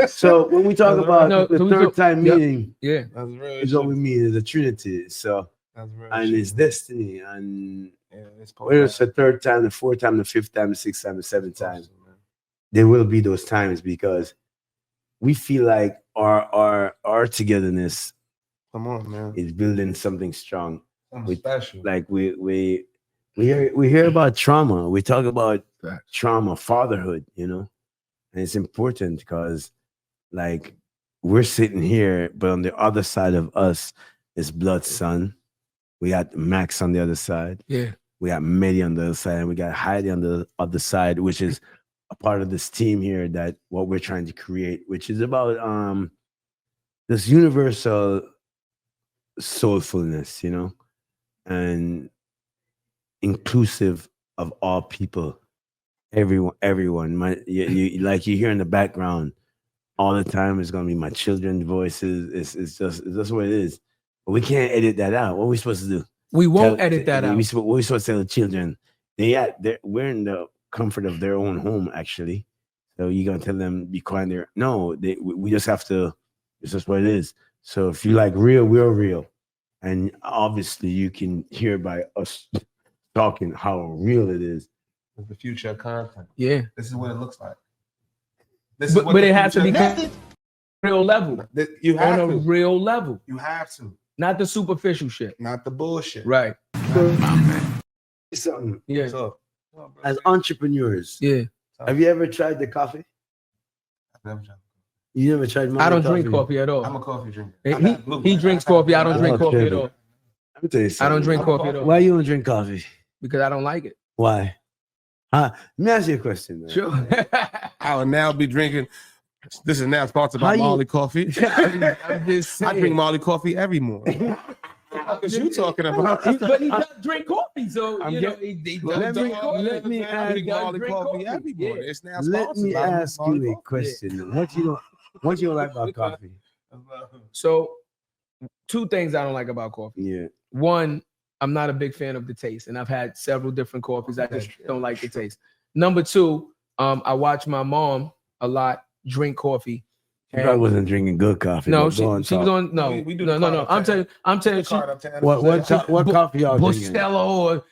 A: So, when we talk about the
B: so we
A: third
B: go-
A: time
B: yep.
A: meeting,
B: yeah.
D: That's real.
A: is what we mean is the Trinity. So,
D: That's real.
A: and
D: shit.
A: it's destiny. And
D: Yeah, it's
A: whether it's the third time, the fourth time, the fifth time, the sixth time, the seventh time, there will be those times because we feel like our togetherness
D: Come on, man.
A: is building something strong.
D: Something special.
A: Like we hear about trauma. We talk about
B: Facts.
A: trauma, fatherhood, you know, and it's important because like we're sitting here, but on the other side of us is Blood's son. We got Max on the other side.
B: Yeah.
A: We got Mehdi on the other side, and we got Heidi on the other side, which is a part of this team here that what we're trying to create, which is about this universal soulfulness, you know, and inclusive of all people, everyone. You like you hear in the background all the time is gonna be my children's voices. It's just what it is. But we can't edit that out. What are we supposed to do?
B: We won't edit that out.
A: What are we supposed to tell the children? We're in the comfort of their own home, actually. So you're gonna tell them be quiet there? No, we just have to. It's just what it is. So if you like real, we're real, and obviously you can hear by us talking how real it is.
D: It's the future of content.
B: Yeah.
D: This is what it looks like.
B: But it has to be real level.
D: You have
B: on a
D: to.
B: real level.
D: You have to.
B: Not the superficial shit.
D: Not the bullshit.
B: Right.
A: Something.
B: Yeah.
D: So,
A: As entrepreneurs,
B: Yeah.
A: have you ever tried the coffee?
D: I've never tried.
A: You never tried Marley
B: I don't
A: coffee?
B: drink coffee at all.
D: I'm a coffee drinker.
B: He drinks coffee. I don't drink coffee at all.
A: Let me tell you
B: I
A: something.
B: don't drink coffee at all.
A: Why you don't drink coffee?
B: Because I don't like it.
A: Why? Let me ask you a question, man.
B: Sure.
D: I will now be drinking. This is now sponsored
A: How
D: by
A: you-
D: Marley Coffee.
B: I'm just saying.
D: I drink Marley Coffee every morning. What are you talking about?
B: But he does drink coffee, so
A: I'm
B: you know
A: getting-
B: he
A: Let
B: does
A: me-
B: drink coffee.
A: let me
B: He
A: ask-
B: does
D: Marley
B: drink
D: Coffee every
B: Yeah.
D: morning. It's now
A: Let
D: sponsored
A: me
D: by
A: ask
D: Marley
A: you a
D: Coffee.
A: question. What you don't like about coffee?
B: So, two things I don't like about coffee.
A: Yeah.
B: One, I'm not a big fan of the taste, and I've had several different coffees. I just don't like the taste. Number two, I watch my mom a lot drink coffee.
A: She probably wasn't drinking good coffee.
B: No,
A: but
B: she
A: go on,
B: was
A: talk.
B: on no,
D: We do
B: no,
D: the
B: no,
D: card
B: no.
D: up
B: I'm
D: tab.
B: telling you,
A: What coffee y'all drinking?
B: Bustelo or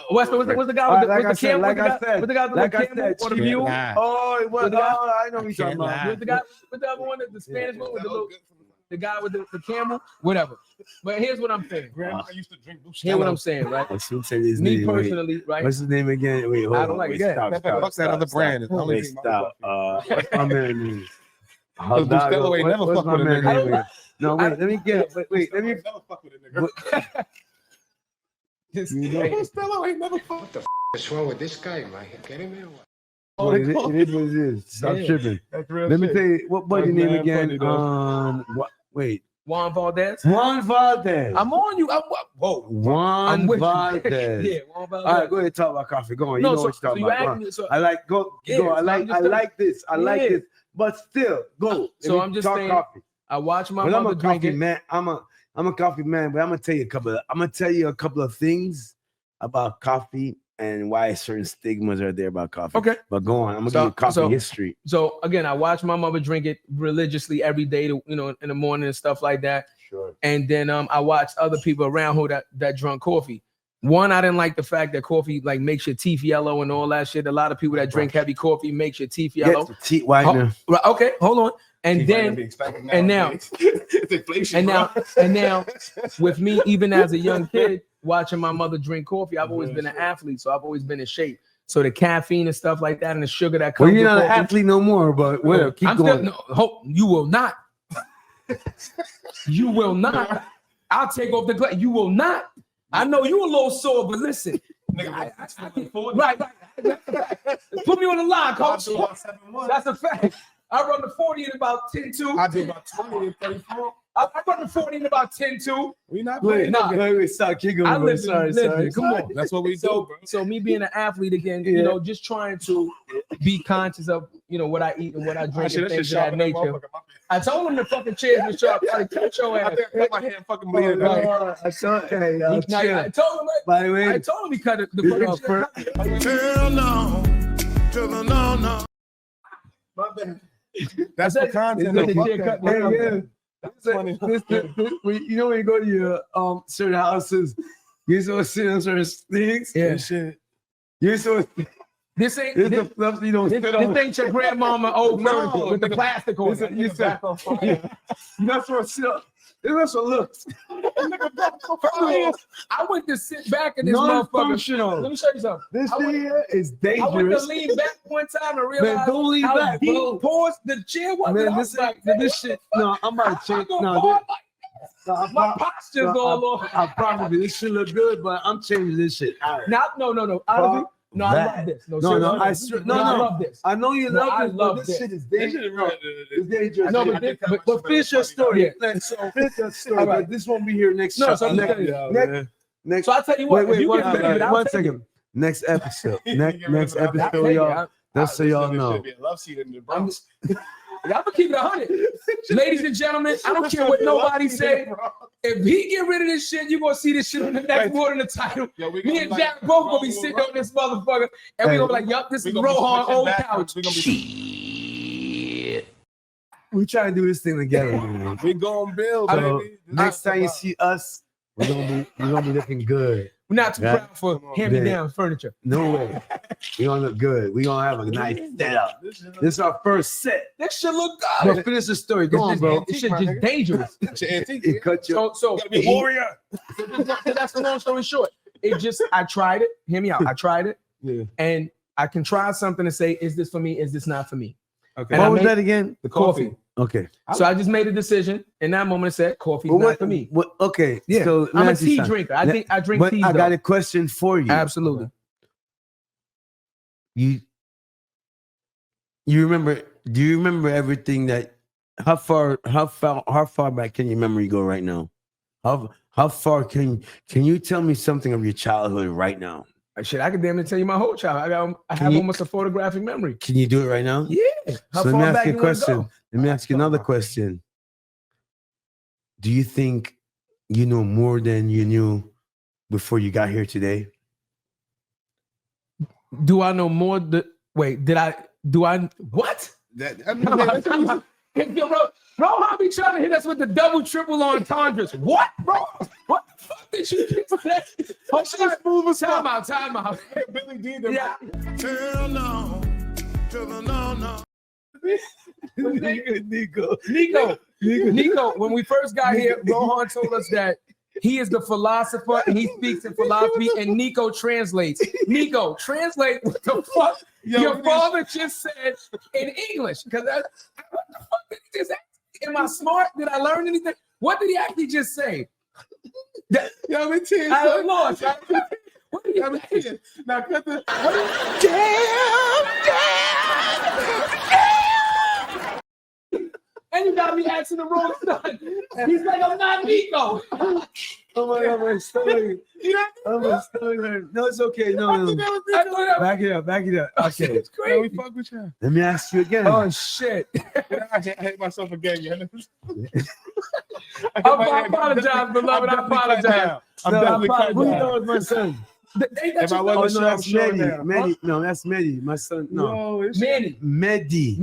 B: what's the guy
A: All
B: with
A: right,
B: the camel?
A: like I said,
B: What's the guy with
A: like
B: the
A: I
B: camel
A: said,
B: or the
A: she-
B: mule?
A: Oh,
B: With the guy-
A: I know what you're talking
D: can't
A: about.
D: lie.
B: With the guy with the other one, the Spanish one with the guy with the camel, whatever. But here's what I'm saying.
D: Grandma used to drink
B: Here's what I'm saying, right?
A: Let's say his
B: Me
A: name. Wait.
B: personally, right?
A: What's his name again? Wait, hold
B: I
A: on.
B: don't like
A: Wait,
B: it.
D: Fuck that other brand. It's only
A: Wait,
D: drink
A: stop. What's my man name?
D: Because Bustelo ain't never
A: What's
D: fuck
A: my
D: with a
A: man
D: nigga.
A: name again? No, wait, let me get it. Wait, let me.
D: Bustelo ain't never fuck.
E: What the is wrong with this guy? Am I kidding me or what?
A: It is what it is. Stop
B: Yeah.
A: tripping.
D: That's real
A: Let me
D: shit.
A: tell you, what was your
D: That's
A: name
D: mad
A: again?
D: funny, though.
A: Wait.
B: Juan Valdez.
A: Juan Valdez.
B: I'm on you. Whoa.
A: Juan
B: I'm with you.
A: Valdez.
B: Yeah, Juan Valdez.
A: All right, go ahead, talk about coffee. Go on. You
B: No,
A: know
B: so,
A: what
B: so
A: you're
B: you
A: talking about. Go
B: asked
A: on.
B: me. So,
A: I like go.
B: Yeah,
A: Go. I
B: so
A: like.
B: I'm
A: I
B: just
A: like this. I like
B: Yeah.
A: this. But still, go. Let
B: So
A: me
B: I'm just
A: talk
B: saying,
A: coffee.
B: I watch my
A: But I'm
B: mother
A: a
B: drink
A: coffee
B: it.
A: man. I'm a coffee man. But I'm gonna tell you a couple of things about coffee and why certain stigmas are there about coffee.
B: Okay.
A: But go on. I'm gonna
B: So-
A: give you coffee
B: so-
A: history.
B: So again, I watch my mother drink it religiously every day, in the morning and stuff like that.
A: Sure.
B: And then I watched other people around who that drunk coffee. One, I didn't like the fact that coffee like makes your teeth yellow and all that shit. A lot of people that drink heavy coffee makes your teeth yellow.
A: Get the teeth whitener.
B: Right, okay, hold on. And then and now with me, even as a young kid, watching my mother drink coffee, I've always been an athlete, so I've always been in shape. So the caffeine and stuff like that, and the sugar that comes.
A: Well, you're
B: with
A: not an
B: coffee-
A: athlete no more, but whatever. Keep
B: I'm
A: going.
B: still you will not. You will not. I'll take off the glass. You will not. I know you a little sore, but listen. Right. Put me on the line, coach. That's a fact. I run the 40 in about 10-2.
D: I do about 20 and 34.
B: I run the 40 in about 10-2.
D: We not
A: Wait,
D: playing.
A: wait, stop. Keep going.
B: I
A: bro.
B: live
A: Sorry.
B: Come on.
D: That's what we do,
B: So,
D: bro.
B: so me being an athlete again, just trying to be conscious of, what I eat and what I drink and things of that nature. I told him the fucking chairs were sharp. I cut your ass.
D: My hand fucking bleeding.
A: I saw. Hey,
B: I told him.
A: by the way,
B: I told him he cut the
A: this is
B: fucking
A: our
B: chair.
C: Hell no. Hell no.
D: My bad. That's the
B: Is
D: content.
B: that
D: of
B: the
D: fuck
B: chair
D: that.
B: cut?
A: Hey, yeah.
D: That's funny.
A: You know when you go to your certain houses, you're supposed to sit on certain things.
B: Yeah.
A: And shit. You're supposed to.
B: This ain't
A: This
B: this,
A: the stuff you don't sit on.
B: this ain't your grandmama old
D: No,
B: furniture with the
D: nigga.
B: plastic on
A: Listen,
B: it.
A: you said you're not supposed to sit on. It's not so looks.
B: I went to sit back in this motherfucker. Let
A: Non-functional.
B: me show you something.
A: This
B: I
A: thing
B: went-
A: here is
B: I went to
A: dangerous.
B: lean back one time and
A: Man,
B: realized
A: don't lean
B: how
A: back,
B: deep
A: bro.
B: pause the chair was.
A: Man,
B: And I
A: this
B: was like,
A: this shit. No, I'm about to
B: I
A: change.
B: go
A: No,
B: hard
A: this,
B: like my posture's all off.
A: I probably this shit look good, but I'm changing this shit out.
B: No. Honestly, no, I
A: that.
B: love this.
A: No,
B: seriously.
A: I
B: I love this.
A: I know you
B: No,
A: love
B: I
A: this,
B: love
A: but this
B: this.
A: shit is dangerous. It's dangerous.
B: No,
A: But finish your story.
B: Yeah.
A: So finish your story.
B: All right.
A: But this won't be here next.
B: No, so I'm
A: next,
B: telling you,
A: next.
B: So I tell you what,
A: Wait,
B: if you
A: one
B: get rid of it, I'll
A: one
B: take
A: second. Next episode. Next
B: I'll
A: episode,
B: take it.
A: y'all. Just so y'all know.
D: Love seat in the Bronx.
B: Y'all can keep it 100. Ladies and gentlemen, I don't care what nobody say. If he get rid of this shit, you're gonna see this shit on the next More Than the Title. Me and Jack both gonna be sitting on this motherfucker, and we gonna be like, yup, this is Rohan old couch.
A: We try to do this thing together, man.
D: We gonna build,
A: So,
D: baby.
A: next time you see us, we're gonna be looking good.
B: We're not too proud for hand-me-down furniture.
A: No way. We're gonna look good. We're gonna have a nice setup. This is our first set.
B: This shit look
A: But
B: good.
A: finish the story. Go on, bro.
B: This shit just dangerous.
A: It cut you.
B: So
D: Be warrior.
B: that's the long story short. It just, I tried it. Hear me out. I tried it.
A: Yeah.
B: And I can try something and say, is this for me? Is this not for me?
D: Okay.
A: What was that again?
D: The coffee.
A: Okay.
B: So I just made a decision. In that moment, I said, "Coffee's not for me."
A: Okay.
B: Yeah.
A: So
B: I'm a tea drinker. I drink
A: but
B: tea.
A: I got a question for you.
B: Absolutely.
A: You remember? Do you remember everything that? How far back can your memory go right now? How far can you tell me something of your childhood right now?
B: Shit, I could damn near tell you my whole child. I have almost a photographic memory.
A: Can you do it right now?
B: Yeah.
A: So let me ask you a question. Let me ask you another question. Do you think you know more than you knew before you got here today?
B: Do I know more? Do I? What? Rohan be trying to hit us with the double, triple entendres. What, bro? What the fuck did you just say? Time out.
D: Billy D.
B: Yeah.
C: Hell no. No.
B: Nico, when we first got here, Rohan told us that he is the philosopher and he speaks in philosophy, and Nico translates. Nico, translate what the fuck your father just said in English. Because what the fuck did he just say? Am I smart? Did I learn anything? What did he actually just say?
D: Yo, me too.
B: I don't know. What did he say?
D: Now cut the
B: And you got me asking the wrong stuff. He's like, I'm not Nico.
A: Oh my God, my stomach. No, it's okay. No. Back it up. Okay.
B: It's crazy.
D: Yo, we fuck with you.
A: Let me ask you again.
B: Oh, shit.
D: I hate myself again.
B: I apologize, beloved. I apologize.
D: I'm definitely cut
A: Who
D: down.
A: knows my son?
D: If I wasn't
A: that's
D: sure,
A: Mehdi. No, that's Mehdi. My son. No. Mehdi.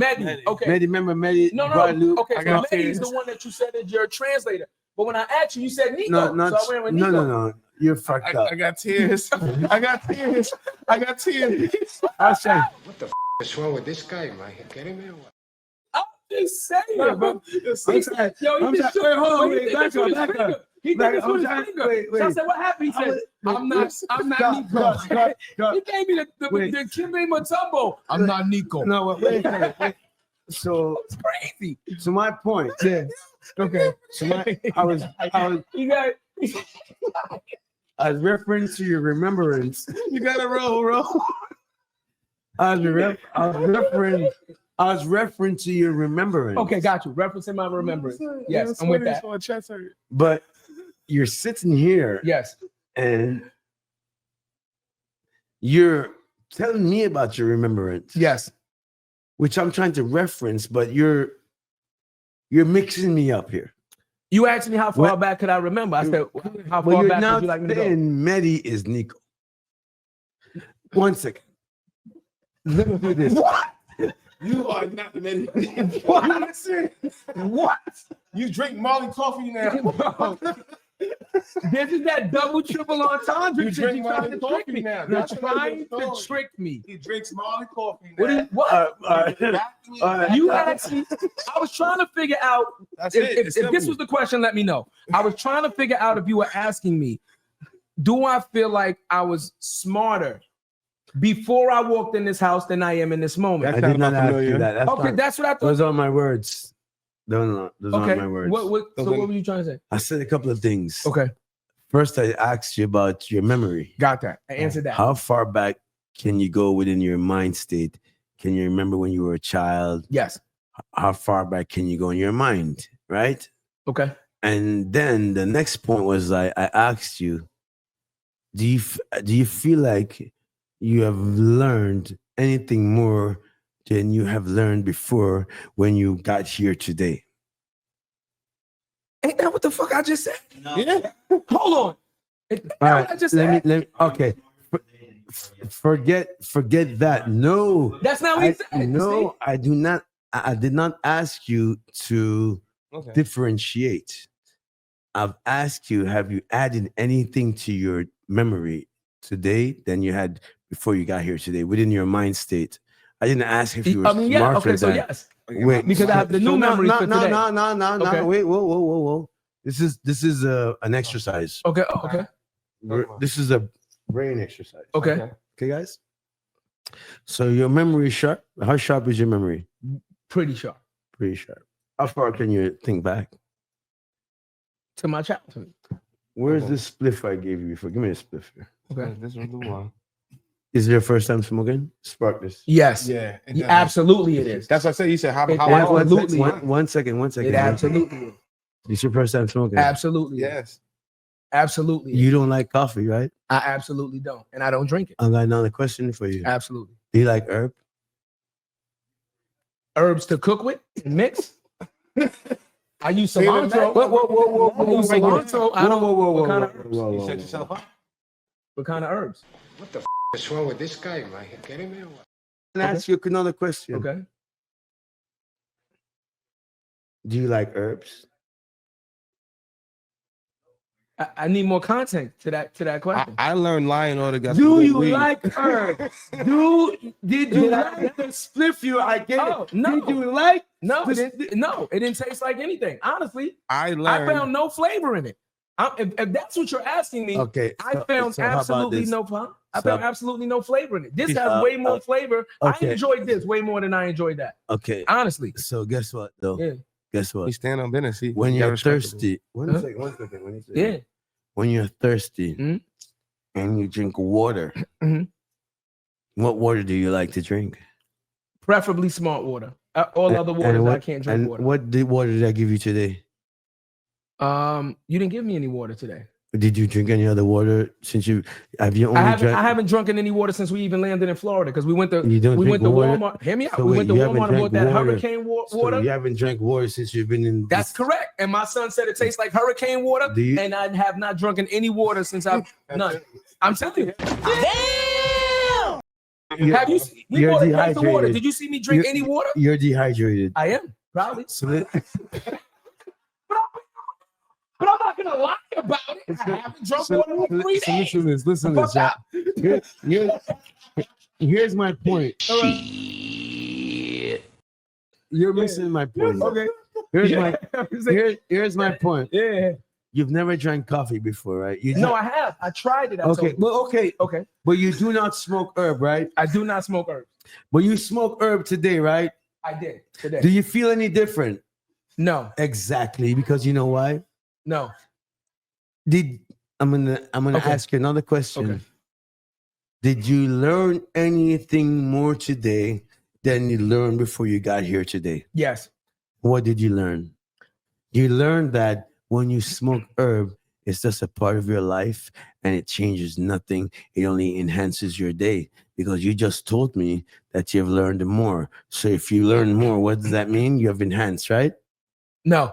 B: Okay.
A: Mehdi, remember Mehdi?
B: No.
A: Guadalupe?
B: Okay, so Mehdi's the one that you said is your translator. But when I asked you, you said Nico.
A: No,
B: so I went with Nico.
A: No. You're fucked up.
D: I got tears. I got tears.
A: I'll say.
E: What the is wrong with this guy? Am I kidding me or what?
B: I'm just saying, bro.
A: I'm sorry.
B: Yo, he just
A: Wait, hold on.
B: Wait, back up. He did this with his finger.
A: Wait.
B: So I said, what happened? He said, I'm not Nico. He gave me the Kimbe Mutombo. I'm not Nico.
A: No, wait. So
B: it's crazy.
A: So my point.
B: Yeah. Okay.
A: So I was as reference to your remembrance.
D: You gotta roll.
A: I was referring to your remembrance.
B: Okay, got you. Referencing my remembrance. Yes, I'm with that.
A: But you're sitting here.
B: Yes.
A: And you're telling me about your remembrance.
B: Yes.
A: Which I'm trying to reference, but you're mixing me up here.
B: You asked me how far back could I remember. I said, how far back would you like me to go?
A: Mehdi is Nico. 1 second. Let me do this.
D: What? You are not the Mehdi. What? You drink Marley coffee now.
B: This is that double, triple entendre.
D: You drink Marley coffee now.
B: You're trying to trick me.
D: He drinks Marley coffee now.
B: What? You asked me. I was trying to figure out if this was the question. Let me know. I was trying to figure out if you were asking me, do I feel like I was smarter before I walked in this house than I am in this moment?
A: I did not ask you that.
B: That's what I thought.
A: Those are my words. No, those aren't my words.
B: So what were you trying to say?
A: I said a couple of things.
B: Okay.
A: First, I asked you about your memory.
B: Got that. I answered that.
A: How far back can you go within your mind state? Can you remember when you were a child?
B: Yes.
A: How far back can you go in your mind? Right?
B: Okay.
A: And then the next point was I asked you, do you feel like you have learned anything more than you have learned before when you got here today?
B: Ain't that what the fuck I just said?
F: No.
B: Yeah. Hold on.
A: All right. Let me. Okay. Forget that. No.
B: That's not what he said.
A: No, I do not. I did not ask you to differentiate. I've asked you, have you added anything to your memory today than you had before you got here today within your mind state? I didn't ask if you were smarter than.
B: So yes.
A: Wait,
B: because I have the new memory for today.
A: No. Wait, whoa. This is an exercise.
B: Okay.
A: This is a brain exercise.
B: Okay,
A: guys. So your memory is sharp. How sharp is your memory?
B: Pretty sharp.
A: Pretty sharp. How far can you think back?
B: To my childhood.
A: Where's the spliff I gave you before? Give me a spliff here.
B: Okay.
D: This was the one.
A: Is it your first time smoking? Spark this.
B: Yes.
D: Yeah.
B: Absolutely it is.
D: That's what I said. You said how
B: Absolutely.
A: One second.
B: It absolutely is.
A: It's your first time smoking?
B: Absolutely.
D: Yes.
B: Absolutely.
A: You don't like coffee, right?
B: I absolutely don't. And I don't drink it.
A: I got another question for you.
B: Absolutely.
A: Do you like herb?
B: Herbs to cook with and mix? I use cilantro.
A: Whoa.
B: I use cilantro. I don't know what kind of herbs.
D: You set yourself up?
B: What kind of herbs?
E: What the is wrong with this guy? Am I kidding me or what?
A: Can I ask you another question?
B: Okay.
A: Do you like herbs?
B: I need more content to that question.
D: I learned lion order.
A: Do you like herbs? Did you like the spliff you? I get it.
B: No.
A: Did you like?
B: No, it didn't taste like anything. Honestly,
D: I
B: found no flavor in it. If that's what you're asking me,
A: Okay.
B: I found absolutely no flavor. I found absolutely no flavor in it. This has way more flavor.
A: Okay.
B: I enjoyed this way more than I enjoyed that.
A: Okay.
B: Honestly.
A: So guess what though?
B: Yeah.
A: Guess what?
D: We stand on business.
A: When you're thirsty, one
B: Huh?
A: second.
B: Yeah.
A: When you're thirsty
B: Mhm.
A: and you drink water,
B: Mhm.
A: what water do you like to drink?
B: Preferably smart water. All other waters I can't drink water.
A: What water did I give you today?
B: You didn't give me any water today.
A: Did you drink any other water since you have you only
B: I
A: drank?
B: haven't drunken any water since we even landed in Florida because we went to
A: You don't drink water?
B: Walmart. Hear me out.
A: So
B: we
A: wait,
B: went to
A: you haven't
B: Walmart and bought
A: drank
B: that
A: water?
B: hurricane water.
A: So you haven't drank water since you've been in.
B: That's correct. And my son said it tastes like hurricane water.
A: Do you-
B: And I have not drunken any water since I've none. I'm telling you. Damn! Have you? We
A: You're
B: bought a case of water.
A: dehydrated.
B: Did you see me drink any water?
A: You're dehydrated.
B: I am probably.
A: So
B: But I'm not gonna lie about it. I haven't drunk water in 3 days.
A: listen to this, Jack. Here's my point. You're missing my point.
B: Okay.
A: Here's my point.
B: Yeah.
A: You've never drank coffee before, right?
B: No, I have. I tried it.
A: Okay. Well, okay.
B: Okay.
A: But you do not smoke herb, right?
B: I do not smoke herbs.
A: But you smoke herb today, right?
B: I did today.
A: Do you feel any different?
B: No.
A: Exactly, because you know why?
B: No.
A: I'm gonna
B: Okay.
A: ask you another question.
B: Okay.
A: Did you learn anything more today than you learned before you got here today?
B: Yes.
A: What did you learn? You learned that when you smoke herb, it's just a part of your life and it changes nothing. It only enhances your day because you just told me that you've learned more. So if you learn more, what does that mean? You have enhanced, right?
B: No.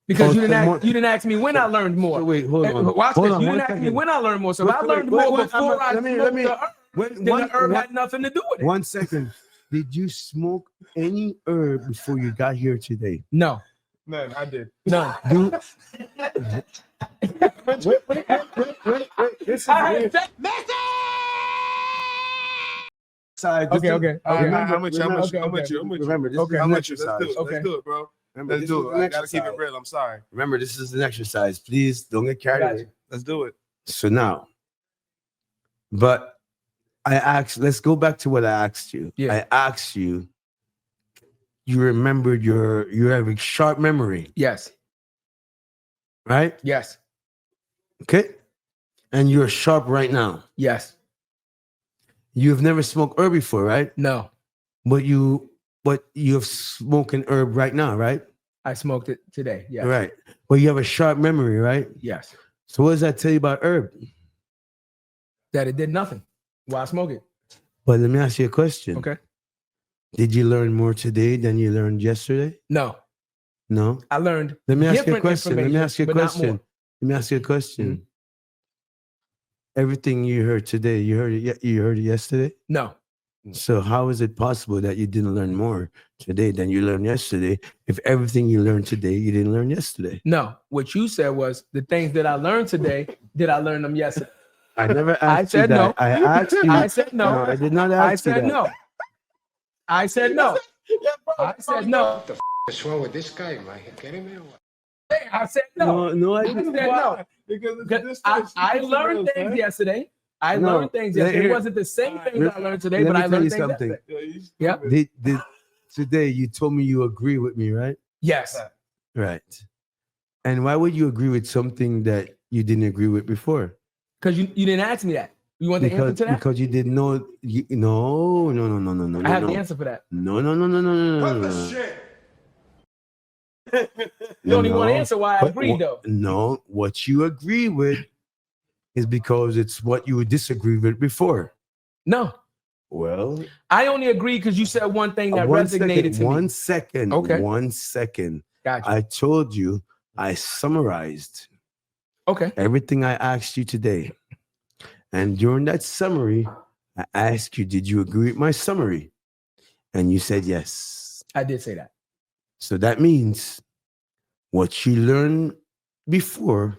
B: Because you
A: more.
B: didn't ask me when I learned more.
A: So wait, hold on.
B: Watch
A: Hold
B: this.
A: on,
B: You
A: one
B: didn't ask me
A: second.
B: when I learned more. So if I learned
A: Wait,
B: more
A: wait,
B: before I
A: let me-
B: smoked the herb,
A: Wait,
B: then the herb had nothing to do with it.
A: 1 second. Did you smoke any herb before you got here today?
B: No.
D: No, I did.
B: None.
A: This is
B: I-
A: side.
B: Okay.
D: I'm with you. I'm with you.
B: Okay,
D: I'm with you. I'm with you.
A: Remember, this
B: Okay.
A: is
D: I'm
A: an
D: with you. Let's
A: exercise.
D: do it.
B: Okay.
D: Let's do it, bro.
A: Remember,
D: Let's
A: this
D: do
A: is
D: it.
A: an
D: I gotta keep it
A: exercise.
D: real. I'm sorry.
A: Remember, this is an exercise. Please don't get carried
B: Gotcha.
A: away.
D: Let's do it.
A: So now, but I asked, let's go back to what I asked you.
B: Yeah.
A: I asked you, you remembered you have a sharp memory,
B: Yes.
A: right?
B: Yes.
A: Okay. And you're sharp right now.
B: Yes.
A: You've never smoked herb before, right?
B: No.
A: But you've smoking herb right now, right?
B: I smoked it today. Yes.
A: Right. But you have a sharp memory, right?
B: Yes.
A: So what does that tell you about herb?
B: That it did nothing. Why smoke it?
A: But let me ask you a question.
B: Okay.
A: Did you learn more today than you learned yesterday?
B: No.
A: No.
B: I learned.
A: Let me ask you a
B: different
A: question. Let me
B: information,
A: ask you a
B: but not
A: question.
B: more.
A: Let me ask you a question. Everything you heard today, you heard it yesterday?
B: No.
A: So how is it possible that you didn't learn more today than you learned yesterday if everything you learned today you didn't learn yesterday?
B: No. What you said was the things that I learned today, did I learn them yesterday?
A: I never asked
B: I said
A: you
B: no.
A: that. I asked you.
B: I said no.
A: I did not ask
B: I
A: you
B: said
A: that.
B: no. I said no. I said no.
E: What the is wrong with this guy? Am I kidding me or what?
B: I said no.
A: No, I
B: I
A: didn't.
B: said no.
D: Because
B: I learned things yesterday. I learned things yesterday. It wasn't the same things I learned today,
A: Let
B: but
A: me
B: I
A: tell you
B: learned things
A: something.
B: yesterday. Yeah.
A: today you told me you agree with me, right?
B: Yes.
A: Right. And why would you agree with something that you didn't agree with before?
B: Because you didn't ask me that. You want the answer to that?
A: Because you didn't know. No.
B: I have the answer for that.
A: No.
D: Shit.
B: You don't even want to answer why I agreed, though.
A: No, what you agree with is because it's what you would disagree with before.
B: No.
A: Well,
B: I only agree because you said one thing that resonated to me.
A: 1 second.
B: Okay.
A: 1 second.
B: Gotcha.
A: I told you, I summarized everything I asked you today. And during that summary, I asked you, did you agree with my summary? And you said yes.
B: I did say that.
A: So that means what you learned before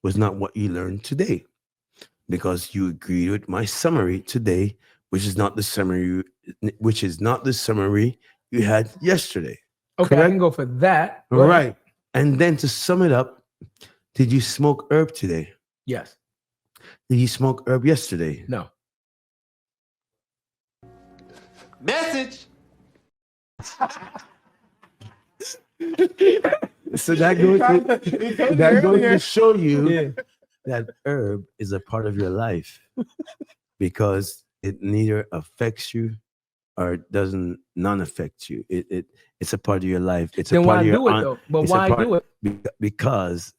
A: was not what you learned today, because you agreed with my summary today, which is not the summary you had yesterday.
B: Okay,
A: correct?
B: I can go for that.
A: All right. And then to sum it up, did you smoke herb today?
B: Yes.
A: Did you smoke herb yesterday?
B: No.
G: Message.
A: So that goes to show you that herb is a part of your life, because it neither affects you or it doesn't affect you. It's a part of your life. It's
B: then
A: a part
B: why
A: of your
B: do it though? But why do it?
A: Because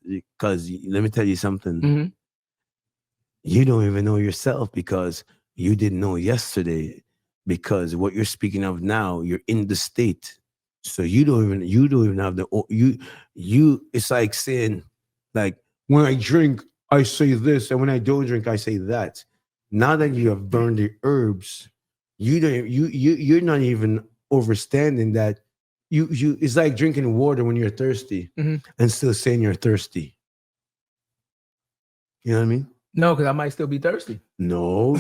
A: let me tell you something.
B: Mm-hmm.
A: You don't even know yourself, because you didn't know yesterday, because what you're speaking of now, you're in the state. So you don't even have it's like saying, like, when I drink, I say this, and when I don't drink, I say that. Now that you have burned the herbs, you're not even understanding that you it's like drinking water when you're thirsty and still saying you're thirsty. You know what I mean?
B: No, because I might still be thirsty.
A: No,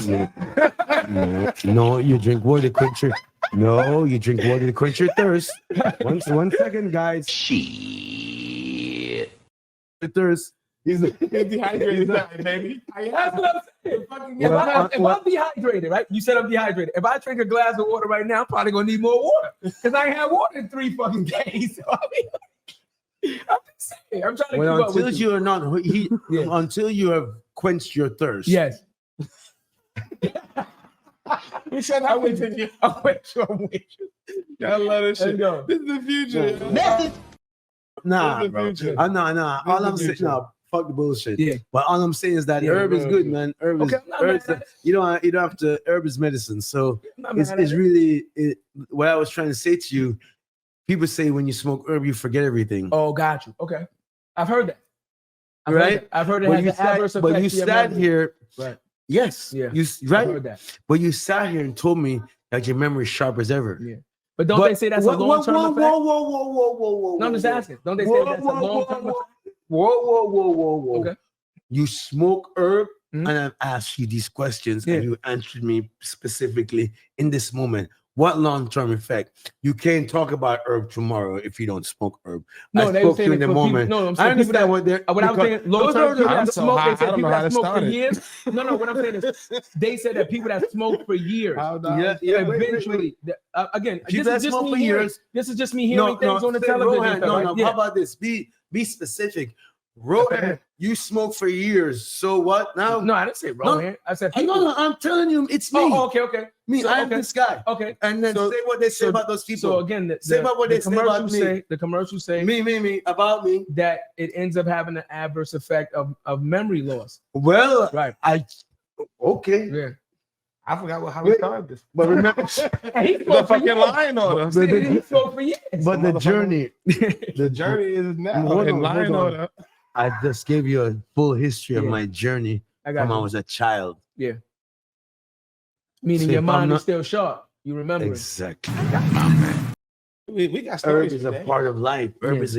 A: you drink water to quench your. No, you drink water to quench your thirst. One second, guys.
G: Shit.
A: Your thirst.
D: He's dehydrated, baby.
B: That's what I'm saying. If I'm dehydrated, right? You said I'm dehydrated. If I drink a glass of water right now, I'm probably gonna need more water, because I ain't had water in 3 fucking days. So, I mean, I'm just saying. I'm trying to keep up
A: until
B: with
A: you are not until you have quenched your thirst.
B: Yes.
D: He said, I'm with you.
B: I'm with you.
D: I love this shit.
B: Go.
D: This is the future.
A: Nah, bro. Nah. All I'm saying, fuck the bullshit.
B: Yeah.
A: But all I'm saying is that herb is good, man. Herb is you don't have to. Herb is medicine. So it's really what I was trying to say to you. People say when you smoke herb, you forget everything.
B: Oh, got you. Okay, I've heard that. I've heard it
A: but
B: has
A: you
B: an adverse effect.
A: But you sat here.
B: Right.
A: Yes.
B: Yeah.
A: You right.
B: I've heard that.
A: But you sat here and told me that your memory is sharp as ever.
B: Yeah. But don't they say that's a long-term effect?
A: Whoa.
B: No, I'm just asking. Don't they say that's a long-term effect?
A: Whoa.
B: Okay.
A: You smoke herb, and I've asked you these questions, and you answered me specifically in this moment. What long-term effect? You can't talk about herb tomorrow if you don't smoke herb.
B: No,
A: I
B: they
A: spoke
B: were
A: to you in the moment.
B: No, I'm
A: I understand what they're.
B: What I'm saying, long-term people that smoke, they said people that smoke for
D: started.
B: years. No, what I'm saying is, they said that people that smoke for years, eventually, again, this is just me hearing. This is just me hearing things on the television.
A: No. How about this? Be specific. Rohan, you smoke for years. So what now?
B: No, I didn't say Rohan. I said people.
A: No, I'm telling you, it's me.
B: Oh, okay.
A: Me, so, I'm this guy.
B: Okay.
A: And then say what they say about those people.
B: So again,
A: say about what they say about me.
B: The commercials say
A: me about me,
B: that it ends up having an adverse effect of memory loss.
A: Well,
B: right.
A: Okay.
B: Yeah.
D: I forgot how we started this.
A: But remember,
D: the fucking line on us.
B: He spoke for years.
A: But the journey
D: is now in line order.
A: I just gave you a full history of my journey from I was a child.
B: Yeah. Meaning your mind is still sharp. You remember
A: exactly.
D: We got
A: herb is a part of life. Herb is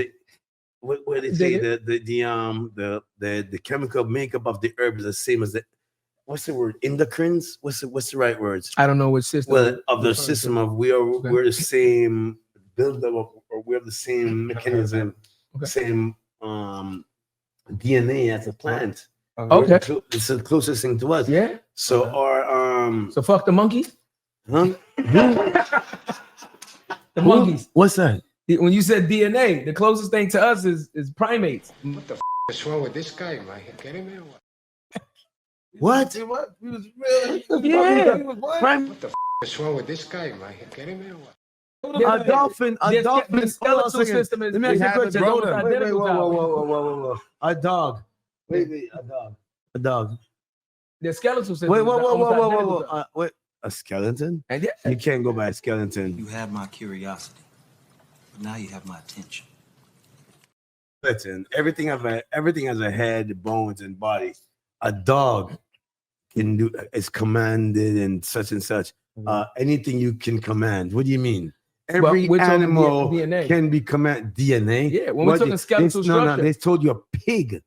A: what they say the chemical makeup of the herb is the same as the what's the word? Endocrines? What's the right words?
B: I don't know what system.
A: Well, of the system of we're the same build-up or we have the same mechanism, same DNA as a plant.
B: Okay.
A: It's the closest thing to us.
B: Yeah.
A: So our
B: So fuck the monkeys?
A: Huh?
B: The monkeys.
A: What's that?
B: When you said DNA, the closest thing to us is primates.
E: What the is wrong with this guy? Am I getting me or what?
A: What?
D: What? He was real.
B: Yeah.
D: He was what?
E: What the is wrong with this guy? Am I getting me or what?
A: A dolphin.
B: The skeletal system is.
A: Let me ask you a question.
B: Wait,
A: Whoa. A dog. Wait. A dog.
B: The skeletal system.
A: Whoa. Wait. A skeleton?
B: And yeah.
A: You can't go by a skeleton.
F: You have my curiosity, but now you have my attention.
A: Listen, everything has a head, bones, and body. A dog can do is commanded and such. Anything you can command. What do you mean? Every animal can be command DNA.
B: Yeah, when we took the skeletal structure.
A: No, they told you a pig.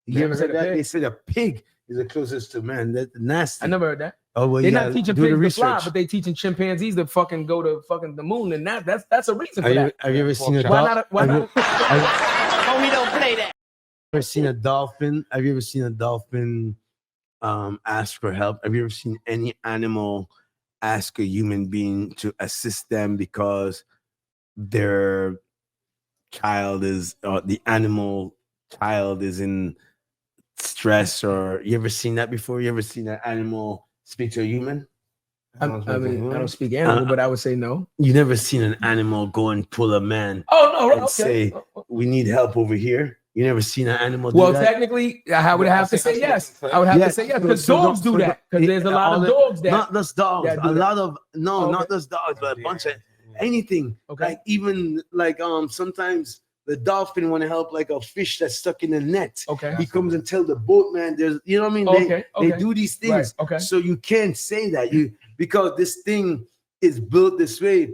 A: You ever heard that?
B: Pig.
A: They said a pig is the closest to man. That's nasty.
B: I never heard that.
A: Oh well,
B: they're not teaching pigs to fly,
A: research.
B: but they teaching chimpanzees to fucking go to fucking the moon, and that's a reason for that.
A: Have you ever seen a
B: Why not?
G: Oh, we don't play that.
A: Ever seen a dolphin? Have you ever seen a dolphin ask for help? Have you ever seen any animal ask a human being to assist them because their child is the animal child is in stress? Or you ever seen that before? You ever seen an animal speak to a human?
B: I don't speak animal, but I would say no.
A: You never seen an animal go and pull a man
B: and
A: say, "We need help over here." You never seen an animal do
B: well,
A: that?
B: Technically, I would have to say yes. I would have to say yes because dogs do that. Because there's a lot of dogs that
A: not just dogs.
B: A
A: lot of not just dogs, but a bunch of anything.
B: Okay.
A: Like even like sometimes the dolphin want to help like a fish that's stuck in a net.
B: Okay.
A: He comes and tell the boatman there's you know what I mean? They do these things.
B: Right. Okay.
A: So you can't say that because this thing is built this way.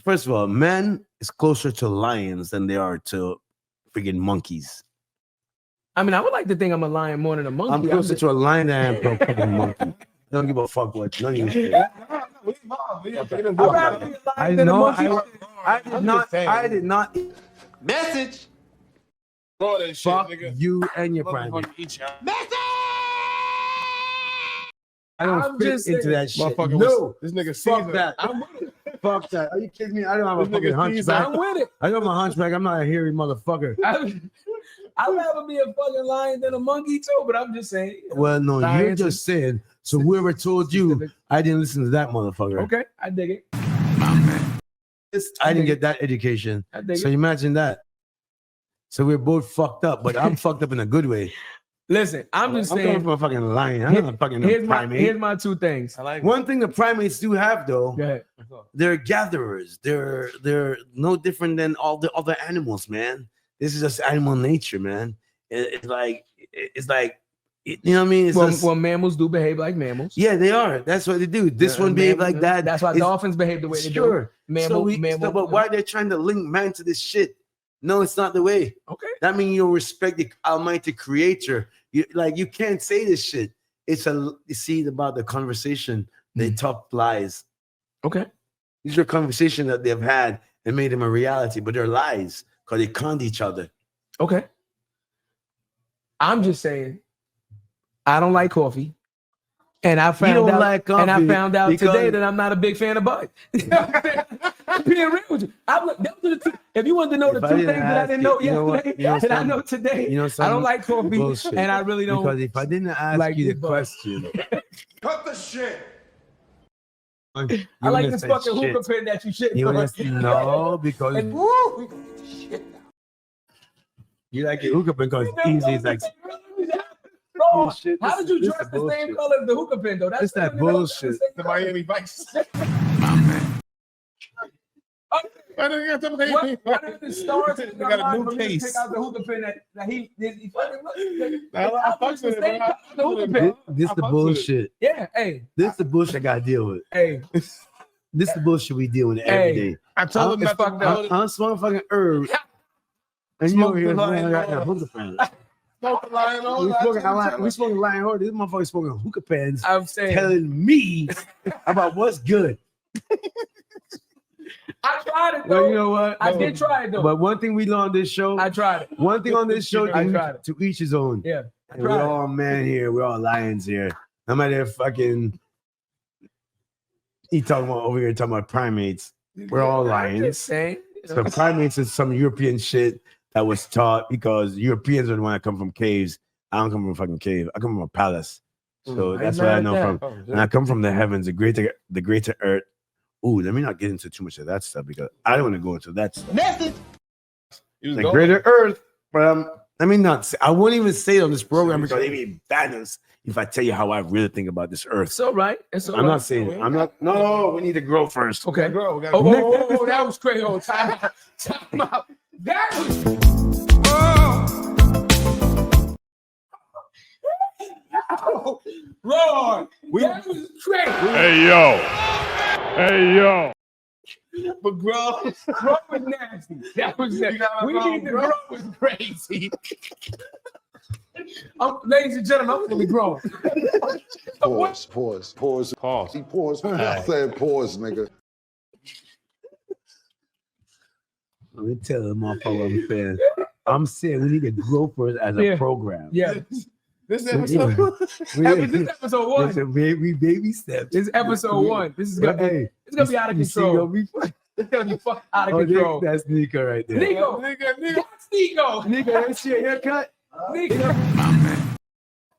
A: First of all, man is closer to lions than they are to friggin' monkeys.
B: I mean, I would like to think I'm a lion more than a monkey.
A: I'm closer to a lion than I am to a fucking monkey. I don't give a fuck what none of you say. I did not.
G: Message.
A: Fuck you and your prime. I don't fit into that shit. No,
D: this nigga
A: fuck that. Fuck that. Are you kidding me? I don't have a fucking hunchback.
B: I'm with it.
A: I know my hunchback. I'm not a hairy motherfucker.
B: I'd rather be a fucking lion than a monkey too, but I'm just saying.
A: Well, no, you're just saying. So whoever told you, I didn't listen to that motherfucker.
B: Okay, I dig it.
A: I didn't get that education. So imagine that. So we're both fucked up, but I'm fucked up in a good way.
B: Listen, I'm just saying.
A: I'm coming from a fucking lion. I'm not a fucking primate.
B: Here's my two things.
D: I like
A: one thing the primates do have though.
B: Go ahead.
A: They're gatherers. They're no different than all the other animals, man. This is just animal nature, man. It's like you know what I mean?
B: Well, mammals do behave like mammals.
A: Yeah, they are. That's what they do. This one behave like that.
B: That's why dolphins behave the way they do.
A: But why they're trying to link man to this shit? No, it's not the way.
B: Okay.
A: That means you respect the Almighty Creator. You can't say this shit. You see about the conversation. They talk lies.
B: Okay.
A: These are conversations that they've had and made them a reality, but they're lies because they conned each other.
B: Okay. I'm just saying, I don't like coffee. And I found out today that I'm not a big fan of Bud. I'm being real with you. If you wanted to know the two things that I didn't know yesterday, and I know today, I don't like coffee, and I really don't.
A: Because if I didn't ask you the question,
E: cut the shit.
B: I like this fucking hookah pen that you shit.
A: No, because
E: we gonna get the shit now.
A: You like your hookah pen because it's easy. It's like.
B: Bro, how did you dress the same color as the hookah pen though?
A: That's that bullshit.
D: The Miami Vice.
B: What if the stars
D: got a new case?
B: Take out the hookah pen that he fucking
A: This the bullshit.
B: Yeah, hey.
A: This the bullshit I gotta deal with.
B: Hey.
A: This the bullshit we deal with every day.
D: I told him not to know.
A: I'm smoking fucking herb. And you over here smoking hookah pens. We smoking lion horse. This motherfucker smoking hookah pens.
B: I'm saying,
A: telling me about what's good.
B: I tried it though.
A: Well, you know what?
B: I did try it though.
A: But one thing we learned on this show,
B: I tried it.
A: One thing on this show, to each his own.
B: Yeah.
A: We're all men here. We're all lions here. No matter fucking he talking about over here talking about primates. We're all lions. So primates is some European shit that was taught because Europeans are the one that come from caves. I don't come from a fucking cave. I come from a palace. So that's what I know from. And I come from the heavens, the greater earth. Ooh, let me not get into too much of that stuff because I don't want to go into that stuff.
G: Message.
A: The greater earth, but let me not say, I won't even say it on this program because they be banners if I tell you how I really think about this earth.
B: It's all right. It's all
A: I'm
B: right.
A: not saying it. I'm not. No, we need to grow first.
B: Okay.
D: Grow.
B: Oh, that was crazy. Oh, time out. That was. Oh, Rohan, that was crazy.
H: Hey yo.
D: But grow
B: was nasty. That was nasty. We need to grow was crazy. Ladies and gentlemen, I'm fully grown.
I: Pause. He paused. I said pause, nigga.
A: Let me tell the motherfucker I'm saying. I'm saying we need to grow first as a program.
B: Yeah.
D: This episode.
B: This episode 1.
A: It's a baby steps.
B: This is episode 1. This is gonna be. It's gonna be out of control. It's gonna be fucking out of control.
A: That's Nico right there.
B: Nico. That's Nico.
A: Nico, that's your haircut.
B: Nico.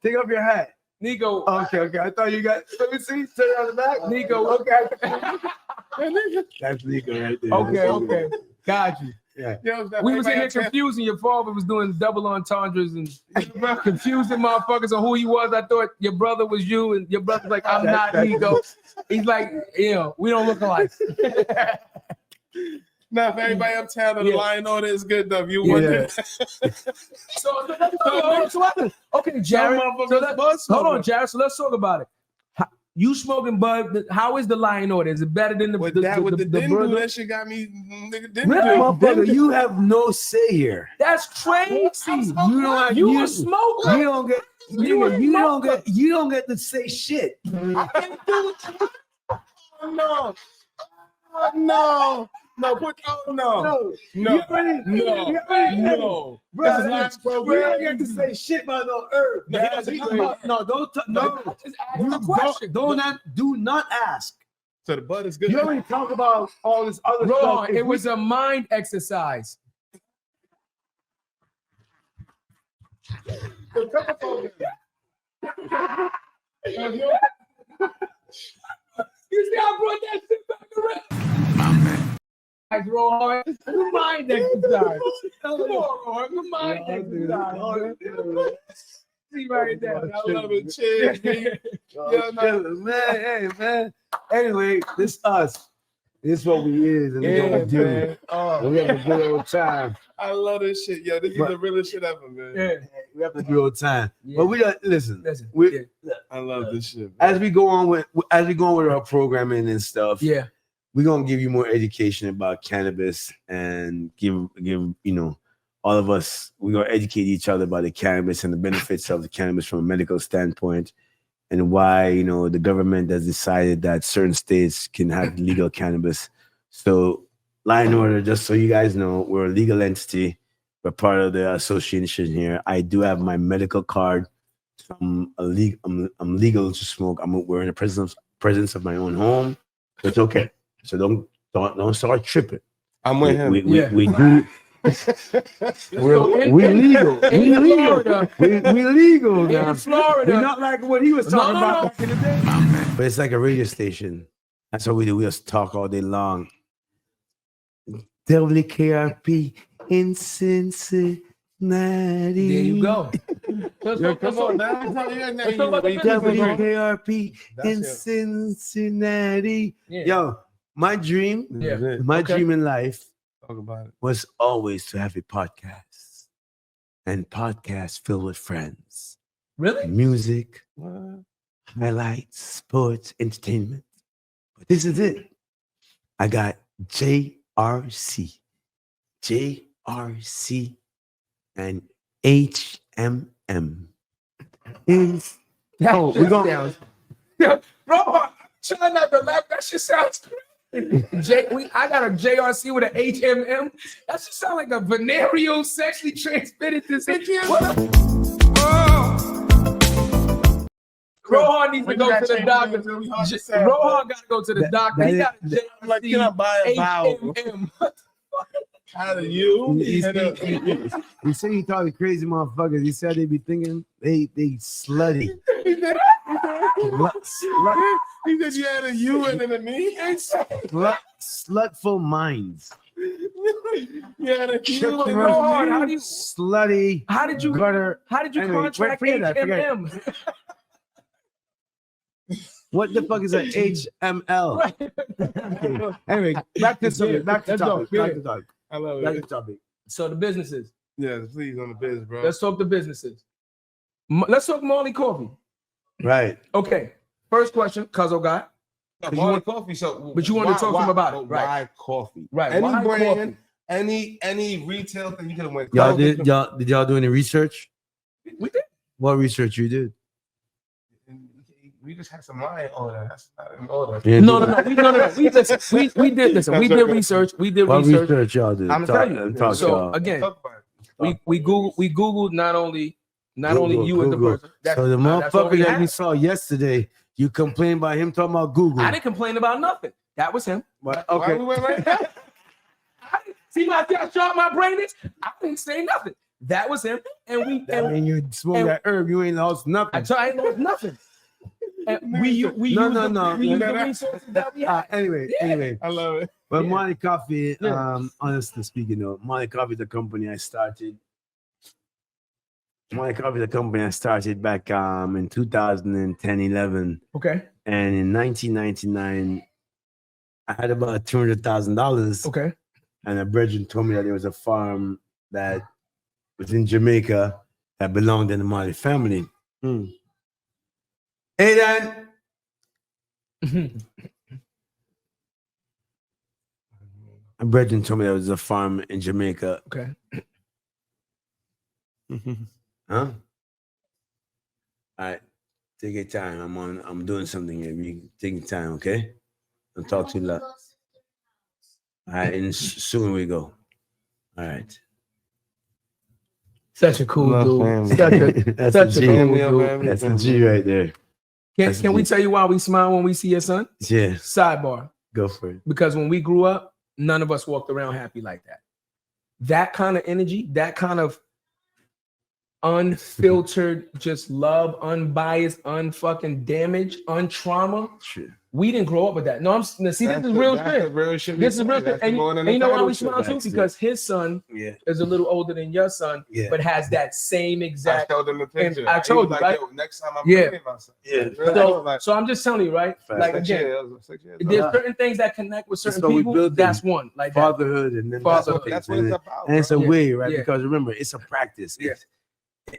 A: Take off your hat.
B: Nico.
A: Okay. I thought you got. Let me see. Turn it on the back.
B: Nico.
A: Okay. That's Nico right there.
B: Okay. Got you.
A: Yeah.
B: We was in here confusing. Your father was doing double entendres and confusing motherfuckers on who he was. I thought your brother was you, and your brother's like, I'm not Nico. He's like, we don't look alike.
D: Now, if everybody uptown, the line order is good though. You want it.
B: Okay, Jared. Hold on, Jared. So let's talk about it. You smoking bud? How is the line order? Is it better than the
D: that shit got me?
A: Motherfucker, you have no say here.
B: That's crazy. You a smoker.
A: You don't get to say shit.
D: No,
A: Bro, we don't get to say shit about no earth. Do not ask.
D: So the bud is good.
A: You already talk about all this other stuff.
B: It was a mind exercise. You see, I brought that shit back around. Rohan, good mind exercise. Come on, Rohan, good mind exercise. See right there.
D: I love it. Cheers,
A: man. Anyway, this us. This is what we is, and we what we do. We have a good old time.
D: I love this shit, yo. This is the realest shit ever, man.
B: Yeah.
A: We have a good old time. But we don't listen.
D: I love this shit.
A: Man. As we go on with our programming and stuff.
B: Yeah.
A: We're gonna give you more education about cannabis and give all of us, we're gonna educate each other about the cannabis and the benefits of the cannabis from a medical standpoint, and why the government has decided that certain states can have legal cannabis. So, Law and Order, just so you guys know, we're a legal entity. We're part of the association here. I do have my medical card. So I'm legal to smoke. We're in the presence of my own home. So it's okay. So don't start tripping.
D: I'm with him.
A: We do. We're legal. We're legal now.
B: In Florida.
A: We're not like what he was talking about back in the day. But it's like a radio station. That's what we do. We just talk all day long. WKRP in Cincinnati.
B: There you go.
D: Come on, now.
A: WKRP in Cincinnati.
B: Yeah.
A: Yo, my dream in life
D: Talk about it.
A: was always to have a podcast. And podcast filled with friends.
B: Really?
A: Music, highlights, sports, entertainment. But this is it. I got JRC, and HMM.
B: We're going. Bro, try not to laugh. That shit sounds crazy. I got a JRC with an HMM. That should sound like a venereal sexually transmitted disease. Rohan needs to go to the doctor. Rohan got to go to the doctor. He got to
D: like, can I buy a vowel? Out of you?
A: He said he thought the crazy motherfuckers. He said they be thinking they slutty.
D: He said you had a U and then a me.
A: Slutful minds.
D: Yeah, the U and
B: Rohan, how do you
A: slutty?
B: How did you
A: gutter?
B: contract
A: forget
B: HMM?
A: What the fuck is a HML? Okay. Anyway, back to subject. Back to topic.
D: I love
A: Back
D: it.
A: to topic.
B: So the businesses.
D: Yeah, please on the biz, bro.
B: Let's talk the businesses. Let's talk Marley Coffee.
A: Right.
B: Okay. First question, Cuzzo got.
D: Marley Coffee. So,
B: but you want to talk to him about it, right?
D: Why coffee?
B: Right.
D: Any
B: Why
D: brand,
B: coffee?
D: any retail thing you could have went.
A: Did y'all do any research?
B: We did.
A: What research you did?
D: We just had some line order. That's not an order.
B: No. We did listen. We did research.
A: What research y'all did?
B: I'm telling you. So again, we googled not only you as the person.
A: So the motherfucker that we saw yesterday, you complained about him talking about Google.
B: I didn't complain about nothing. That was him.
A: But, okay.
D: Why we went right there?
B: See how sharp my brain is? I didn't say nothing. That was him. And
A: you smoke that herb, you ain't lost nothing.
B: I ain't lost nothing. And we use the resources that we have.
A: Anyway,
D: I love it.
A: But Marley Coffee, honestly speaking, though, Marley Coffee, the company I started. Marley Coffee, the company I started back in 2010-11.
B: Okay.
A: And in 1999, I had about $200,000.
B: Okay.
A: And a brethren told me that there was a farm that was in Jamaica that belonged in the Marley family. Hey, Dan. A brethren told me there was a farm in Jamaica.
B: Okay.
A: Huh? All right. Take your time. I'm doing something here. You take your time, okay? Don't talk too loud. All right, and soon we go. All right.
B: Such a cool dude.
A: That's a G right there.
B: Can we tell you why we smile when we see your son?
A: Yeah.
B: Sidebar.
A: Go for it.
B: Because when we grew up, none of us walked around happy like that. That kind of energy, that kind of unfiltered, just love, unbiased, unfucking damage, untrauma.
A: Sure.
B: We didn't grow up with that. No, this is real shit. This is real shit. And you know why we smile too? Because his son is a little older than your son, but has that same exact.
D: I showed him the picture.
B: I told you,
D: like,
B: right?
D: Next time I'm bringing my son.
B: Yeah. So I'm just telling you, right? Like again, there's certain things that connect with certain people. That's one. Like
A: fatherhood, and then fatherhood.
D: That's what it's about.
A: And it's a way, right? Because remember, it's a practice.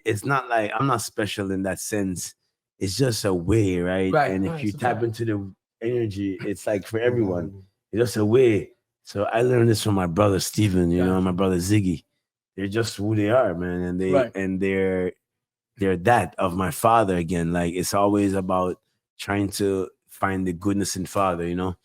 A: It's not like I'm not special in that sense. It's just a way, right? And if you tap into the energy, it's like for everyone. It's just a way. So I learned this from my brother Steven, you know, my brother Ziggy. They're just who they are, man. And they're that of my father again. Like it's always about trying to find the goodness in father, you know.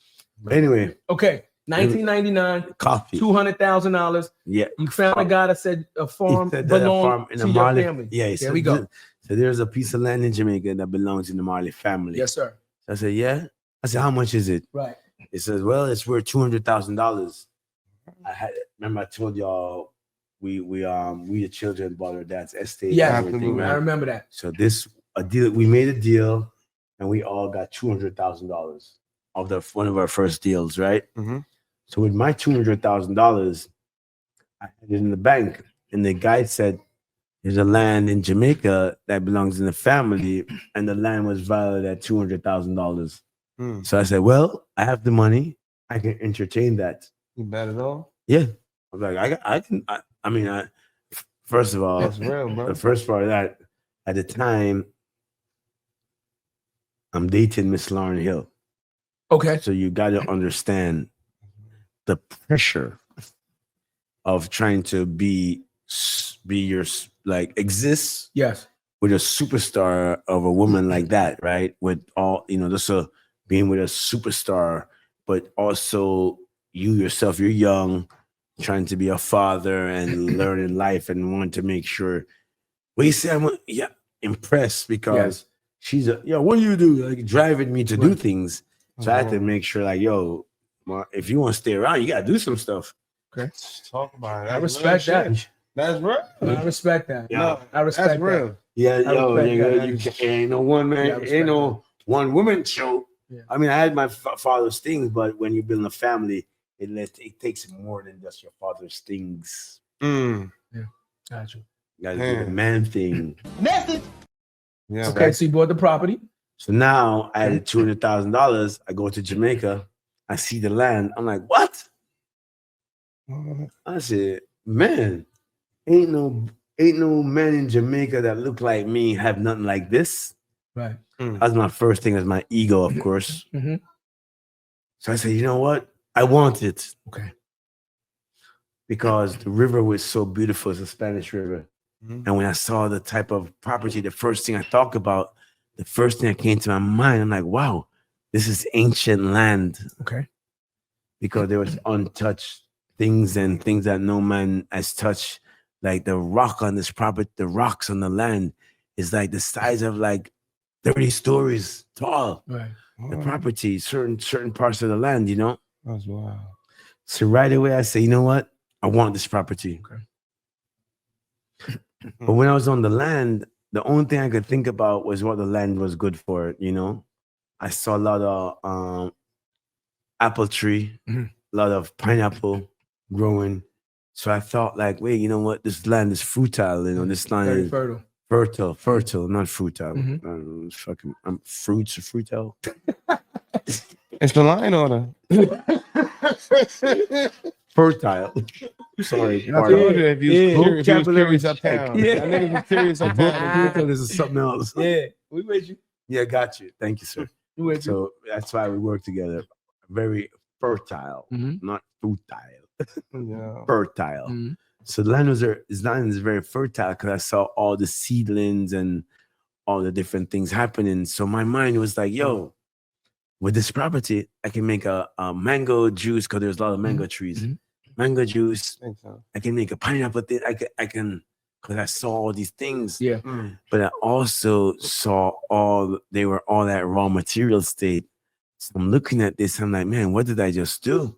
A: But anyway.
B: Okay. 1999,
A: coffee,
B: $200,000.
A: Yeah,
B: you found a guy that said a farm belonged to your family.
A: Yeah,
B: there we go.
A: So there's a piece of land in Jamaica that belongs in the Marley family.
B: Yes, sir.
A: So I said, yeah. I said, how much is it?
B: Right.
A: It says, well, it's worth $200,000. Remember I told y'all we the children bought our dad's estate.
B: Yeah, I remember that.
A: So we made a deal, and we all got $200,000 of one of our first deals, right?
D: Mm-hmm.
A: So with my $200,000, I had it in the bank, and the guy said, "There's a land in Jamaica that belongs in the family, and the land was valued at $200,000." So I said, "Well, I have the money. I can entertain that."
D: You bet it all?
A: Yeah, I'm like, I can. I mean, first of all,
D: that's real, bro.
A: The first part of that, at the time, I'm dating Miss Lauryn Hill.
B: Okay.
A: So you got to understand the pressure of trying to be your, like, exist.
B: Yes.
A: With a superstar of a woman like that, right? With all, just being with a superstar, but also you yourself, you're young, trying to be a father and learning life and want to make sure. Well, you say, impressed because she's what do you do? Like driving me to do things. So I had to make sure, like, yo, well, if you want to stay around, you gotta do some stuff.
B: Okay.
D: Talk about it.
B: I respect that.
D: That's real.
B: I respect that.
A: Yeah.
B: No, I respect
D: That's real.
B: that.
A: Yeah, yo,
B: that.
A: you ain't no one man, ain't no one woman show.
B: Yeah.
A: I mean, I had my father's things, but when you build a family, it takes more than just your father's things.
B: Yeah, gotcha.
A: You gotta do the man thing.
G: Message.
D: Yeah.
B: Okay, so you bought the property.
A: So now I had $200,000. I go to Jamaica. I see the land. I'm like, what? I said, man, ain't no man in Jamaica that look like me have nothing like this.
B: Right.
A: That's my first thing. That's my ego, of course.
B: Mm-hmm.
A: So I said, you know what? I want it.
B: Okay.
A: Because the river was so beautiful. It's a Spanish river. And when I saw the type of property, the first thing I thought about, the first thing that came to my mind, I'm like, wow, this is ancient land.
B: Okay.
A: Because there was untouched things and things that no man has touched. Like the rock on this property, the rocks on the land is like the size of like 30 stories tall.
B: Right.
A: The property, certain parts of the land, you know?
D: That's wild.
A: So right away I say, you know what? I want this property.
B: Okay.
A: But when I was on the land, the only thing I could think about was what the land was good for, you know? I saw a lot of apple tree, a lot of pineapple growing. So I thought like, wait, you know what? This land is fertile, you know, this land
B: Very
A: is fertile, not fruitile. Fucking fruits are fruitile.
D: It's the line order.
A: Fertile. Sorry.
D: I told you if you was curious uptown.
A: Yeah.
D: That nigga was curious uptown.
A: This is something else.
B: Yeah, we with you.
A: Yeah, got you. Thank you, sir.
B: We with you.
A: So that's why we work together. Very fertile, not futile.
D: Yeah.
A: Fertile. So the land is very fertile because I saw all the seedlings and all the different things happening. So my mind was like, yo, with this property, I can make a mango juice because there's a lot of mango trees. Mango juice. I can make a pineapple thing. I can because I saw all these things.
B: Yeah.
A: But I also saw all that raw material state. So I'm looking at this. I'm like, man, what did I just do?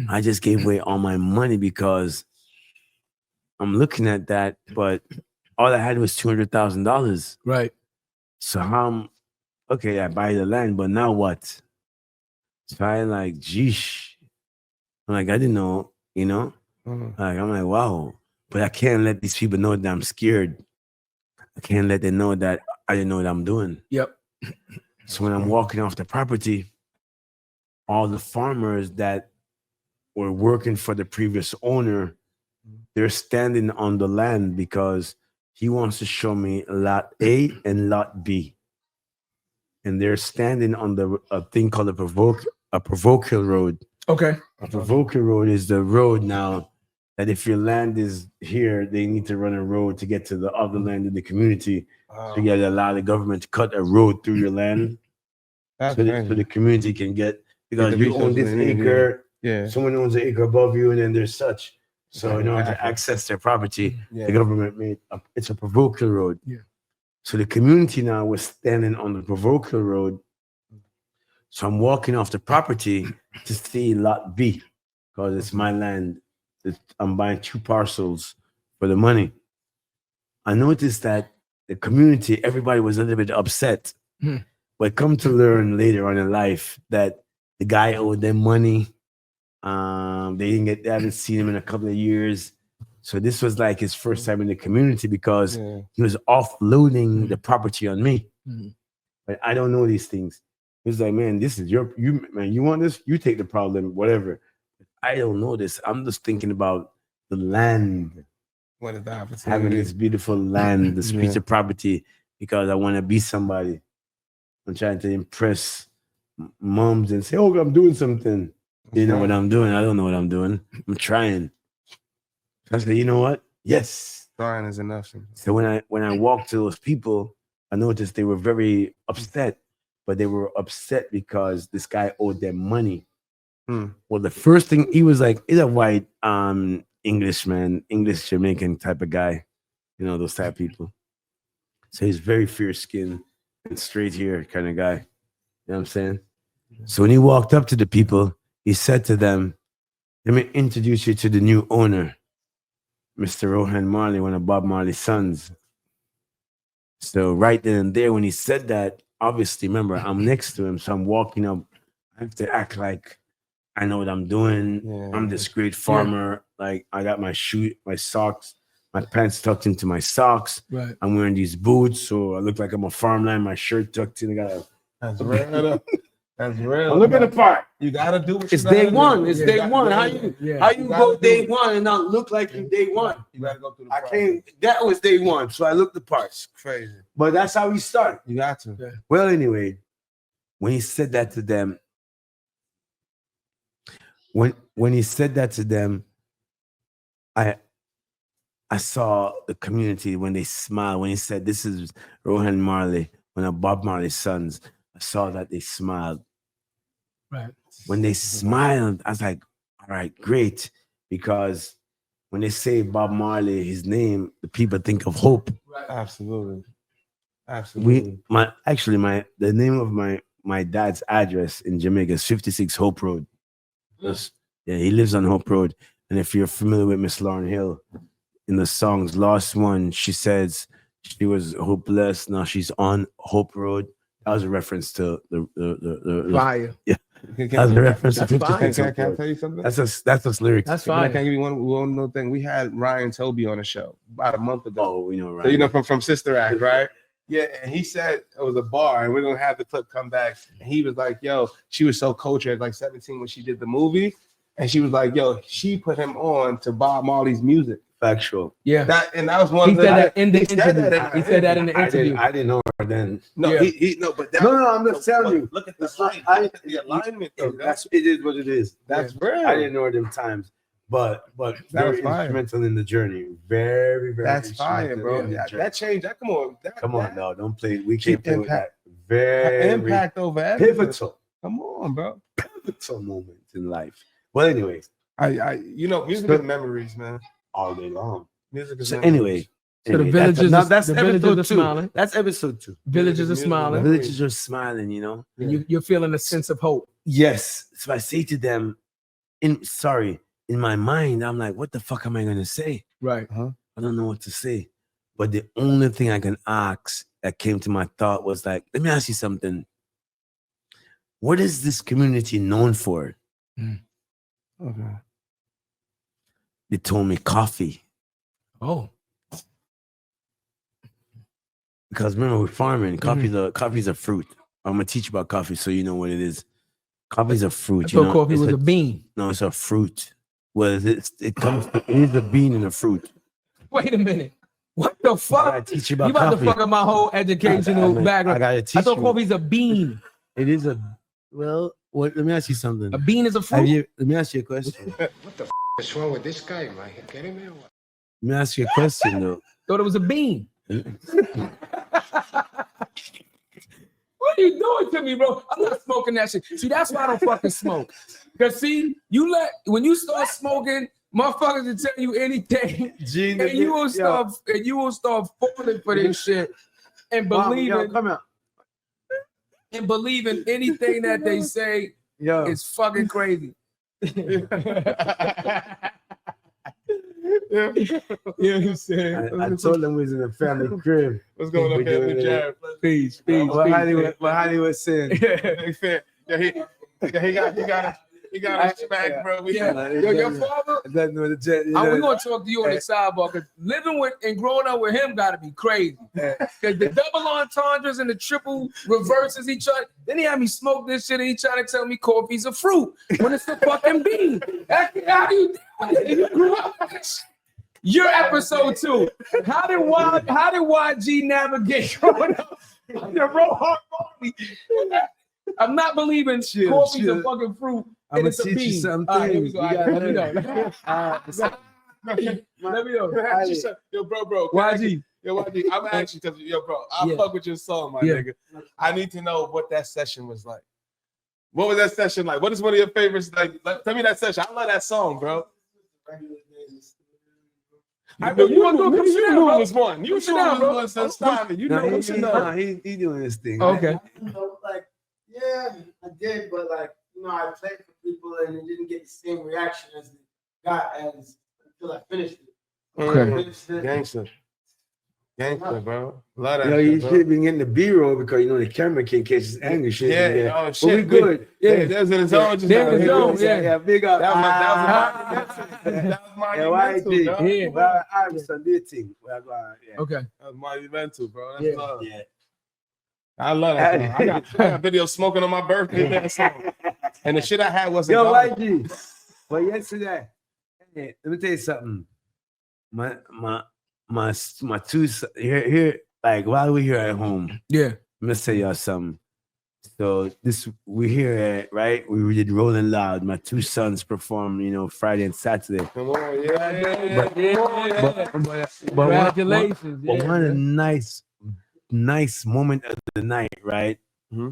A: I just gave away all my money because I'm looking at that, but all I had was $200,000.
B: Right.
A: So okay, I buy the land, but now what? So I like, geesh. I'm like, I didn't know, you know? Like, I'm like, wow. But I can't let these people know that I'm scared. I can't let them know that I didn't know what I'm doing.
B: Yep.
A: So when I'm walking off the property, all the farmers that were working for the previous owner, they're standing on the land because he wants to show me lot A and lot B. And they're standing on a thing called a provocal road.
B: Okay.
A: A provocal road is the road now that if your land is here, they need to run a road to get to the other land in the community. So you gotta allow the government to cut a road through your land. So the community can get, because you own this acre, someone owns an acre above you, and then there's such. So in order to access their property, the government made it's a provocal road.
B: Yeah.
A: So the community now was standing on the provocal road. So I'm walking off the property to see lot B because it's my land. I'm buying 2 parcels for the money. I noticed that the community, everybody was a little bit upset. But come to learn later on in life that the guy owed them money. They haven't seen him in a couple of years. So this was like his first time in the community because he was offloading the property on me. But I don't know these things. He was like, man, this is man, you want this? You take the problem, whatever. I don't know this. I'm just thinking about the land.
D: What is the opportunity?
A: Having this beautiful land, this piece of property, because I want to be somebody. I'm trying to impress moms and say, oh, I'm doing something. You know what I'm doing? I don't know what I'm doing. I'm trying. I said, you know what? Yes.
D: Trying is enough.
A: So when I walked to those people, I noticed they were very upset, but they were upset because this guy owed them money. Well, the first thing he was like, he's a white Englishman, English Jamaican type of guy, you know, those type of people. So he's very fierce skinned and straight hair kind of guy. You know what I'm saying? So when he walked up to the people, he said to them, let me introduce you to the new owner, Mr. Rohan Marley, one of Bob Marley's sons. So right then and there, when he said that, obviously, remember, I'm next to him, so I'm walking up. I have to act like I know what I'm doing.
D: Yeah.
A: I'm this great farmer. Like, I got my socks, my pants tucked into my socks.
B: Right.
A: I'm wearing these boots, so I look like I'm a farmland. My shirt tucked in.
D: That's real. That's real.
A: Look at the part.
D: You gotta do what
A: It's
D: you gotta
A: day one.
D: do.
A: It's
D: Yeah,
A: day one. How you go day one and not look like you day one?
D: You gotta go through the
A: I
D: process.
A: came. That was day one, so I looked the part.
D: It's crazy.
A: But that's how we started.
D: You got to.
A: Well, anyway, when he said that to them, when he said that to them, I saw the community when they smiled. When he said, "This is Rohan Marley," one of Bob Marley's sons, I saw that they smiled.
B: Right.
A: When they smiled, I was like, "All right, great," because when they say Bob Marley, his name, the people think of hope.
B: Right.
D: Absolutely. Absolutely.
A: The name of my dad's address in Jamaica is 56 Hope Road. Yeah, he lives on Hope Road. And if you're familiar with Miss Lauryn Hill, in the songs Lost One, she says she was hopeless. Now she's on Hope Road. That was a reference to the
B: Fire.
A: Yeah. That's a reference to 56
D: Can I
A: Hope Road.
D: tell you something?
A: That's just lyrics.
B: That's
D: I
B: fine.
D: can give you one more thing. We had Ryan Toby on the show about a month ago.
A: Oh, we know, right?
D: So, you know, from Sister Act, right? Yeah, and he said it was a bar, and we're gonna have the clip come back. And he was like, "Yo, she was so cultured, like 17 when she did the movie." And she was like, "Yo, she put him on to Bob Marley's music."
A: Factual.
B: Yeah.
D: That was one.
B: He
D: of the,
B: said that in the
D: he said
B: interview.
D: that
B: He said that in the interview.
A: I didn't know her then.
D: No,
B: Yeah.
D: he no, but that,
A: No, I'm just telling you.
D: Look at the
A: It's not-
D: line. Look at the alignment, though.
A: It is what it is.
D: That's real.
A: I didn't know her them times, but
D: That
A: very
D: was fire.
A: instrumental in the journey. Very, very.
D: That's fire,
A: instrumental
D: bro.
A: in the
D: Yeah,
A: journey.
D: that changed. That come on,
A: No, don't play. We can't play with that.
D: Impact.
A: Very
D: Impact over everything.
A: pivotal,
D: Come on, bro.
A: pivotal moment in life. Well, anyway,
D: Music is memories, man.
A: all day long.
D: Music is
A: So
D: memories.
A: anyway,
B: So the villages,
A: that's
B: the villages
A: episode
B: are
A: 2.
B: smiling.
A: That's episode 2.
B: Villages are
A: The
B: smiling.
A: villages are smiling. You know.
B: And you're feeling a sense of hope.
A: Yes. So I say to them, in my mind, I'm like, what the fuck am I gonna say?
B: Right.
A: I don't know what to say. But the only thing I can ask that came to my thought was like, let me ask you something. What is this community known for?
D: Okay.
A: They told me coffee.
B: Oh.
A: Because remember, we're farming. Coffee's a fruit. I'm gonna teach you about coffee so you know what it is. Coffee's a fruit.
B: I thought coffee was a bean.
A: No, it's a fruit. Well, it is a bean and a fruit.
B: Wait a minute. What the
A: I
B: fuck?
A: gotta teach you about
B: You about
A: coffee.
B: to fuck up my whole educational background.
A: I gotta teach
B: I thought
A: you.
B: coffee's a bean.
A: It is a let me ask you something.
B: A bean is a fruit.
A: Let me ask you a question.
E: What the is wrong with this guy? Am I kidding me or what?
A: Let me ask you a question though.
B: Thought it was a bean. What are you doing to me, bro? I'm not smoking that shit. See, that's why I don't fucking smoke. Cause see, when you start smoking, motherfuckers will tell you anything, and you will start falling for this shit and believing anything that they say is fucking crazy. You know what I'm saying?
A: I told them we was in a family crib.
D: What's going on here with Jared?
B: Peace.
A: What Hollywood saying?
D: He got a smack, bro.
B: Your father. We're gonna talk to you on the sidebar because living with and growing up with him gotta be crazy. Because the double entendres and the triple reverses each other. Then he had me smoke this shit and he trying to tell me coffee's a fruit when it's a fucking bean. How do you grew up with this? Your episode 2. How did YG navigate growing up? The Rohan Marley. I'm not believing coffee's a fucking fruit.
A: I'm gonna
B: It's a
A: teach you
B: bean.
A: something.
B: All right, here we go. All right, let me know. Let me know.
D: Yo, bro.
B: YG.
D: Yo, YG. I'm actually because bro, I fuck with your song, my nigga. I need to know what that session was like. What was that session like? What is one of your favorites? Like tell me that session. I love that song, bro. You knew it was one. You
B: Come sit
D: knew
B: down,
D: it
B: bro.
D: was one starting. You know what you know.
A: He doing this thing.
B: Okay.
H: Like, yeah, I did, but like, I played for people and it didn't get the same reaction as it got until I finished it.
B: Okay.
D: Gangster, bro. Love that.
A: Yo, you
D: bro.
A: should have been getting the B-roll because the camera can catch his angry shit.
D: Yeah, oh
A: But
D: shit.
A: we good. Yeah,
D: That was in his zone just
B: They're
D: now.
B: in his zone,
A: yeah, big up.
D: That was monumental.
A: Yeah,
D: Dog.
B: Yeah.
A: well, I'm Sunday thing. Yeah.
B: Okay.
D: That was monumental, bro. That's
B: Yeah.
D: love.
A: Yeah.
D: I love that song. I got video smoking on my birthday. That song. And the shit I had wasn't.
A: Yo,
D: garbage.
A: YG. But yesterday, hey, let me tell you something. My two here, like while we're here at home,
B: Yeah.
A: I'm gonna tell y'all something. So we're here at right. We did Rolling Loud. My two sons performed, Friday and Saturday.
D: Come on, yeah.
A: But
B: Congratulations.
A: one of the nice moment of the night, right?
D: Mm-hmm.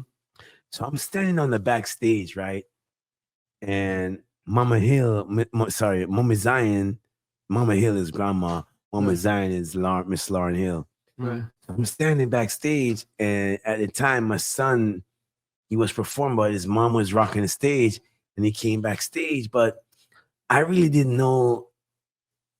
A: So I'm standing on the backstage, right? And Mama Zion, Mama Hill is grandma. Mama Zion is Miss Lauren Hill.
B: Right.
A: I'm standing backstage, and at the time, my son, he was performing, but his mom was rocking the stage, and he came backstage. But I really didn't know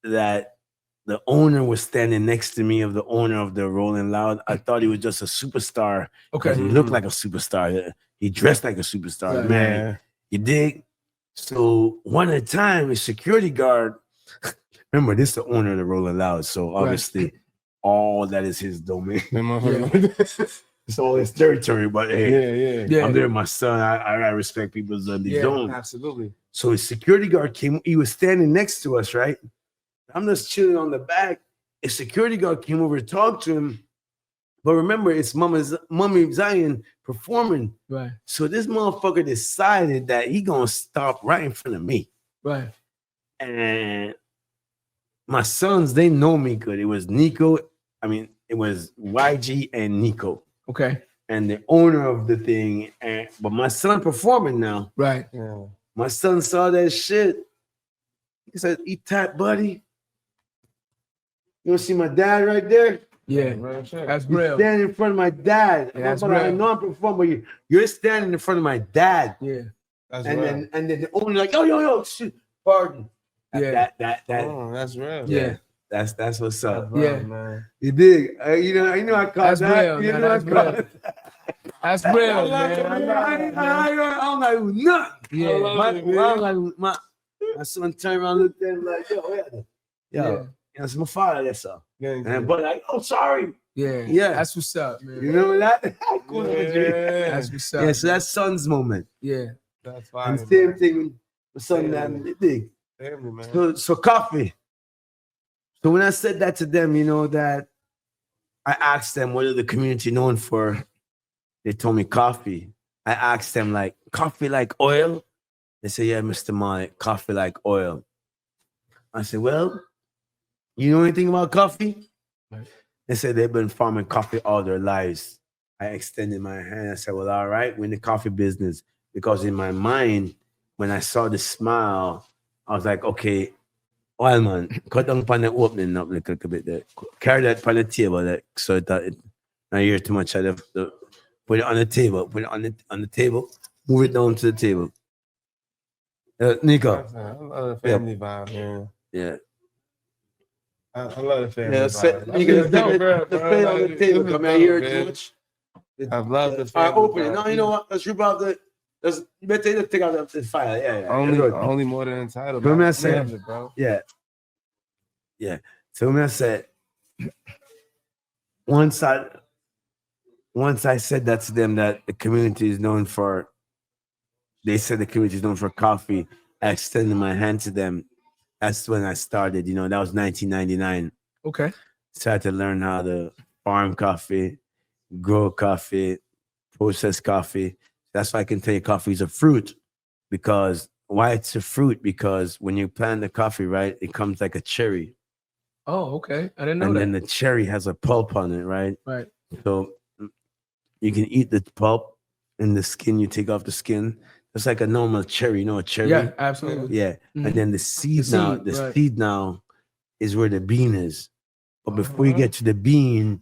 A: that the owner was standing next to me of the owner of the Rolling Loud. I thought he was just a superstar.
B: Okay.
A: He looked like a superstar. He dressed like a superstar.
B: Right.
A: Man, you dig? So one at a time, a security guard. Remember, this is the owner of the Rolling Loud. So obviously, all that is his domain. It's all his territory. But hey,
B: Yeah.
A: I'm there, my son. I respect people's zone.
D: Absolutely.
A: So his security guard came. He was standing next to us, right? I'm just chilling on the back. A security guard came over to talk to him. But remember, it's Mommy Zion performing.
B: Right.
A: So this motherfucker decided that he gonna stop right in front of me.
B: Right.
A: And my sons, they know me good. It was Nico. It was YG and Nico.
B: Okay.
A: And the owner of the thing. But my son performing now.
B: Right.
D: Yeah.
A: My son saw that shit. He said, "Eat that, buddy. You want to see my dad right there?
B: Yeah. That's real.
A: Standing in front of my dad.
B: Yeah, that's
A: I
B: real.
A: know I'm performing, but you're standing in front of my dad."
B: Yeah.
D: That's
A: And
D: real.
A: then the owner like, yo, shit, pardon.
B: Yeah.
A: That.
D: Oh, that's real.
B: Yeah.
A: That's what's up.
B: Yeah.
D: Man.
A: You dig? You know I caught
B: That's
A: that.
B: real,
A: You
B: man,
A: know
B: that's
A: I caught
B: real.
A: that.
B: That's real, man.
A: I don't like nothing.
B: Yeah.
A: My son turned around and looked at him like, yo, that's my father, that's all. And but like, oh, sorry.
B: Yeah.
A: Yeah.
B: That's what's up, man.
A: You remember that?
B: That's what's up.
A: Yeah, so that's son's moment.
B: Yeah.
D: That's fine.
A: And same thing with son that big.
D: Family, man.
A: So coffee. So when I said that to them, that I asked them what are the community known for, they told me coffee. I asked them like, coffee like oil? They said, yeah, Mr. Marley, coffee like oil. I said, well, you know anything about coffee?
B: Right.
A: They said they've been farming coffee all their lives. I extended my hand. I said, well, all right, we're in the coffee business. Because in my mind, when I saw the smile, I was like, okay, oil man, cut down on the opening up a little bit there. Carry that on the table there, so that it not hear too much out of the put it on the table, on the table, move it down to the table. Nico.
D: I love the family vibe, man.
A: Yeah.
D: I love the family
A: Yeah,
D: vibe.
A: you can play on the table. Come out here too much.
D: I love the
A: All
D: family
A: right, open it.
D: vibe.
A: No, you know what? Let's rip out you better take out the file. Yeah.
D: Only more than entitled.
A: Remember
D: bro.
A: I said-
D: Family, bro.
A: Yeah. So when I said, once I said that to them that the community is known for, they said the community is known for coffee. I extended my hand to them. That's when I started. That was 1999.
B: Okay.
A: Started to learn how to farm coffee, grow coffee, process coffee. That's why I can tell you coffee is a fruit. Because why it's a fruit? Because when you plant the coffee, right, it comes like a cherry.
B: Oh, okay. I didn't know
A: And
B: that.
A: then the cherry has a pulp on it, right?
B: Right.
A: So you can eat the pulp and the skin, you take off the skin. It's like a normal cherry, a cherry.
B: Yeah, absolutely.
A: Yeah.
B: Mhm.
A: And then the seed
B: The
A: now,
B: seed,
A: the
B: right.
A: seed now is where the bean is. But before you get to the bean,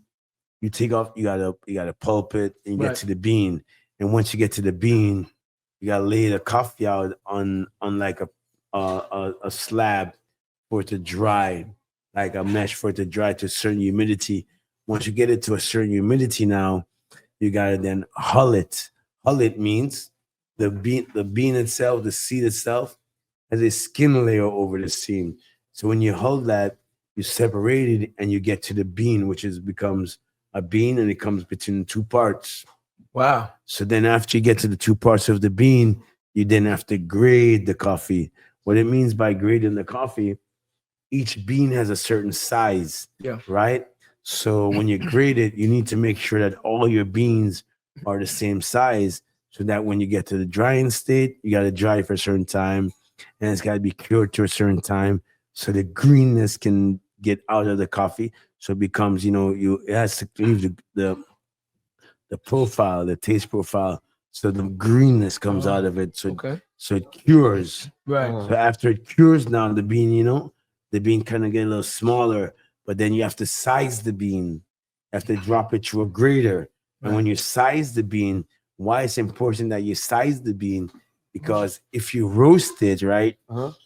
A: you take off. You gotta pulp it and you get to the bean. And once you get to the bean, you gotta lay the coffee out on like a slab for it to dry, like a mesh for it to dry to a certain humidity. Once you get it to a certain humidity, now you gotta then hull it. Hull it means the bean itself, the seed itself, has a skin layer over the seam. So when you hull that, you separate it and you get to the bean, which becomes a bean, and it comes between two parts.
B: Wow.
A: So then after you get to the two parts of the bean, you then have to grade the coffee. What it means by grading the coffee, each bean has a certain size, right? So when you grade it, you need to make sure that all your beans are the same size, so that when you get to the drying state, you got to dry for a certain time, and it's got to be cured to a certain time, so the greenness can get out of the coffee. So it becomes, it has to leave the profile, the taste profile, so the greenness comes out of it. So so it cures.
B: Right.
A: So after it cures, now the bean, the bean kind of get a little smaller, but then you have to size the bean. You have to drop it to a grater. And when you size the bean, why it's important that you size the bean? Because if you roast it, right,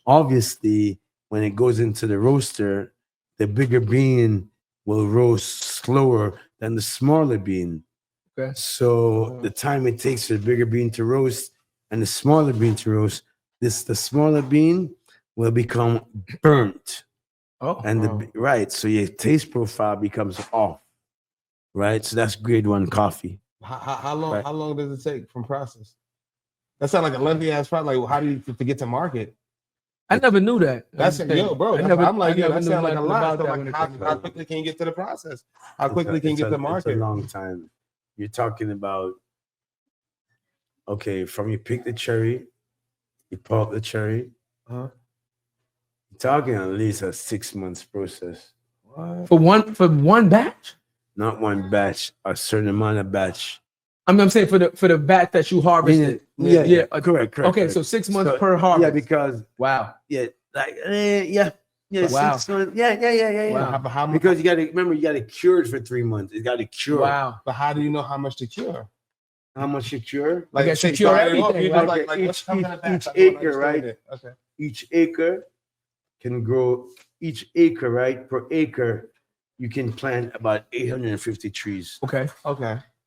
A: obviously when it goes into the roaster, the bigger bean will roast slower than the smaller bean.
B: Okay.
A: So the time it takes for the bigger bean to roast and the smaller bean to roast, the smaller bean will become burnt. So your taste profile becomes off. Right. So that's grade 1 coffee.
D: How long? Right. How long does it take from process? That sounds like a lengthy ass process. Like, how do you to get to market?
B: I never knew that.
D: That's bro. I'm like, that sounds like a lot. So like, how quickly can you get to the process? How quickly can you get to market?
A: It's a long time. You're talking about, from you pick the cherry, you pulp the cherry. You're talking at least a 6 months process.
B: What? For one batch?
A: Not one batch, a certain amount of batch.
B: I'm saying for the batch that you harvested.
A: Yeah. Correct.
B: Okay, so 6 months per harvest.
A: Yeah, because
B: wow.
A: Yeah, like
B: Wow.
A: 6 months. Yeah.
B: Wow.
A: But how much? Because you got to cure it for 3 months. You got to cure.
B: Wow.
D: But how do you know how much to cure?
A: How much you cure?
B: Like you cure everything.
A: Like each acre, right? Okay. Each acre can grow. Each acre, right? Per acre, you can plant about 850 trees.
B: Okay.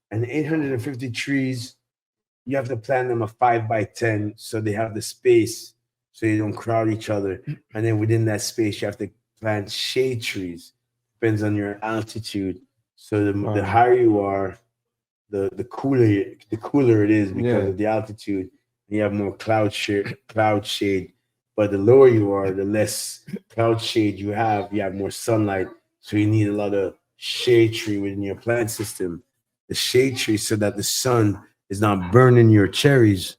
A: And 850 trees, you have to plant them a 5x10, so they have the space, so you don't crowd each other. And then within that space, you have to plant shade trees. Depends on your altitude. So the higher you are, the cooler it is because of the altitude. You have more cloud shade. But the lower you are, the less cloud shade you have. You have more sunlight. So you need a lot of shade tree within your plant system. The shade tree, so that the sun is not burning your cherries.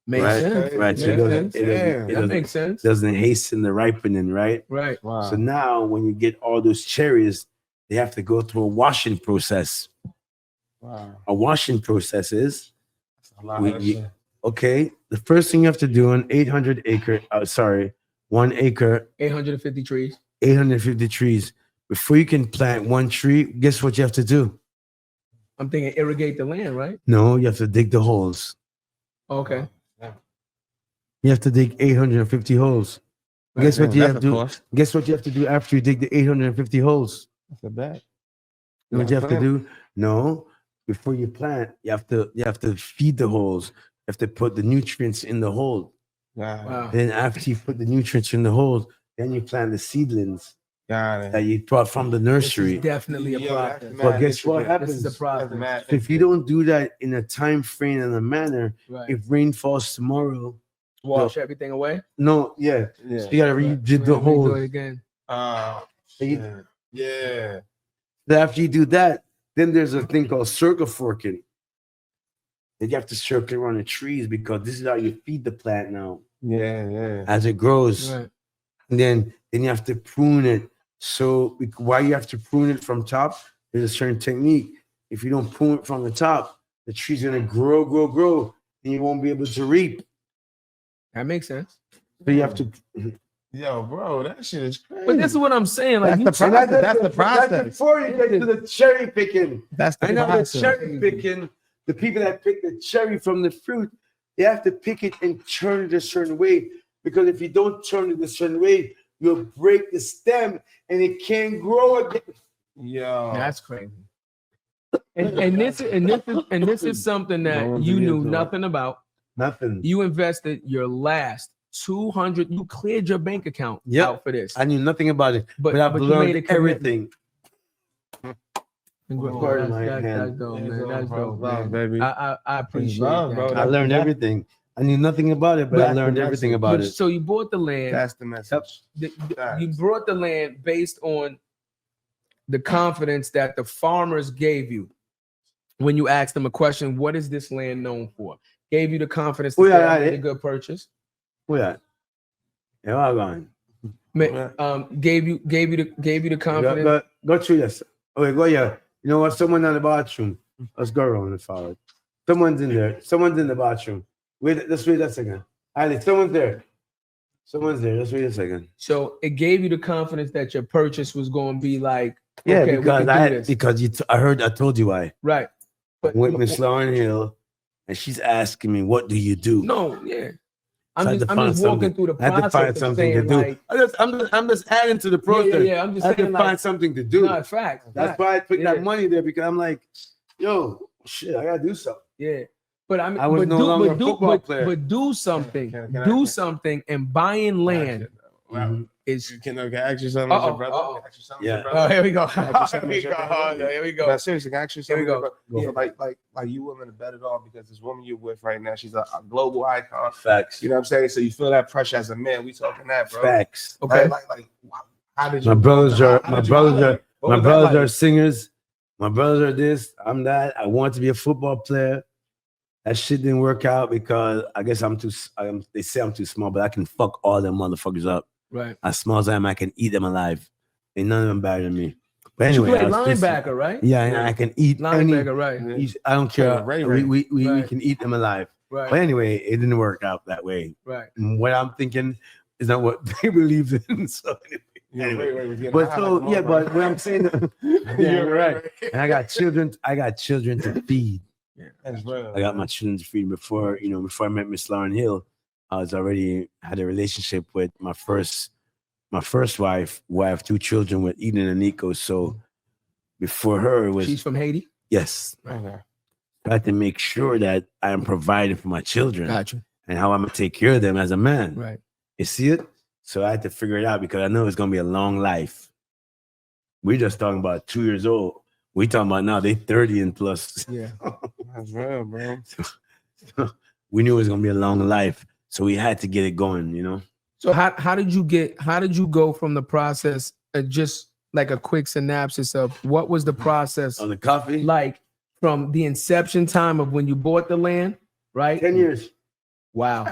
B: Makes sense.
A: Right. So
B: that makes sense.
A: Doesn't hasten the ripening, right?
B: Right.
A: Wow. So now when you get all those cherries, they have to go through a washing process. Wow. A washing process is the first thing you have to do on 1 acre,
B: 850 trees.
A: 850 trees. Before you can plant one tree, guess what you have to do?
B: I'm thinking irrigate the land, right?
A: No, you have to dig the holes.
B: Okay.
A: You have to dig 850 holes. Guess what you have to do? Guess what you have to do after you dig the 850 holes?
D: That's a bet.
A: You know what you have to do? No. Before you plant, you have to feed the holes. You have to put the nutrients in the hole.
B: Wow.
A: Then after you put the nutrients in the hole, then you plant the seedlings that you brought from the nursery.
B: This is definitely a process.
A: But guess what happens?
B: This is a process.
A: If you don't do that in a time frame and a manner, if rain falls tomorrow,
B: wash everything away.
A: No, So you gotta redo the hole.
B: Do it again.
A: So after you do that, then there's a thing called circle forking. Then you have to circle around the trees because this is how you feed the plant now. As it grows.
B: Right.
A: And then you have to prune it. So why you have to prune it from top? There's a certain technique. If you don't prune it from the top, the tree's gonna grow, and you won't be able to reap.
B: That makes sense.
A: So you have to
D: Yo, bro, that shit is crazy.
B: But this is what I'm saying. Like
D: that's the process.
A: That's before you get to the cherry picking.
D: That's the
A: process. The cherry picking, the people that pick the cherry from the fruit, they have to pick it and turn it a certain way. Because if you don't turn it a certain way, you'll break the stem and it can't grow again.
D: Yo,
B: that's crazy. And this is something that you knew nothing about.
A: Nothing.
B: You invested your last 200. You cleared your bank account out for this.
A: I knew nothing about it, but I've learned everything.
B: That's dope, man. That's dope, man.
D: Baby.
B: I appreciate that.
D: Bro.
A: I learned everything. I knew nothing about it, but I learned everything about it.
B: So you bought the land.
D: That's the message.
B: You brought the land based on the confidence that the farmers gave you when you asked them a question. What is this land known for? Gave you the confidence to say it's a good purchase.
A: Yeah, I'm going.
B: Gave you the confidence.
A: Go through this. Okay, go here. You know what? Someone in the bathroom. Let's go around and forward. Someone's in there. Someone's in the bathroom. Let's wait a second. Ali, someone's there. Let's wait a second.
B: So it gave you the confidence that your purchase was going to be like,
A: yeah,
B: okay,
A: I told you why.
B: Right.
A: But with Miss Lauren Hill, and she's asking me, "What do you do?"
B: No, yeah. I'm just walking through the process.
A: I had to find something to do. I'm just adding to the process.
B: Yeah. I'm just
A: I had
B: saying,
A: to find something to do.
B: No, fact.
A: That's why I put that money there, because I'm like, yo, shit, I gotta do something.
B: Yeah. But I mean,
A: I was no longer a football player.
B: But do something. Do something, and buying land is.
D: Can I ask you something, as your brother?
A: Yeah.
B: Oh, here we go.
D: Here we go. No, seriously, can I ask you something?
B: Here we go.
D: Like you willing to bet it all because this woman you're with right now, she's a global icon.
A: Facts.
D: You know what I'm saying? So you feel that pressure as a man. We talking that, bro.
A: Facts.
B: Okay.
D: Like how did you?
A: My brothers are singers. My brothers are this. I'm that. I want to be a football player. That shit didn't work out because I guess they say I'm too small, but I can fuck all them motherfuckers up.
B: Right.
A: As small as I am, I can eat them alive. Ain't none of them better than me. But anyway,
B: you play linebacker, right?
A: Yeah, and I can eat
B: linebacker, right?
A: I don't care. We
B: Right.
A: can eat them alive.
B: Right.
A: But anyway, it didn't work out that way.
B: Right.
A: And what I'm thinking is not what they believe in. So anyway. But what I'm saying, you're right. And I got children to feed.
D: Yeah, that's real.
A: I got my children to feed before I met Miss Lauren Hill. I was already had a relationship with my first wife, who I have 2 children with, Eden and Nico. So before her, it was
B: she's from Haiti.
A: Yes.
D: Okay.
A: I had to make sure that I am providing for my children.
B: Gotcha.
A: And how I'm gonna take care of them as a man.
B: Right.
A: You see it? So I had to figure it out because I know it's gonna be a long life. We're just talking about 2 years old. We talking about now they 30 and plus.
B: Yeah.
D: That's real, bro.
A: So we knew it was gonna be a long life. So we had to get it going, you know.
B: So how did you go from the process, just like a quick synopsis of what was the process
A: on the coffee,
B: like from the inception time of when you bought the land, right?
A: 10 years.
B: Wow.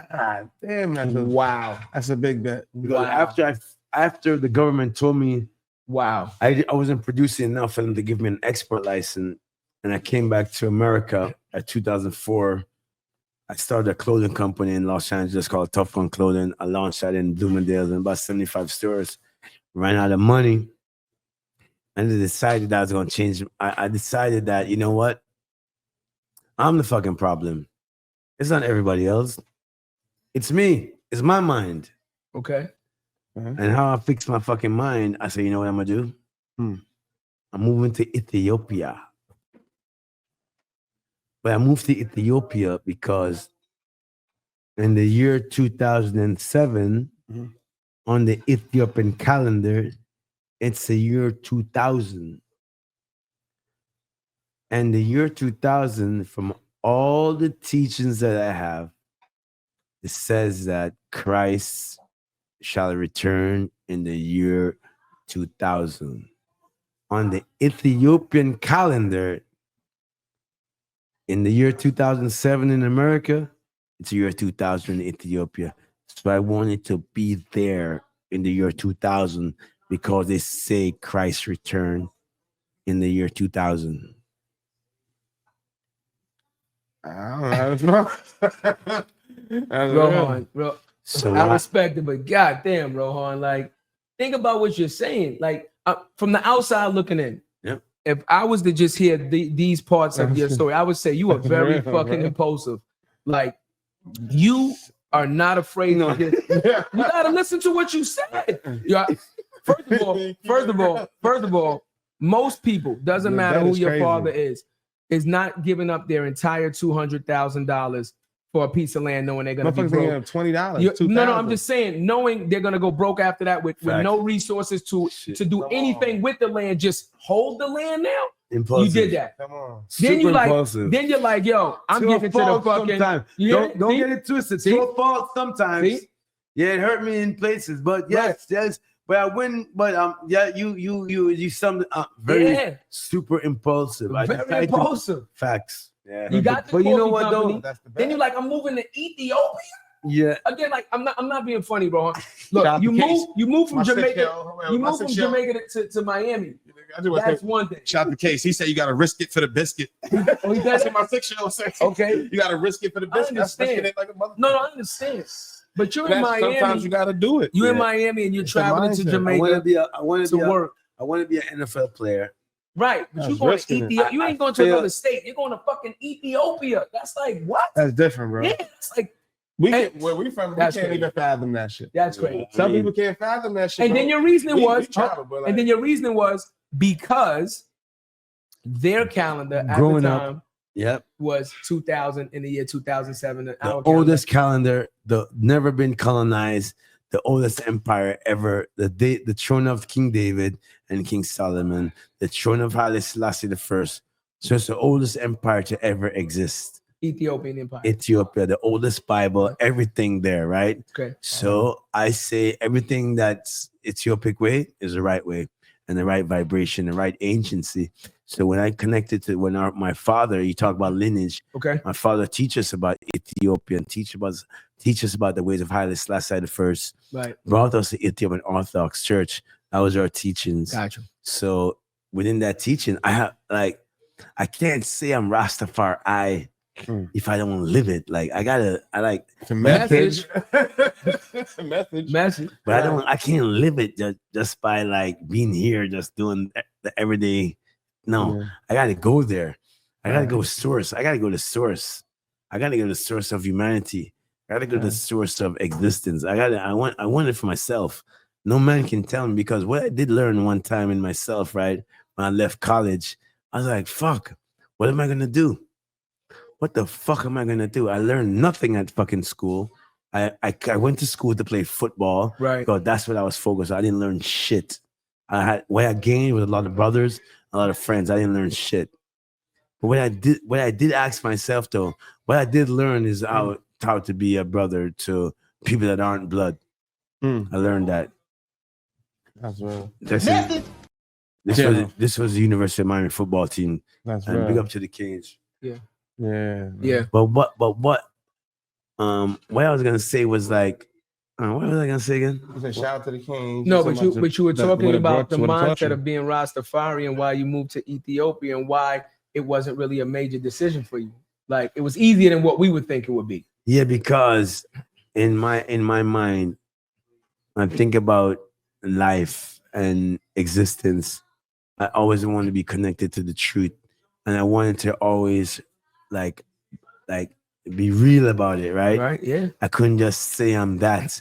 D: Damn, that's a big bet.
A: Because after the government told me,
B: wow,
A: I wasn't producing enough for them to give me an export license, and I came back to America at 2004. I started a clothing company in Los Angeles called Tough One Clothing. I launched that in Bloomingdale in about 75 stores. Ran out of money. And I decided that I was going to change. I decided that, you know what? I'm the fucking problem. It's not everybody else. It's me. It's my mind.
B: Okay.
A: And how I fix my fucking mind, I say, you know what I'm going to do? I'm moving to Ethiopia. But I moved to Ethiopia because in the year 2007, on the Ethiopian calendar, it's the year 2000. And the year 2000, from all the teachings that I have, it says that Christ shall return in the year 2000. On the Ethiopian calendar, in the year 2007 in America, it's the year 2000 in Ethiopia. So I wanted to be there in the year 2000 because they say Christ returned in the year 2000.
D: I don't know.
B: Rohan,
A: So
B: I respect it, but goddamn, Rohan, like, think about what you're saying. Like, from the outside looking in,
A: yep.
B: If I was to just hear these parts of your story, I would say you are very fucking impulsive. Like, you are not afraid to just, you gotta listen to what you said. First of all, most people, doesn't matter who your father is not giving up their entire $200,000 for a piece of land, knowing they're gonna be broke.
D: $20.
B: No, I'm just saying, knowing they're gonna go broke after that with no resources to do anything with the land, just hold the land now.
A: Impulsive.
B: You did that.
D: Come on.
B: Then you like,
A: impulsive.
B: then you're like, yo, I'm giving to the fucking.
A: Don't get it twisted. It's your fault sometimes. See? Yeah, it hurt me in places, but yes. But I wouldn't. But yeah, you something very super impulsive.
B: Very impulsive.
A: Facts. Yeah.
B: You got the
A: but you know what
B: company,
A: though?
B: Then you're like, I'm moving to Ethiopia.
A: Yeah.
B: Again, like I'm not being funny, bro. Look, you move from Jamaica. You move from Jamaica to Miami. That's one thing.
D: Shot the case. He said you got to risk it for the biscuit.
B: Oh,
D: That's what my 6-year-old said.
B: Okay.
D: You got to risk it for the biscuit.
B: I understand.
D: Like a
B: No, I understand. But you're in Miami.
D: Sometimes you got to do it.
B: You're in Miami and you're traveling to Jamaica
A: I want to work. I want to be an NFL player.
B: Right, but you're going to Ethiopia. You ain't going to another state. You're going to fucking Ethiopia. That's like what?
D: That's different, bro.
B: Yeah, it's like
D: where we from, we can't even fathom that shit.
B: That's crazy.
D: Some people can't fathom that shit.
B: And then your reasoning was,
D: and then
B: your reasoning was because their calendar at
A: Growing
B: the time
A: up,
B: was 2000 in the year 2007.
A: The oldest calendar, the never been colonized, the oldest empire ever, the throne of King David and King Solomon, the throne of Haile Selassie I. So it's the oldest empire to ever exist.
B: Ethiopian empire.
A: Ethiopia, the oldest Bible, everything there, right?
B: Okay.
A: So I say everything that's Ethiopic way is the right way and the right vibration, the right anciency. So when I connected to my father, you talk about lineage.
B: Okay.
A: My father teaches us about Ethiopia and teach us about the ways of Haile Selassie I.
B: Right.
A: Brought us to Ethiopian Orthodox Church. That was our teachings.
B: Gotcha.
A: So within that teaching, I can't say I'm Rastafari if I don't live it. Like I like
D: the message.
B: Message.
A: But I can't live it just by like being here, just doing the everyday. No, I gotta go there. I gotta go source. I gotta go to source. I gotta go to the source of humanity. I gotta go to the source of existence. I want it for myself. No man can tell me, because what I did learn one time in myself, right? When I left college, I was like, fuck, what am I gonna do? What the fuck am I gonna do? I learned nothing at fucking school. I went to school to play football.
B: Right.
A: Because that's what I was focused on. I didn't learn shit. What I gained with a lot of brothers, a lot of friends. I didn't learn shit. But what I did ask myself though, what I did learn is how to be a brother to people that aren't blood. I learned that.
D: That's real.
A: This was the University of Miami football team.
D: That's
A: and big up to the Canes.
B: Yeah.
A: But what I was gonna say was like, what was I gonna say again?
D: You said shout out to the Canes.
B: No, but you were talking about the mindset of being Rastafari and why you moved to Ethiopia and why it wasn't really a major decision for you. Like it was easier than what we would think it would be.
A: Yeah, because in my mind, I think about life and existence. I always wanted to be connected to the truth, and I wanted to always like be real about it, right?
B: Right. Yeah.
A: I couldn't just say I'm that.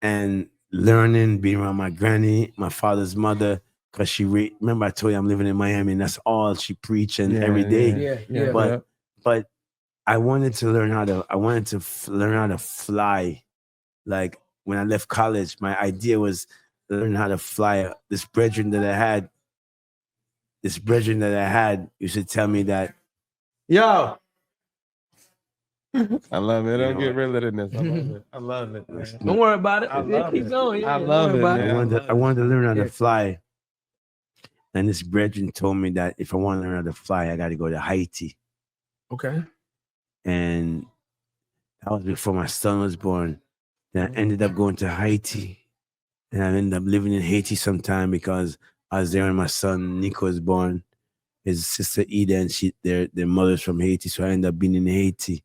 A: And learning, being around my granny, my father's mother, because remember I told you I'm living in Miami, and that's all she preaching every day.
B: Yeah.
A: But I wanted to learn how to learn how to fly. Like when I left college, my idea was learn how to fly. This brethren that I had used to tell me that, yo,
D: I love it. Don't get rid of this. I love it. Man.
B: Don't worry about it. Keep going. Yeah,
D: I love it.
A: I wanted to learn how to fly. And this brethren told me that if I want to learn how to fly, I got to go to Haiti.
B: Okay.
A: And that was before my son was born. Then I ended up going to Haiti. And I ended up living in Haiti sometime because I was there when my son Nico was born. His sister Ida and their mother's from Haiti. So I ended up being in Haiti,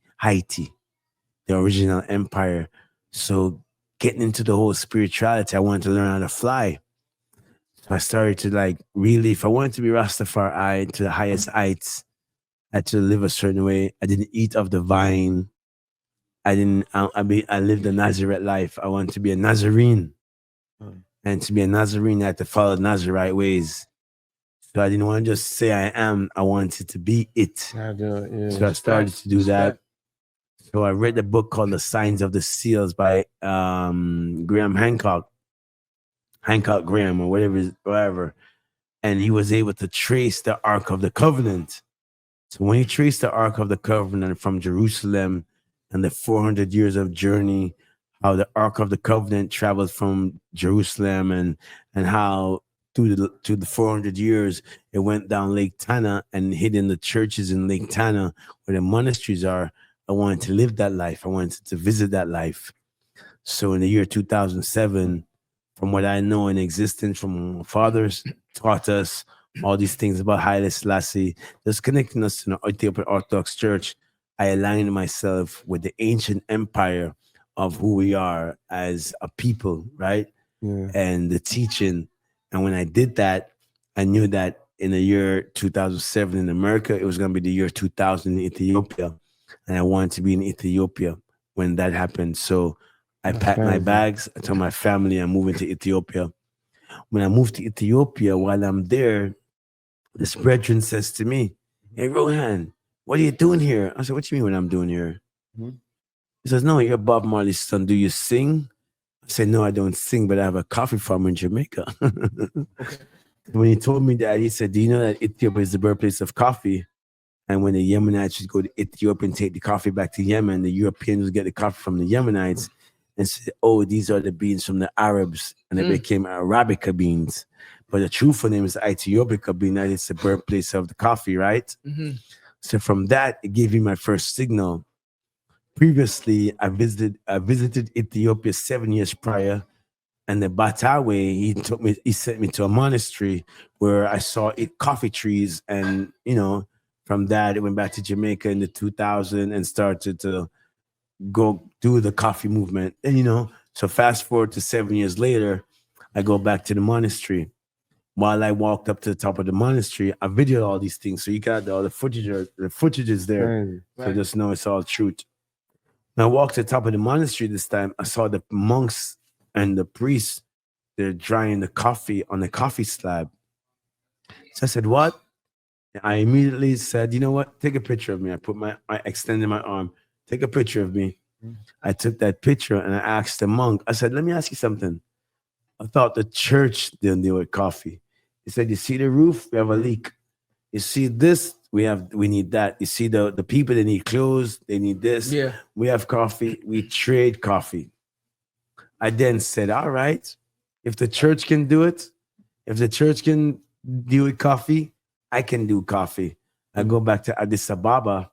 A: the original empire. So getting into the whole spirituality, I wanted to learn how to fly. So I started to like really, if I wanted to be Rastafari to the highest heights, I had to live a certain way. I didn't eat of the vine. I lived a Nazareth life. I wanted to be a Nazarene. And to be a Nazarene, I had to follow Nazarite ways. So I didn't want to just say I am. I wanted to be it. So I started to do that. So I read a book called The Signs of the Seals by Graham Hancock Graham or whatever. And he was able to trace the Ark of the Covenant. So when he traced the Ark of the Covenant from Jerusalem and the 400 years of journey, how the Ark of the Covenant traveled from Jerusalem and how through the 400 years, it went down Lake Tana and hid in the churches in Lake Tana where the monasteries are. I wanted to live that life. I wanted to visit that life. So in the year 2007, from what I know in existence, from my fathers taught us all these things about Haile Selassie, just connecting us to the Ethiopian Orthodox Church, I aligned myself with the ancient empire of who we are as a people, right? Yeah. And the teaching. And when I did that, I knew that in the year 2007 in America, it was going to be the year 2000 in Ethiopia. And I wanted to be in Ethiopia when that happened. So I packed my bags. I told my family I'm moving to Ethiopia. When I moved to Ethiopia, while I'm there, this brethren says to me, "Hey, Rohan, what are you doing here?" I said, "What do you mean what I'm doing here?" Mm-hmm. He says, "No, you're Bob Marley's son. Do you sing?" I said, "No, I don't sing, but I have a coffee farm in Jamaica." Okay. When he told me that, he said, "Do you know that Ethiopia is the birthplace of coffee? And when the Yemenites would go to Ethiopia and take the coffee back to Yemen, the Europeans would get the coffee from the Yemenites and say, oh, these are the beans from the Arabs." And they became Arabica beans. But the truthful name is Ethiopica bean, that it's the birthplace of the coffee, right? Mm-hmm. So from that, it gave me my first signal. Previously, I visited Ethiopia 7 years prior. And the Batawe, he sent me to a monastery where I saw coffee trees. And, from that, it went back to Jamaica in the 2000 and started to go do the coffee movement. And, so fast forward to 7 years later, I go back to the monastery. While I walked up to the top of the monastery, I videoed all these things. So you got all the footage is there. Right. So just know it's all truth. When I walked to the top of the monastery this time, I saw the monks and the priests, they're drying the coffee on the coffee slab. So I said, what? I immediately said, you know what? Take a picture of me. I extended my arm. Take a picture of me. I took that picture and I asked the monk, I said, let me ask you something. I thought the church didn't deal with coffee. He said, you see the roof? We have a leak. You see this? We need that. You see the people, they need clothes. They need this. Yeah. We have coffee. We trade coffee. I then said, all right, if the church can do it, if the church can deal with coffee, I can do coffee. I go back to Addis Ababa.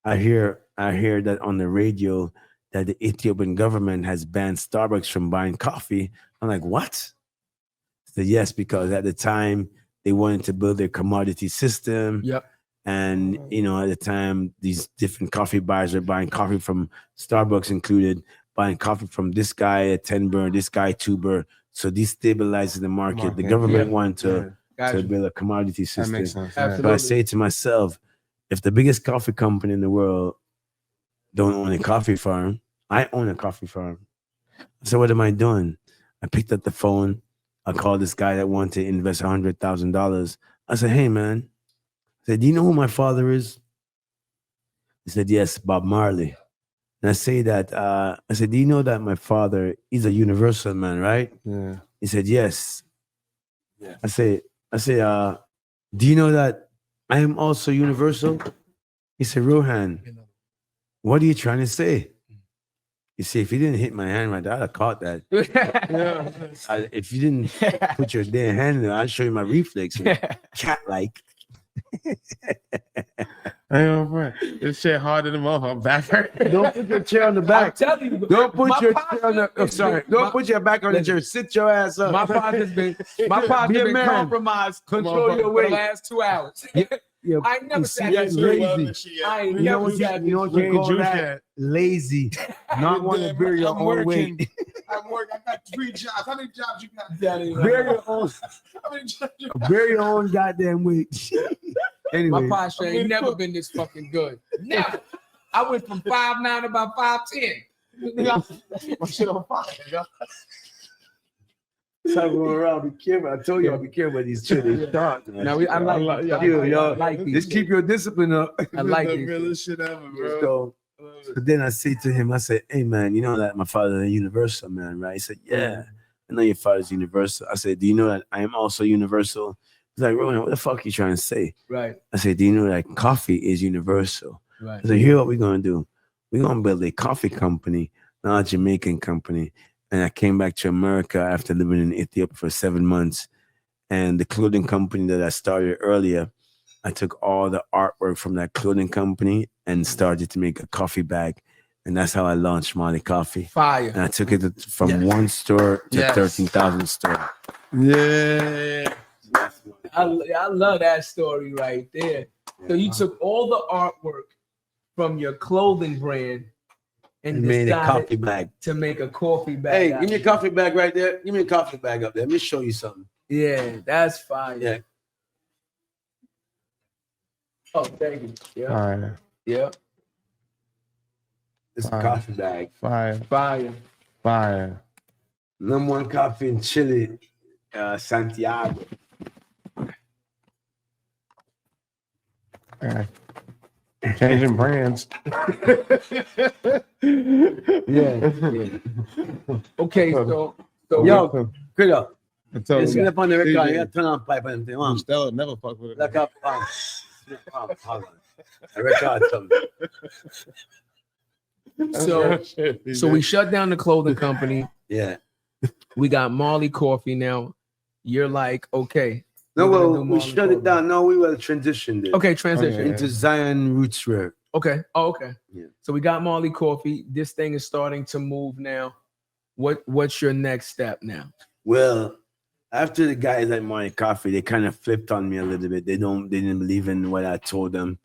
A: I hear that on the radio that the Ethiopian government has banned Starbucks from buying coffee. I'm like, what? I said, yes, because at the time they wanted to build their commodity system. Yep. And, at the time, these different coffee buyers are buying coffee from Starbucks included, buying coffee from this guy at 10 burr, this guy 2 burr. So destabilizing the market. The government wanted to build a commodity system. That makes sense. But I say to myself, if the biggest coffee company in the world don't own a coffee farm, I own a coffee farm. So what am I doing? I picked up the phone. I called this guy that wanted to invest $100,000. I said, hey, man. I said, do you know who my father is? He said, yes, Bob Marley. And I say that, I said, do you know that my father is a universal man, right? Yeah. He said, yes. Yeah. I say, do you know that I am also universal? He said, Rohan, what are you trying to say? You see, if you didn't hit my hand right there, I'd have caught that. If you didn't put your damn hand in there, I'd show you my reflex. Cat-like.
D: I know, bro. This shit harder than my back hurt.
A: Don't put your chair on the back.
B: I'm telling you,
A: don't put your chair on the. Don't put your back on the chair. Sit your ass up.
B: My pocket's been compromised. Control your weight for the last 2 hours.
A: Yeah,
B: I ain't never said
A: lazy.
B: I ain't never said
A: you don't call that lazy. Not want to bear your own weight.
D: I'm working. I got 3 jobs. How many jobs you got?
A: Bear your own.
D: How many jobs you got?
A: Bear your own goddamn weight. Anyway,
B: My posture ain't never been this fucking good. Never. I went from 5'9" to about 5'10".
D: My shit on fire, nigga.
A: So going around, be careful. I told you, I'll be careful with these children.
B: Now I like
A: yo,
B: like these.
A: just keep your discipline up.
B: I like
D: the
B: these.
D: realest shit ever, bro.
A: So then I say to him, I said, hey man, you know that my father's a universal man, right? He said, yeah, I know your father's universal. I said, do you know that I am also universal? He's like, Rohan, what the fuck are you trying to say?
B: Right.
A: I said, do you know that coffee is universal?
B: Right.
A: I said, here's what we're gonna do. We're gonna build a coffee company, not a Jamaican company. And I came back to America after living in Ethiopia for 7 months. And the clothing company that I started earlier, I took all the artwork from that clothing company and started to make a coffee bag. And that's how I launched Marley Coffee.
B: Fire.
A: And I took it from one store to 13,000 stores.
D: Yeah.
B: I love that story right there. So you took all the artwork from your clothing brand and
A: made a coffee bag
B: to make a coffee bag.
A: Hey, give me a coffee bag right there. Give me a coffee bag up there. Let me show you something.
B: Yeah, that's fire.
A: Yeah.
B: Oh, thank you. Yeah.
D: Fire.
B: Yeah.
A: It's a coffee bag.
D: Fire.
B: Fire.
D: Fire.
A: #1 coffee in Chile, Santiago.
D: Changing brands.
A: Yeah.
B: Okay, so
A: yo, good up.
D: It's
A: up on the record. You gotta turn on pipe and everything.
D: Stella never fuck with it.
A: Look up. Hold on. I record something.
B: So we shut down the clothing company.
A: Yeah.
B: We got Marley Coffee now. You're like, okay.
A: No, well, we shut it down. No, we will transition it.
B: Okay, transition
A: into Zion Roots Wear.
B: Okay. Oh, okay.
A: Yeah.
B: So we got Marley Coffee. This thing is starting to move now. What's your next step now?
A: Well, after the guys at Marley Coffee, they kind of flipped on me a little bit. They didn't believe in what I told them.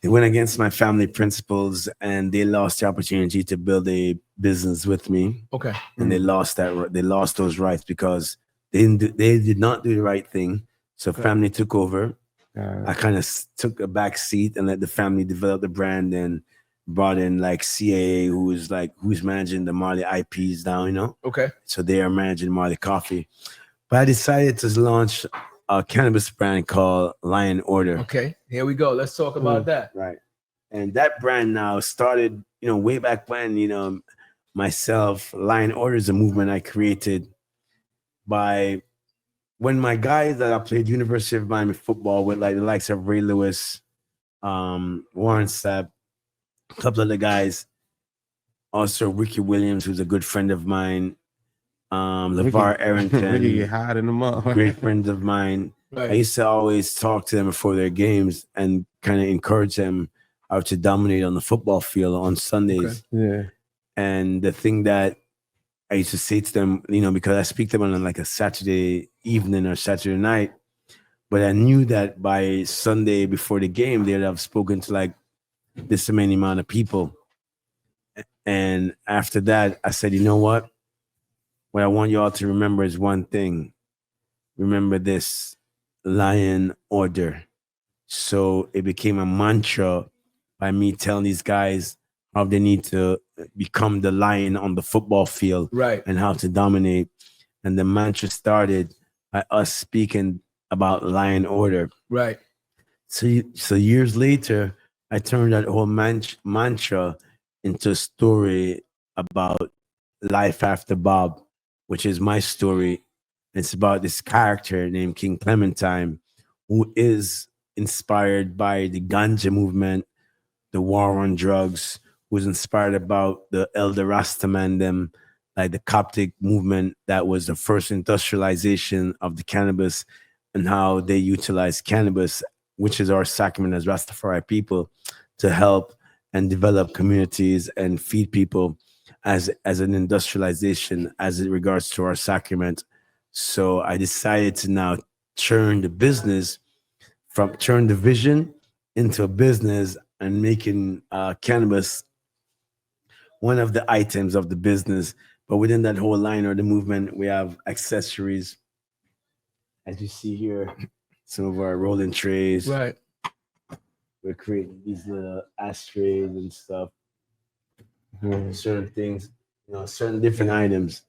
A: They went against my family principles and they lost the opportunity to build a business with me.
B: Okay.
A: And they lost those rights because they did not do the right thing. So family took over. I kind of took a back seat and let the family develop the brand and brought in like CAA, who's managing the Marley IPs now, you know?
B: Okay.
A: So they are managing Marley Coffee. But I decided to launch a cannabis brand called Lion Order.
B: Okay, here we go. Let's talk about that.
A: Right. And that brand now started, way back when, myself, Lion Order is a movement I created by when my guys that I played University of Miami football with, like the likes of Ray Lewis, Warren Sapp, a couple of the guys, also Ricky Williams, who's a good friend of mine, LeVar Arrington, great friends of mine. Right. I used to always talk to them before their games and kind of encourage them how to dominate on the football field on Sundays.
D: Okay. Yeah.
A: And the thing that I used to say to them, because I speak to them on like a Saturday evening or Saturday night, but I knew that by Sunday before the game, they'd have spoken to like this many amount of people. And after that, I said, you know what? What I want you all to remember is one thing. Remember this, Lion Order. So it became a mantra by me telling these guys how they need to become the lion on the football field,
B: right? And
A: how to dominate. And the mantra started by us speaking about Lion Order.
B: Right.
A: So years later, I turned that whole mantra into a story about life after Bob, which is my story. It's about this character named King Clementine, who is inspired by the ganja movement, the war on drugs, who's inspired about the Elder Rastaman, them, like the Coptic movement that was the first industrialization of the cannabis and how they utilize cannabis, which is our sacrament as Rastafari people, to help and develop communities and feed people as an industrialization as it regards to our sacrament. So I decided to now turn the vision into a business and making cannabis one of the items of the business. But within that whole line or the movement, we have accessories. As you see here, some of our rolling trays.
B: Right.
A: We're creating these little ashtrays and stuff. Certain things, certain different items.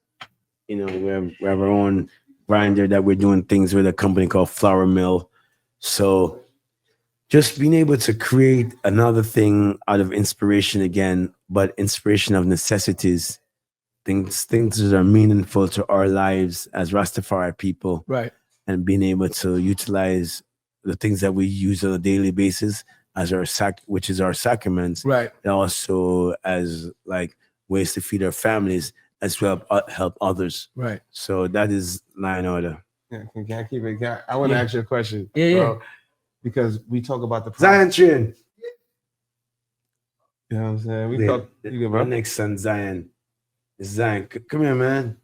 A: We have our own grinder that we're doing things with a company called Flour Mill. So just being able to create another thing out of inspiration again, but inspiration of necessities, things that are meaningful to our lives as Rastafari people.
B: Right.
A: And being able to utilize the things that we use on a daily basis as which is our sacraments,
B: right?
A: And also as like ways to feed our families as well help others,
B: right?
A: So that is line order.
D: Yeah, can I keep it? I want to ask you a question,
B: bro,
D: because we talk about the
A: Zion train.
D: You know what I'm saying? We talk.
A: My next son Zion. Zion, come here, man.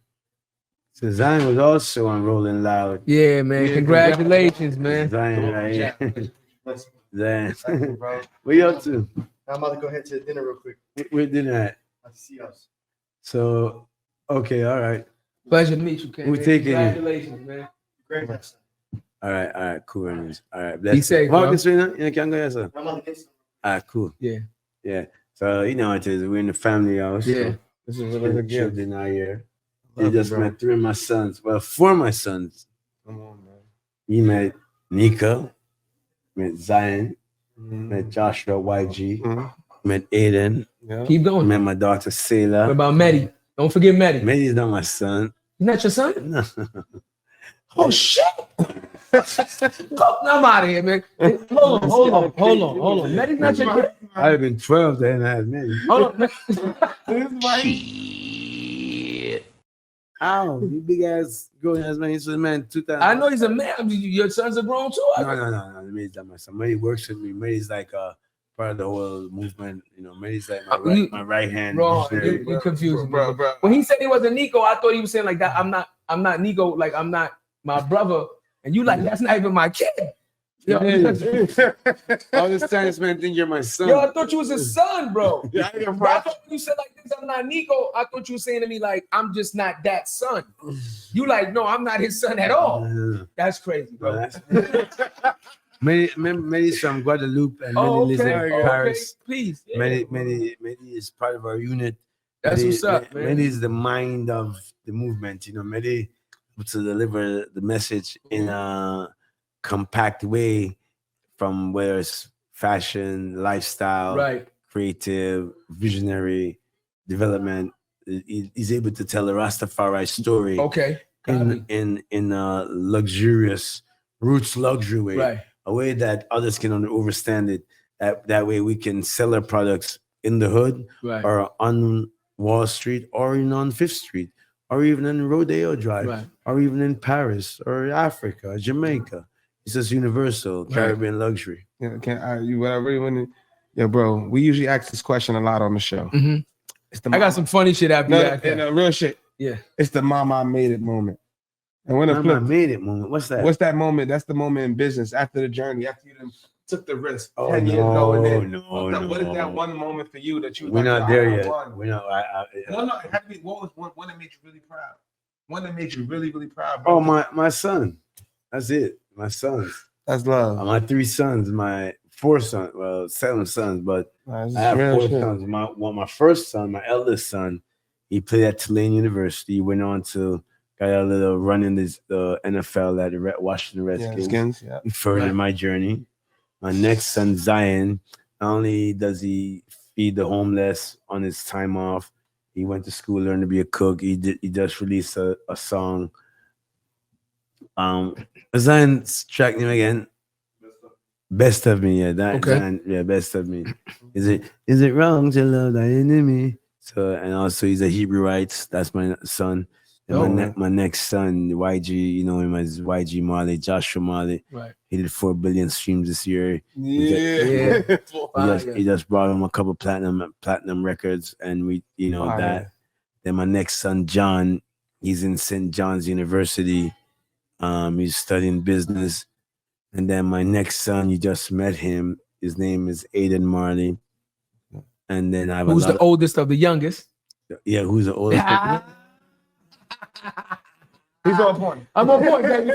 A: So Zion was also on Rolling Loud.
B: Yeah, man. Yeah, congratulations, man.
A: Zion, right here. Zion. What you up to?
H: I'm about to go head to dinner real quick.
A: Where dinner at?
H: I see us.
A: So, okay, all right.
B: Pleasure to meet you, Ken.
A: We're taking
B: congratulations, man.
H: Great.
A: All right, cool. All right,
B: be safe, bro.
A: You can go, yes, sir.
H: I'm on the kitchen.
A: All right, cool.
B: Yeah.
A: So, you know what it is. We're in the family house.
B: Yeah.
A: So this is really a gift in our year. You just met 3 of my sons. Well, 4 of my sons.
D: Come on, man.
A: You met Nico, met Zion, met Joshua YG, met Aiden.
B: Yeah. Keep going.
A: Met my daughter Sayla.
B: What about Mehdi? Don't forget Mehdi.
A: Mehdi's not my son.
B: He's not your son?
A: No.
B: Oh shit! I'm out of here, man. Hold on. Mehdi's not your kid.
A: I'd have been 12 then. I had Mehdi.
B: Hold on.
A: Shit. Ow, you big ass grown ass man. He's a man. 2000.
B: I know he's a man. Your sons are grown too.
A: No. Mehdi's not my son. Mehdi works with me. Mehdi's like part of the whole movement. Mehdi's like my right hand.
B: Wrong. You confused me, bro. When he said he wasn't Nico, I thought he was saying like that. I'm not Nico. Like I'm not my brother. And you like that's not even my kid. Yo,
A: all this time, this man think you're my son.
B: Yo, I thought you was his son, bro.
D: Yeah,
B: I thought when you said like this, I'm not Nico. I thought you were saying to me like I'm just not that son. You like no, I'm not his son at all. That's crazy, bro.
A: Mehdi's from Guadeloupe and Mehdi lives in Paris.
B: Please. Yeah.
A: Mehdi is part of our unit.
B: That's what's up, man.
A: Mehdi is the mind of the movement. Mehdi to deliver the message in a compact way, from whether it's fashion, lifestyle,
B: right,
A: creative, visionary, development. He's able to tell a Rastafari story.
B: Okay.
A: In a luxurious, roots luxury way.
B: Right.
A: A way that others can understand it. That way we can sell our products in the hood,
B: right,
A: or on Wall Street, or even on 5th Street, or even in Rodeo Drive,
B: right,
A: or even in Paris, or Africa, or Jamaica. It's just universal Caribbean luxury.
D: Yeah, what I really want to, yeah, bro. We usually ask this question a lot on the show.
B: I got some funny shit after that.
D: And real shit.
B: Yeah,
D: it's the mama I made it moment. And when
A: Mama made it moment. What's that?
D: What's that moment? That's the moment in business after the journey, after you took the risk 10 years
A: ago.
D: What is that one moment for you that you?
A: We're not there yet. We're not.
D: No. It had to be. What was one that made you really proud? One that made you really, really proud. Bro.
A: Oh, my son. That's it. My sons.
D: That's love.
A: My 3 sons. My 4 sons. Well, 7 sons, but I have 4 sons. My first son, my eldest son, he played at Tulane University. He went on to got a little run in the NFL at the Washington Redskins.
D: Yeah.
A: Further my journey. My next son, Zion, not only does he feed the homeless on his time off, he went to school, learned to be a cook. He just released a song. Zion's track name again. Best of Me, yeah. Zion, yeah, Best of Me. Is it wrong to love thy enemy? So, and also he's a Hebrew writes. That's my son. And my next son, YG, you know him as YG Marley, Joshua Marley.
B: Right.
A: He did 4 billion streams this year.
D: Yeah.
A: He just brought him a couple platinum records, and we, that. Then my next son, John, he's in St. John's University. He's studying business. And then my next son, you just met him. His name is Aiden Marley. And then I have
B: who's the oldest of the youngest?
A: Yeah, who's the oldest?
B: He's on point. I'm on point, baby.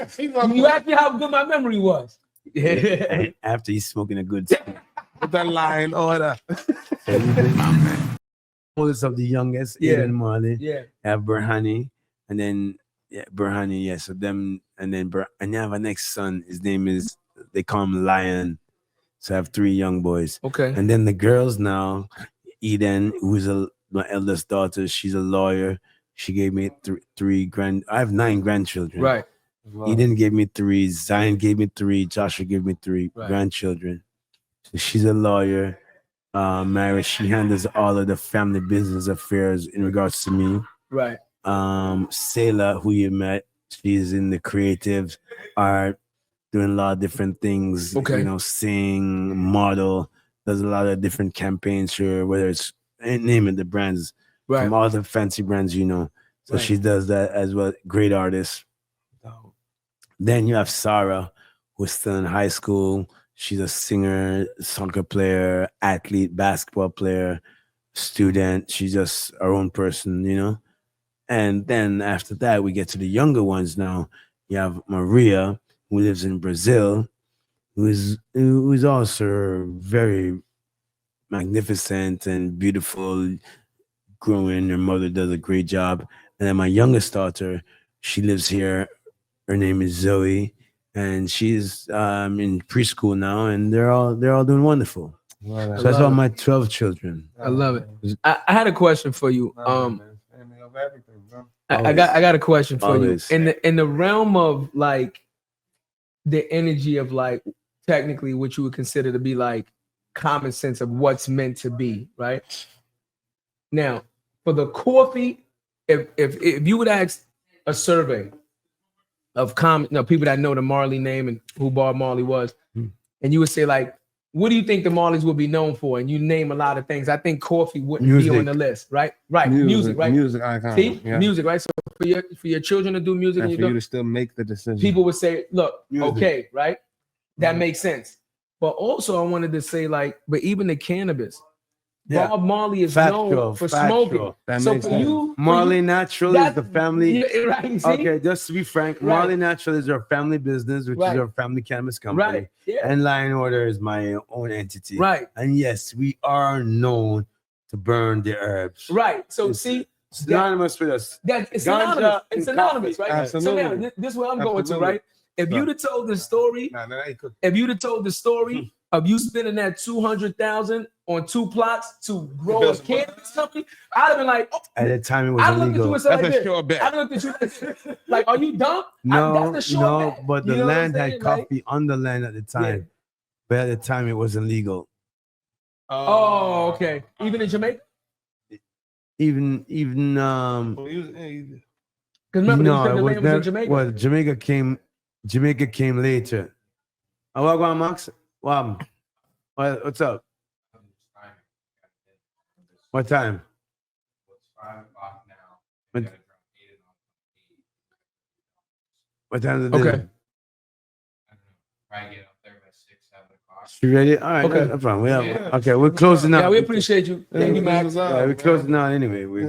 B: You asked me how good my memory was.
A: Yeah. After he's smoking a good
D: Put that line order.
A: Oldest of the youngest,
B: Yeah.
A: Aiden Marley.
B: Yeah.
A: Have Burhani, and then Burhani, yeah. So them, and then and you have a next son. His name is, they call him Lion. So I have 3 young boys.
B: Okay.
A: And then the girls now, Eden, who's my eldest daughter, she's a lawyer. She gave me I have 9 grandchildren.
B: Right.
D: Wow.
A: Eden gave me 3, Zion gave me 3, Joshua gave me 3
B: Right.
A: grandchildren. So she's a lawyer, married. She handles all of the family business affairs in regards to me.
B: Right.
A: Sayla, who you met, she's in the creative art, doing a lot of different things.
B: Okay.
A: You know, sing, model, does a lot of different campaigns, sure, whether it's name it, the brands,
B: Right.
A: from all the fancy brands, you know. So
B: Right.
A: she does that as well. Great artist. Then you have Sarah, who's still in high school. She's a singer, soccer player, athlete, basketball player, student. She's just her own person, you know. And then after that, we get to the younger ones now. You have Maria, who lives in Brazil, who is also very magnificent and beautiful, growing. Her mother does a great job. And then my youngest daughter, she lives here. Her name is Zoe, and she's in preschool now, and they're all doing wonderful. So that's all my 12 children.
B: I love it. I had a question for you. I got a question for
A: Always.
B: you. In the realm of like the energy of like technically what you would consider to be like common sense of what's meant to be, right? Now, for the coffee, if you would ask a survey of people that know the Marley name and who Bob Marley was, and you would say like, what do you think the Marleys would be known for? And you name a lot of things. I think coffee wouldn't be on the list, right? Right, music, right?
D: Music icon.
B: See,
D: yeah.
B: music, right? So for your children to do music,
D: And
B: and
D: for you to still make the decision.
B: people would say, look,
A: Music.
B: okay, right? That makes sense. But also I wanted to say like, but even the cannabis,
A: Yeah.
B: Bob Marley is
A: Factual,
B: known for
A: factual.
B: smoking.
D: That
B: So
D: makes
B: for
D: sense.
B: you,
A: Marley Natural is the family.
B: Yeah, right, see?
A: Okay, just to be frank,
B: Right.
A: Marley Natural is our family business, which
B: Right.
A: is our family cannabis company.
B: Right. Yeah.
A: And Lion Order is my own entity.
B: Right.
A: And yes, we are known to burn the herbs.
B: Right. So
A: It's
B: see,
A: synonymous with us.
B: that it's
A: Ganja
B: synonymous. It's
A: and
B: synonymous,
A: coffee.
B: right?
D: Absolutely.
B: So now this is where I'm going to,
D: Absolutely.
B: right? If you'd have told the story, if you'd have told the story of you spending that $200,000 on 2 plots to grow a cannabis company, I'd have been like, oh,
A: At the time, it was
B: I looked at you
A: illegal.
B: and said like
D: That's a
B: this.
D: sure bet.
B: I looked at you like, are you dumb?
A: No,
B: that's the short
A: no,
B: bet.
A: but
B: You
A: the
B: know what I'm
A: land had
B: saying? Like,
A: coffee on the land at the time.
B: Yeah.
A: But at the time, it wasn't legal.
B: oh, okay. Even in Jamaica?
A: Even
B: Because remember,
A: no,
B: the
A: it
B: land
A: was
B: was
A: never,
B: in Jamaica.
A: well, Jamaica came later. Oh, what going, Max? What's up? What time? What time is it?
B: Okay.
A: You ready? All right,
B: Okay.
A: no problem. We have, okay, we're closing out.
B: Yeah, we appreciate you. Thank you, Max.
A: Yeah, we're closing out anyway. We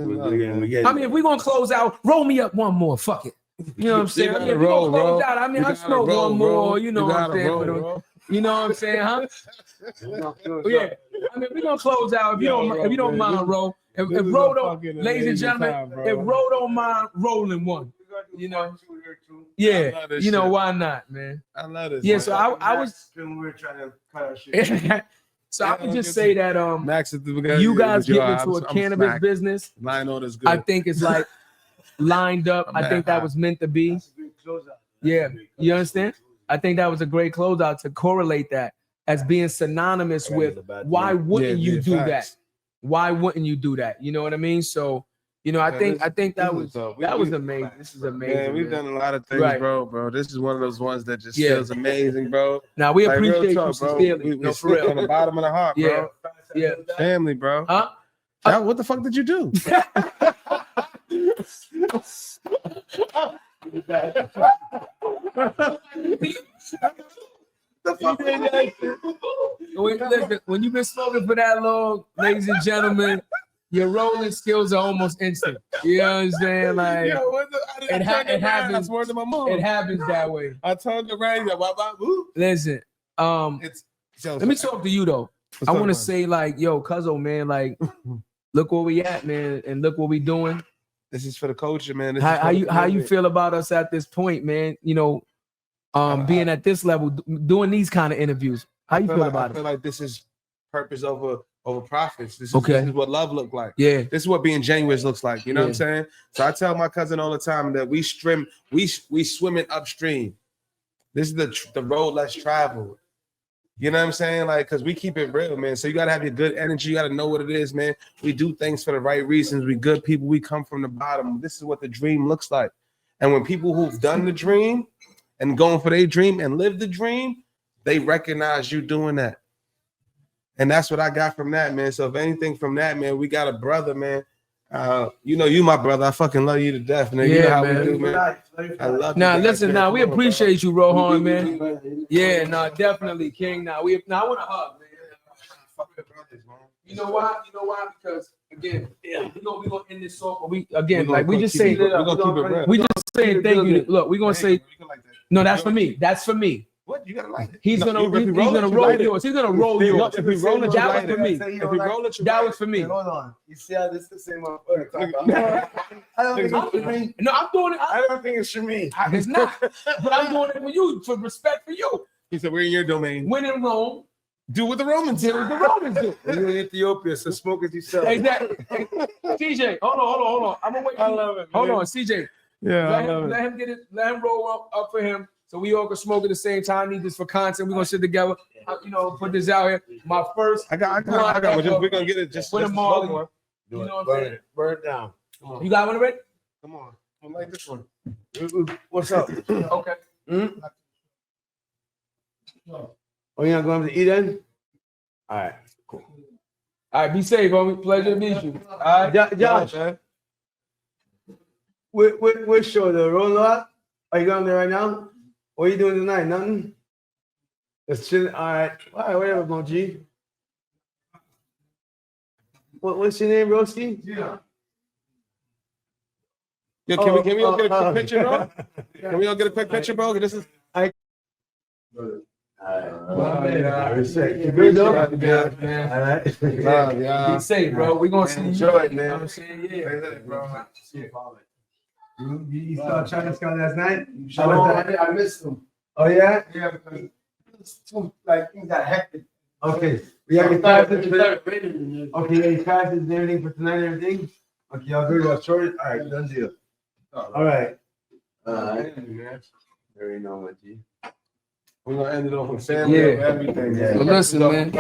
A: get.
B: I mean, if we're gonna close out, roll me up one more. Fuck it. You know what I'm saying? I mean, if we're gonna close out, I mean, I'll smoke one more. You know what I'm saying? You know what I'm saying, huh? Yeah. I mean, we're gonna close out. If you don't mind, Ro. If Ro don't, ladies and gentlemen, if Ro don't mind rolling one, you know. Yeah, you know why not, man?
D: I love this.
B: Yeah,
D: man.
B: so I was.
A: We were trying to cut our shit.
B: So I would just say that
D: Max is the
B: you guys
D: get
B: get into a cannabis business.
D: Line order's good.
B: I think it's like lined up. I think that was meant to be. Yeah, you understand? I think that was a great closeout to correlate that as being synonymous with why wouldn't you do that? Why wouldn't you do that? You know what I mean? So, you know, I think that was amazing. This is amazing.
D: Man, we've done a lot of things,
B: Right.
D: bro. This is one of those ones that just
B: Yeah.
D: feels amazing, bro.
B: Now we
D: Like, real
B: appreciate
D: talk,
B: you
D: bro.
B: sincerely.
D: We
B: No, for
D: stick
B: real.
D: on the bottom of the heart,
B: Yeah.
D: bro.
B: Yeah.
D: Family, bro.
B: Huh?
D: Child, what the fuck did you do? The fuck is that shit?
B: When you've been smoking for that long, ladies and gentlemen, your rolling skills are almost instant. You know what I'm saying? Like, it happens. It happens that way.
D: I told the radio,
B: listen, let me talk to you though. I want to say, like, yo, Cuzzo, man, like, look where we at, man, and look what we doing.
D: This is for the culture, man.
B: How you feel about us at this point, man? You know, being at this level, doing these kind of interviews. How you feel about it?
D: I feel like this is purpose over profits. This is what love look like.
B: Yeah.
D: This is what being genuine looks like. You know what I'm saying? So I tell my cousin all the time that we swimming upstream. This is the road less traveled. You know what I'm saying? Like, because we keep it real, man. So you got to have your good energy. You got to know what it is, man. We do things for the right reasons. We good people. We come from the bottom. This is what the dream looks like. And when people who've done the dream and going for their dream and live the dream, they recognize you doing that. And that's what I got from that, man. So if anything from that, man, we got a brother, man. You know, you my brother. I fucking love you to death, man. You know how we do, man. I love you.
B: Now, listen, now we appreciate you, Rohan, man. Yeah, no, definitely, King. Now I want to hug, man. You know why? Because again, we gonna end this off. We just saying thank you. Look, we're gonna say no. That's for me. That's for me.
D: What you gotta like it?
B: He's gonna roll yours. He's gonna roll yours.
D: If we roll it,
B: that was for me.
D: If we roll it,
B: that was for me.
H: Hold on. You see how this is the same motherfucker? I don't think it's for me.
B: No, I'm doing it.
H: I don't think it's for me.
B: It's not. But I'm doing it for you, for respect for you.
D: He said, "We're in your domain.
B: When in Rome,
D: do what the Romans do.
H: You're in Ethiopia, so smoke it yourself."
B: Exactly. CJ, hold on. I'm gonna wait.
H: I love it.
B: Hold on, CJ.
D: Yeah,
B: let him get it. Let him roll up for him. So we all can smoke at the same time. Need this for content. We're gonna sit together. You know, put this out here. My first.
D: I got. We're gonna get it just
B: with a Marley. You know what I'm saying?
H: Burn it down.
B: You got one already?
D: Come on. I like this one.
H: What's up?
B: Okay.
H: Oh, you're not going to eat then? All right, cool.
B: All right, be safe, homie. Pleasure to meet you. All right,
H: Josh. Which show? The Rollin? Are you going there right now? What are you doing tonight? Nothing? Just chilling. All right, whatever, Mo G. What's your name, Broski?
D: Yeah. Yo, can we all get a quick picture, bro? Can we all get a quick picture, bro? This is.
B: Good dog, man. All right. Be safe, bro. We're gonna see you.
H: Enjoy it, man.
B: I'm saying, yeah,
H: bro. You saw China Sky last night? I missed him. Oh yeah? Yeah, because things got hectic. Okay. We have your classes for okay, your classes and everything for tonight and everything? Okay, I'll do that short. All right, done deal. All right. Very normal, G.
D: We're gonna end it off with family and everything.
B: Yeah. But listen, man.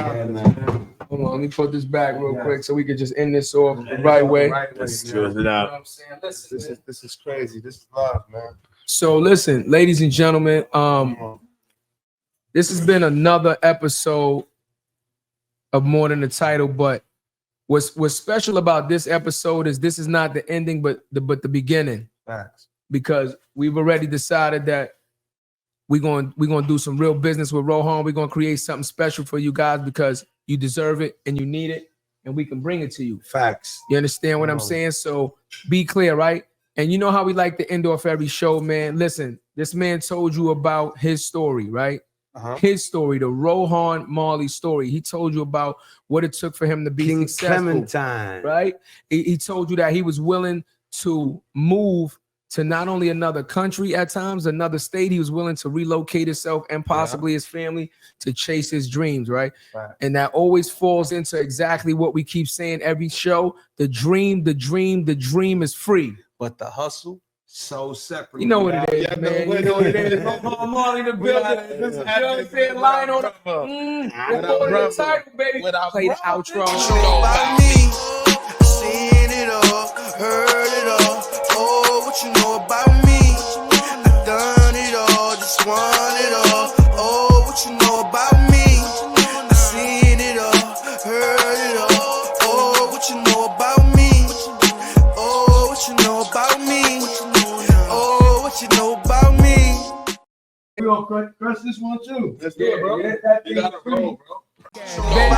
B: Hold on, let me put this back real quick so we can just end this off the right way.
A: Let's close it out.
B: You know what I'm saying? Listen,
D: this is crazy. This is love, man.
B: So listen, ladies and gentlemen, this has been another episode of More Than the Title. But what's special about this episode is this is not the ending, but the beginning.
D: Facts.
B: Because we've already decided that we're gonna do some real business with Rohan. We're gonna create something special for you guys because you deserve it and you need it, and we can bring it to you.
H: Facts.
B: You understand what I'm saying? So be clear, right? And you know how we like to end off every show, man. Listen, this man told you about his story, right? His story, the Rohan Marley story. He told you about what it took for him to be
H: King
B: successful,
H: Clementine.
B: right? He told you that he was willing to move to not only another country at times, another state. He was willing to relocate himself and possibly his family to chase his dreams, right? And that always falls into exactly what we keep saying every show. The dream is free.
D: But the hustle, so separate.
B: You know what it is, man. You know what it is. Rohan Marley the building. You know what I'm saying? Line on the title, baby. Play the outro.
C: About me, seen it all, heard it all. Oh, what you know about me? I done it all, just want it all. Oh, what you know about me? I seen it all, heard it all. Oh, what you know about me? Oh, what you know about me? Oh, what you know about me?
H: gonna crush this one too.
D: Let's do it, bro.
H: Yeah,
D: You gotta roll, bro.
B: Ben,